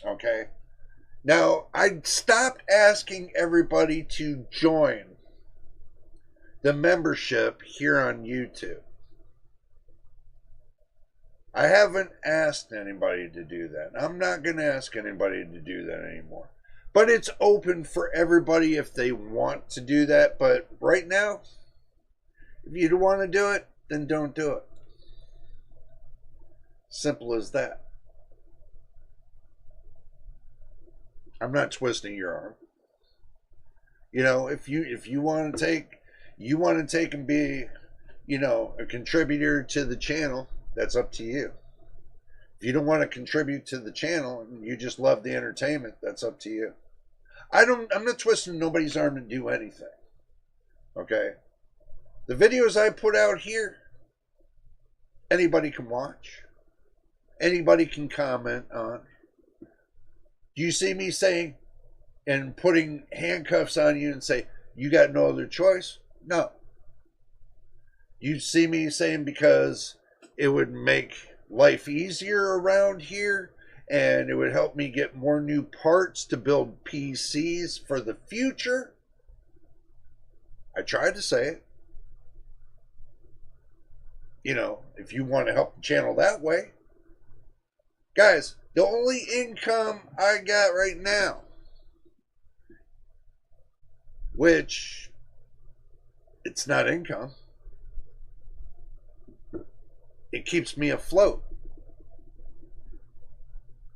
Okay? Now, I stopped asking everybody to join the membership here on YouTube. I haven't asked anybody to do that. I'm not going to ask anybody to do that anymore. But it's open for everybody if they want to do that. But right now, if you don't want to do it, then don't do it. Simple as that. I'm not twisting your arm. If you want to take and be, a contributor to the channel, that's up to you. If you don't want to contribute to the channel and you just love the entertainment, that's up to you. I'm not twisting nobody's arm to do anything. Okay? The videos I put out here, anybody can watch. Anybody can comment on. Do you see me saying and putting handcuffs on you and say, you got no other choice? No. You see me saying because it would make life easier around here and it would help me get more new parts to build PCs for the future. I tried to say it. If you want to help the channel that way. Guys, The only income I got right now, which it's not income, it keeps me afloat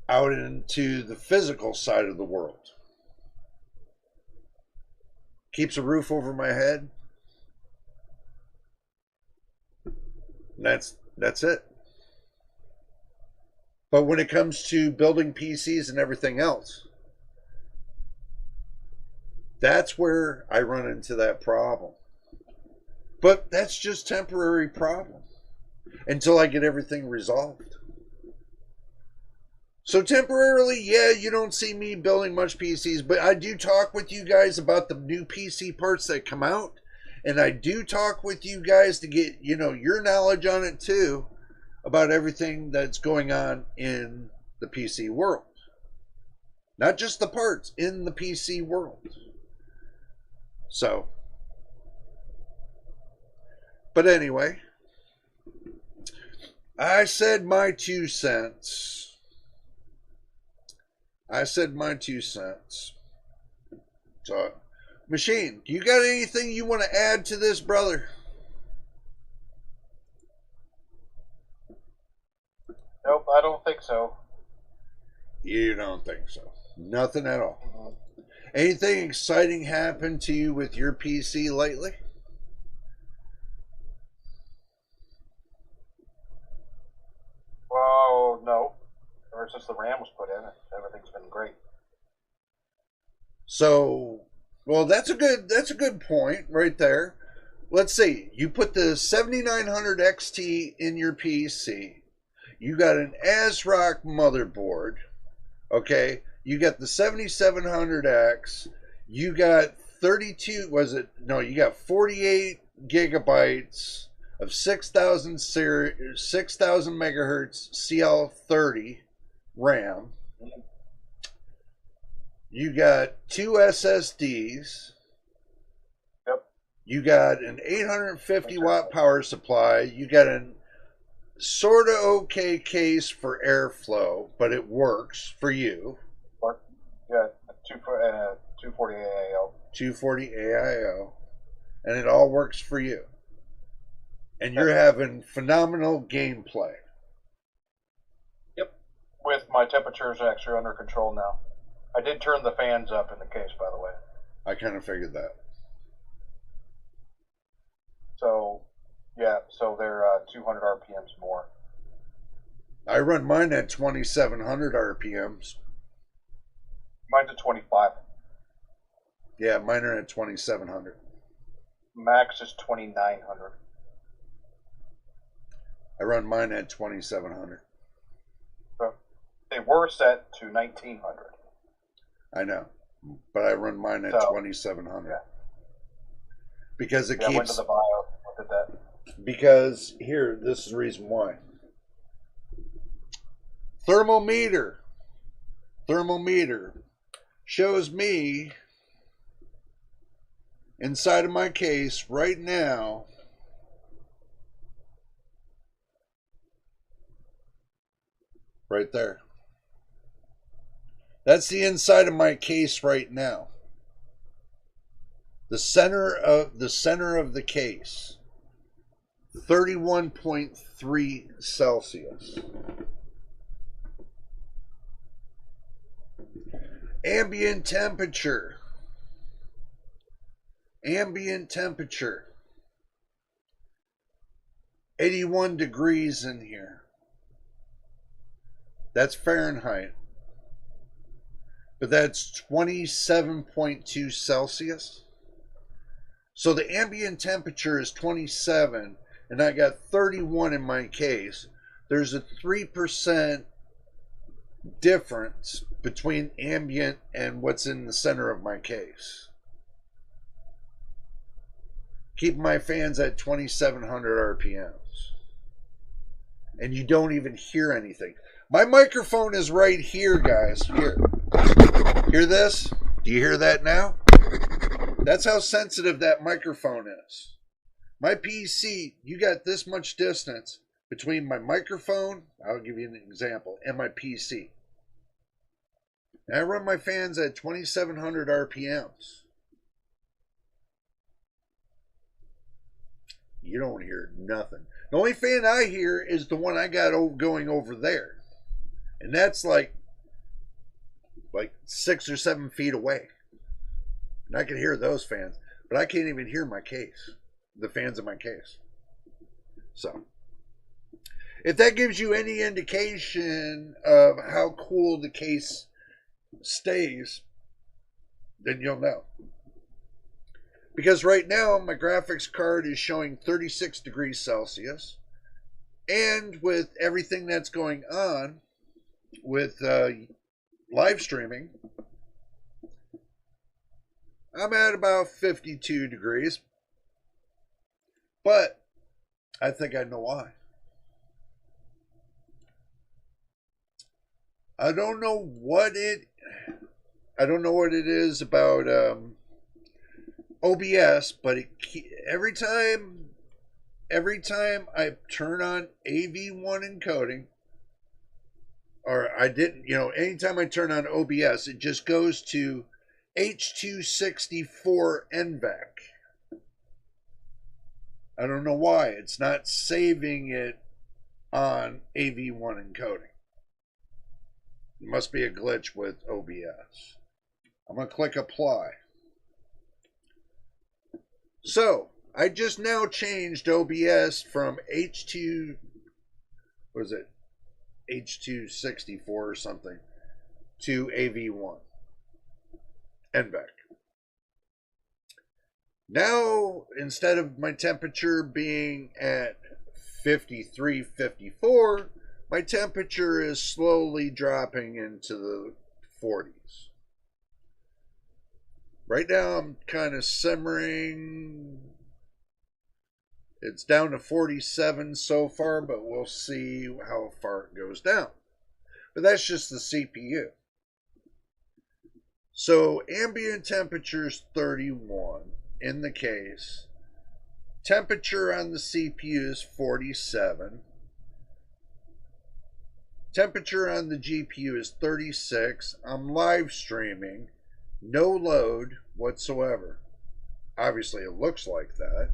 out into the physical side of the world. Keeps a roof over my head. That's it. But when it comes to building PCs and everything else, that's where I run into that problem. But that's just temporary problem until I get everything resolved. So temporarily, yeah, you don't see me building much PCs, but I do talk with you guys about the new PC parts that come out. And I do talk with you guys to get, your knowledge on it too, about everything that's going on in the PC world. Not just the parts, in the PC world. So, but anyway, I said my 2 cents. So, Machine, do you got anything you want to add to this, brother? Nope, I don't think so. You don't think so? Nothing at all. Mm-hmm. Anything exciting happened to you with your PC lately? Well, no. Ever since the RAM was put in, everything's been great. So, well, that's a good point right there. Let's see. You put the 7900 XT in your PC. You got an ASRock motherboard. Okay, you got the 7700X. You got 32. You got 48 gigabytes of 6,000 megahertz CL30 RAM. You got 2 SSDs. Yep. You got an 850 watt power supply. You got an sort of okay case for airflow, but it works for you. Yeah, 240 AIO. 240 AIO. And it all works for you. And you're having phenomenal gameplay. Yep. With my temperatures actually under control now. I did turn the fans up in the case, by the way. I kind of figured that. So, yeah, so they're 200 RPMs more. I run mine at 2,700 RPMs. Mine's at 25. Yeah, mine are at 2,700. Max is 2,900. I run mine at 2,700. So they were set to 1,900. I know, but I run mine at 2,700. Yeah. Because it keeps. I went to the BIOS, looked at that. Because here, this is the reason why. Thermometer shows me inside of my case right now right there. That's the inside of my case right now. The center of the case. 31.3 Celsius. Ambient temperature. 81 degrees in here. That's Fahrenheit. But that's 27.2 Celsius. So the ambient temperature is 27, and I got 31 in my case. There's a 3% difference between ambient and what's in the center of my case. Keep my fans at 2,700 RPMs. And you don't even hear anything. My microphone is right here, guys. Here. Hear this? Do you hear that now? That's how sensitive that microphone is. My PC, you got this much distance between my microphone, I'll give you an example, and my PC. And I run my fans at 2,700 RPMs. You don't hear nothing. The only fan I hear is the one I got going over there. And that's like 6 or 7 feet away. And I can hear those fans, but I can't even hear my case, the fans in my case. So, if that gives you any indication of how cool the case stays, then you'll know. Because right now, my graphics card is showing 36 degrees Celsius. And with everything that's going on with live streaming, I'm at about 52 degrees. But I think I know why. I don't know what it is about OBS, but every time I turn on AV1 encoding, or I didn't, anytime I turn on OBS, it just goes to H264 NVEC. I don't know why. It's not saving it on AV1 encoding. It must be a glitch with OBS. I'm going to click apply. So, I just now changed OBS from H264 or something, to AV1 NVEC. Now, instead of my temperature being at 53, 54, my temperature is slowly dropping into the 40s. Right now, I'm kind of simmering. It's down to 47 so far, but we'll see how far it goes down. But that's just the CPU. So, ambient temperature is 31 in the case. Temperature on the CPU is 47. Temperature on the GPU is 36. I'm live streaming. No load whatsoever. Obviously, it looks like that.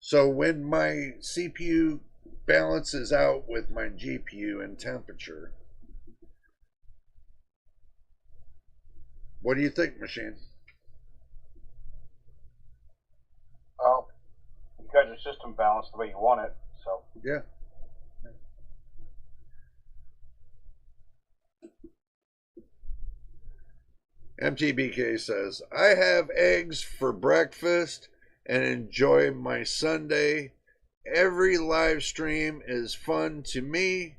So when my CPU balances out with my GPU and temperature, what do you think, machine? Well, you got your system balanced the way you want it, so. Yeah. MTBK says, I have eggs for breakfast and enjoy my Sunday. Every live stream is fun to me,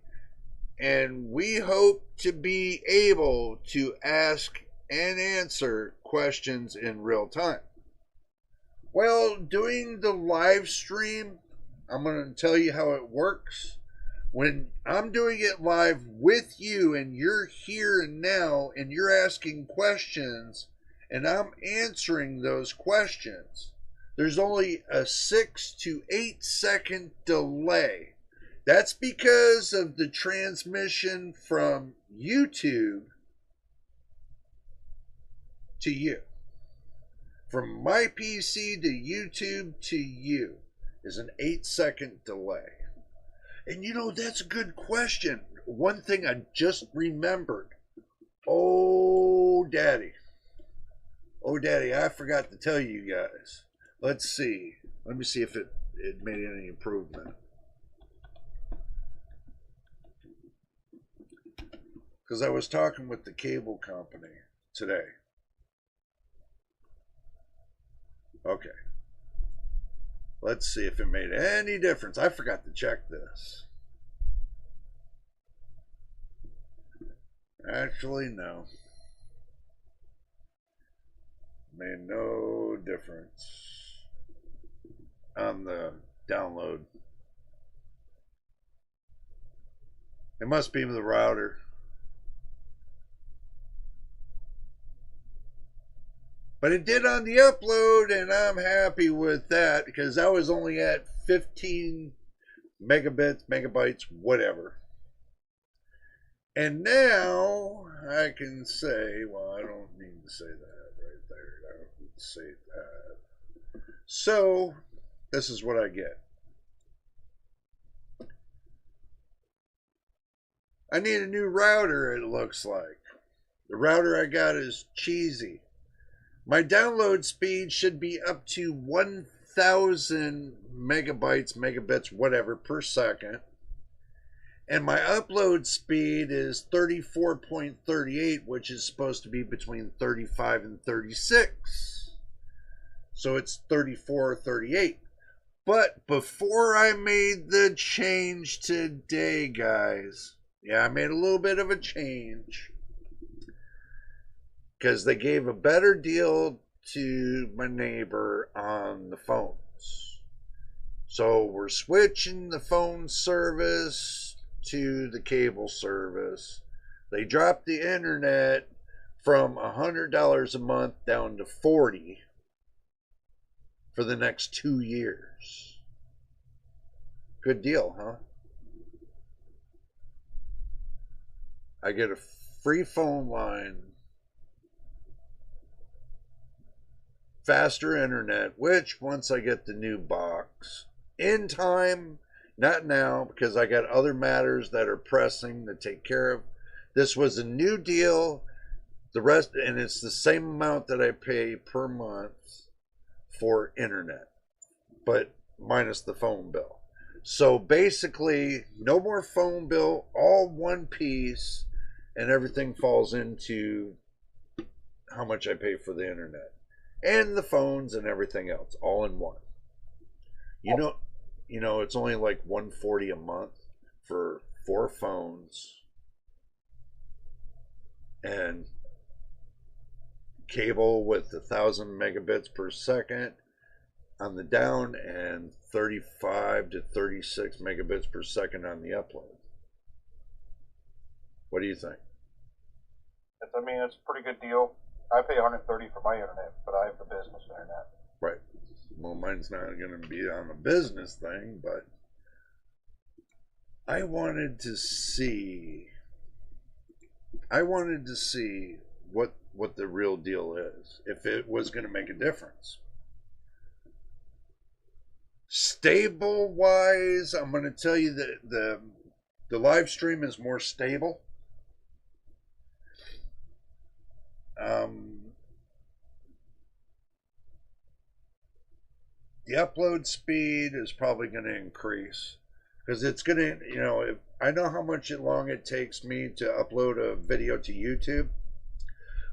and we hope to be able to ask and answer questions in real time. Well, doing the live stream, I'm going to tell you how it works. When I'm doing it live with you and you're here and now and you're asking questions and I'm answering those questions, there's only a 6 to 8 second delay. That's because of the transmission from YouTube to you. From my PC to YouTube to you is an 8-second delay. And that's a good question. One thing I just remembered. Oh, Daddy, I forgot to tell you guys. Let's see. Let me see if it made any improvement. Because I was talking with the cable company today. Okay. Let's see if it made any difference. I forgot to check this. Actually, no. Made no difference on the download. It must be the router. But it did on the upload, and I'm happy with that because I was only at 15 megabits, megabytes, whatever. And now I can say, well, I don't need to say that right there. I don't need to say that. So, this is what I get. I need a new router, it looks like. The router I got is cheesy. My download speed should be up to 1,000 megabytes, megabits, whatever, per second. And my upload speed is 34.38, which is supposed to be between 35 and 36. So it's 34 or 38. But before I made the change today, guys, yeah, I made a little bit of a change, because they gave a better deal to my neighbor on the phones. So we're switching the phone service to the cable service. They dropped the internet from $100 a month down to $40 for the next 2 years. Good deal, huh? I get a free phone line, faster internet, which once I get the new box, in time, not now, because I got other matters that are pressing to take care of. This was a new deal. The rest, and it's the same amount that I pay per month for internet, but minus the phone bill. So basically, no more phone bill, all one piece, and everything falls into how much I pay for the internet and the phones and everything else, all in one. You know, it's only like $140 a month for 4 phones and cable with 1,000 megabits per second on the down and 35 to 36 megabits per second on the upload. What do you think? I mean, it's a pretty good deal. I pay $130 for my internet, but I have the business internet. Right. Well, mine's not going to be on a business thing, but I wanted to see what the real deal is, if it was going to make a difference. Stable wise, I'm going to tell you that the live stream is more stable. The upload speed is probably going to increase, because it's going to, you know, if I know how much long it takes me to upload a video to YouTube,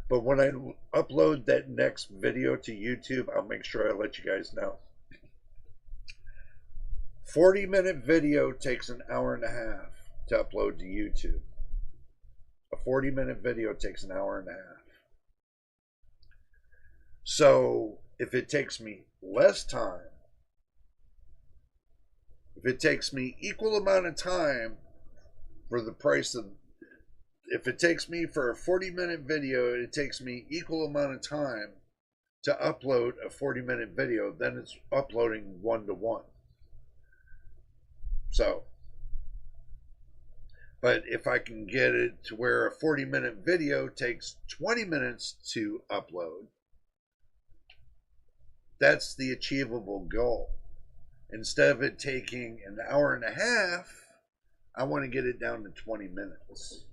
but when I upload that next video to YouTube, I'll make sure I let you guys know. 40-minute video takes an hour and a half to upload to YouTube. A 40-minute video takes an hour and a half. So if it takes me less time, if it takes me equal amount of time for the price of, if it takes me for a 40-minute video, it takes me equal amount of time to upload a 40-minute video, then it's uploading 1-to-1. So, but if I can get it to where a 40-minute video takes 20 minutes to upload, that's the achievable goal. Instead of it taking an hour and a half, I want to get it down to 20 minutes.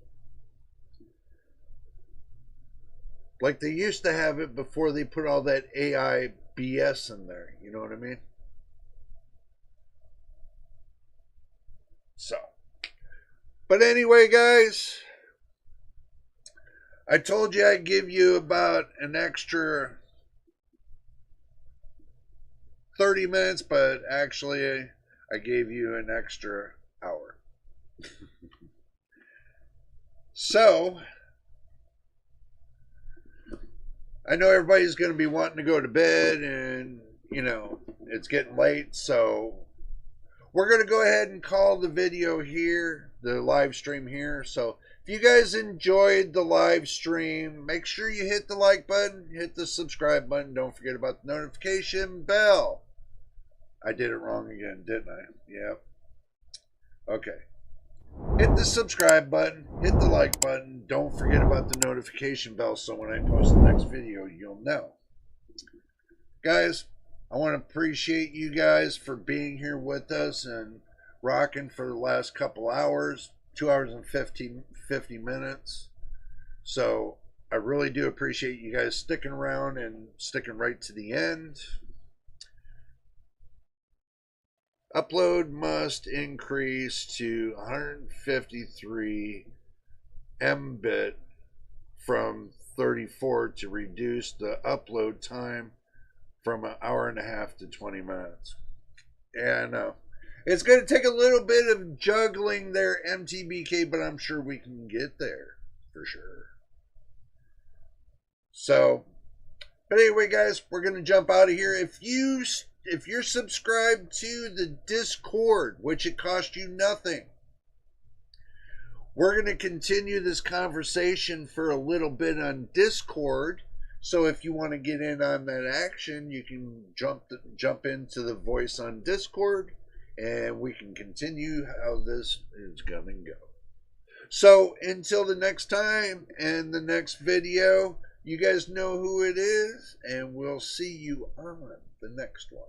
Like they used to have it before they put all that AI BS in there. You know what I mean? So, but anyway, guys, I told you I'd give you about an extra 30 minutes, but actually I gave you an extra hour. So, I know everybody's going to be wanting to go to bed, and, you know, it's getting late, so we're going to go ahead and call the video here, the live stream here. So if you guys enjoyed the live stream, make sure you hit the like button, hit the subscribe button. Don't forget about the notification bell. I did it wrong again, didn't I? Yep. Okay. hit the subscribe button, hit the like button. Don't forget about the notification bell so when I post the next video, you'll know. Guys, I want to appreciate you guys for being here with us and rocking for the last couple hours, 2 hours and 50 minutes. So I really do appreciate you guys sticking around and sticking right to the end. Upload must increase to 153 Mbit from 34 to reduce the upload time from an hour and a half to 20 minutes. And it's going to take a little bit of juggling there, MTBK, but I'm sure we can get there for sure. So, but anyway, guys, we're going to jump out of here. If you're subscribed to the Discord, which it costs you nothing, we're going to continue this conversation for a little bit on Discord. So if you want to get in on that action, you can jump into the voice on Discord, and we can continue how this is going to go. So until the next time and the next video, you guys know who it is, and we'll see you on the next one.